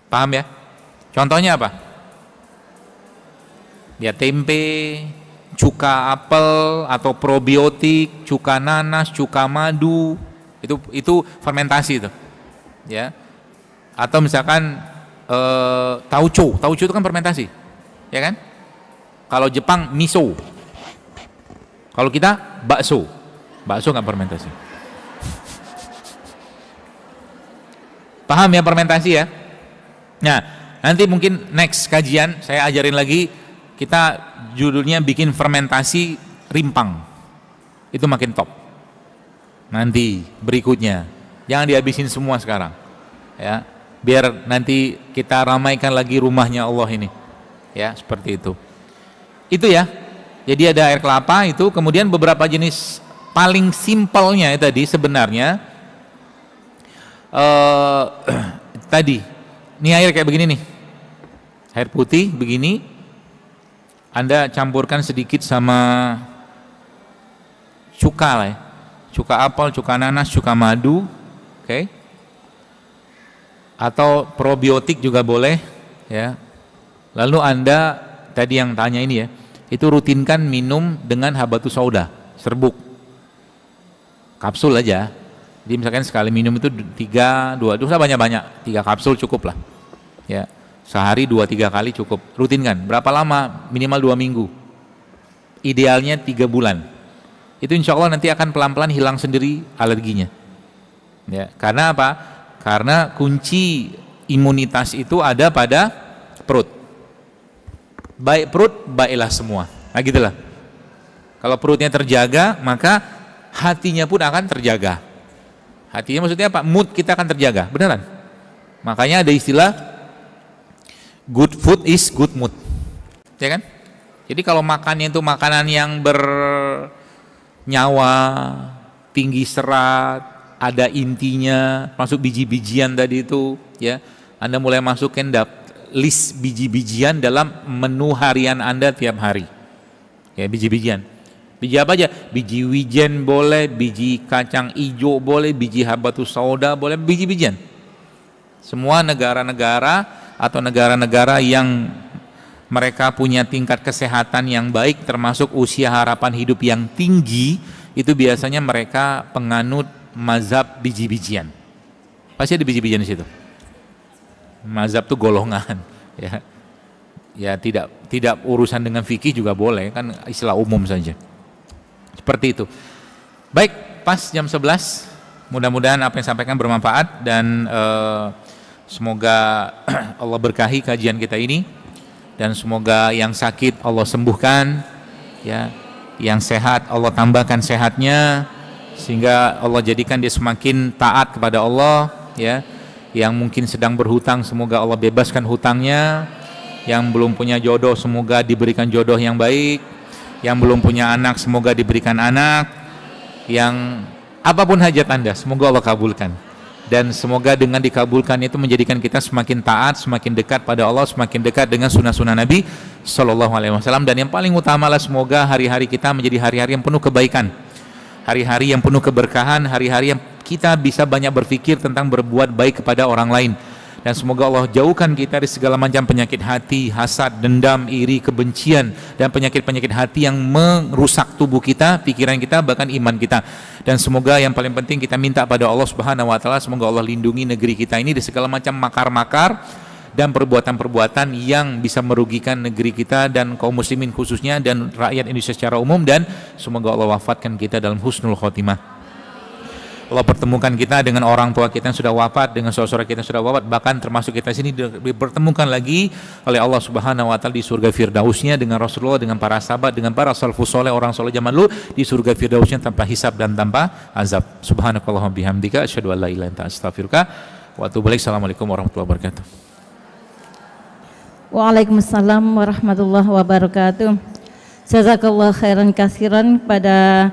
Paham ya? Contohnya apa? Ya tempe, cuka apel atau probiotik, cuka nanas, cuka madu, itu fermentasi itu. Ya. Atau misalkan tauco itu kan fermentasi. Ya kan? Kalau Jepang miso. Kalau kita bakso nggak fermentasi. Paham ya fermentasi ya? Nah, nanti mungkin next kajian saya ajarin lagi, kita judulnya bikin fermentasi rimpang. Itu makin top. Nanti berikutnya, jangan dihabisin semua sekarang. Ya, biar nanti kita ramaikan lagi rumahnya Allah ini. Ya, seperti itu. Itu ya. Jadi ada air kelapa itu, kemudian beberapa jenis paling simpelnya tadi sebenarnya tadi ini air kayak begini nih, air putih begini, Anda campurkan sedikit sama cuka lah ya, cuka apel, cuka nanas, cuka madu, oke. Atau probiotik juga boleh ya. Lalu Anda tadi yang tanya ini ya, itu rutinkan minum dengan habatus sauda, serbuk, kapsul aja. Jadi misalkan sekali minum itu 3, 2, usah banyak-banyak, 3 kapsul cukup lah. Ya, sehari 2-3 kali cukup. Rutinkan. Berapa lama? Minimal 2 minggu. Idealnya 3 bulan. Itu insya Allah nanti akan pelan-pelan hilang sendiri alerginya. Ya, karena apa? Karena kunci imunitas itu ada pada perut. Baik perut, baiklah semua. Nah gitulah. Kalau perutnya terjaga, maka hatinya pun akan terjaga. Hatinya maksudnya apa? Mood kita akan terjaga, beneran. Makanya ada istilah good food is good mood. Ya kan? Jadi kalau makannya itu makanan yang bernyawa, tinggi serat, ada intinya, masuk biji-bijian tadi itu, ya. Anda mulai masukin list biji-bijian dalam menu harian Anda tiap hari. Ya, biji-bijian. Biji apa aja? Biji wijen boleh, biji kacang ijo boleh, biji habatus sauda boleh, biji-bijian. Semua negara-negara atau negara-negara yang mereka punya tingkat kesehatan yang baik, termasuk usia harapan hidup yang tinggi, itu biasanya mereka penganut mazhab biji-bijian. Pasti ada biji-bijian di situ. Mazhab itu golongan, ya tidak urusan dengan fikih juga boleh, kan istilah umum saja. Seperti itu. Baik, pas jam 11. Mudah-mudahan apa yang sampaikan bermanfaat dan semoga Allah berkahi kajian kita ini, dan semoga yang sakit Allah sembuhkan, ya, yang sehat Allah tambahkan sehatnya, sehingga Allah jadikan dia semakin taat kepada Allah, ya. Yang mungkin sedang berhutang, semoga Allah bebaskan hutangnya. Yang belum punya jodoh, semoga diberikan jodoh yang baik. Yang belum punya anak, semoga diberikan anak. Yang apapun hajat Anda, semoga Allah kabulkan. Dan semoga dengan dikabulkan itu menjadikan kita semakin taat, semakin dekat pada Allah, semakin dekat dengan sunnah-sunnah Nabi Sallallahu Alaihi Wasallam. Dan yang paling utamalah semoga hari-hari kita menjadi hari-hari yang penuh kebaikan, hari-hari yang penuh keberkahan, hari-hari yang kita bisa banyak berpikir tentang berbuat baik kepada orang lain. Dan semoga Allah jauhkan kita dari segala macam penyakit hati, hasad, dendam, iri, kebencian, dan penyakit-penyakit hati yang merusak tubuh kita, pikiran kita, bahkan iman kita. Dan semoga yang paling penting kita minta pada Allah Subhanahu wa taala, semoga Allah lindungi negeri kita ini dari segala macam makar-makar dan perbuatan-perbuatan yang bisa merugikan negeri kita dan kaum muslimin khususnya, dan rakyat Indonesia secara umum. Dan semoga Allah wafatkan kita dalam husnul khotimah. Allah pertemukan kita dengan orang tua kita yang sudah wafat, dengan saudara kita yang sudah wafat, bahkan termasuk kita sini dipertemukan lagi oleh Allah Subhanahu wa taala di surga Firdausnya dengan Rasulullah, dengan para sahabat, dengan para salafus saleh, orang saleh zaman dulu di surga Firdausnya tanpa hisab dan tanpa azab. Subhanakallahumma bihamdika asyhadu an la ilaha illa anta astaghfiruka wa atubu ilaik. Assalamualaikum warahmatullahi wabarakatuh. Waalaikumsalam warahmatullahi wabarakatuh. Jazakallah khairan katsiran pada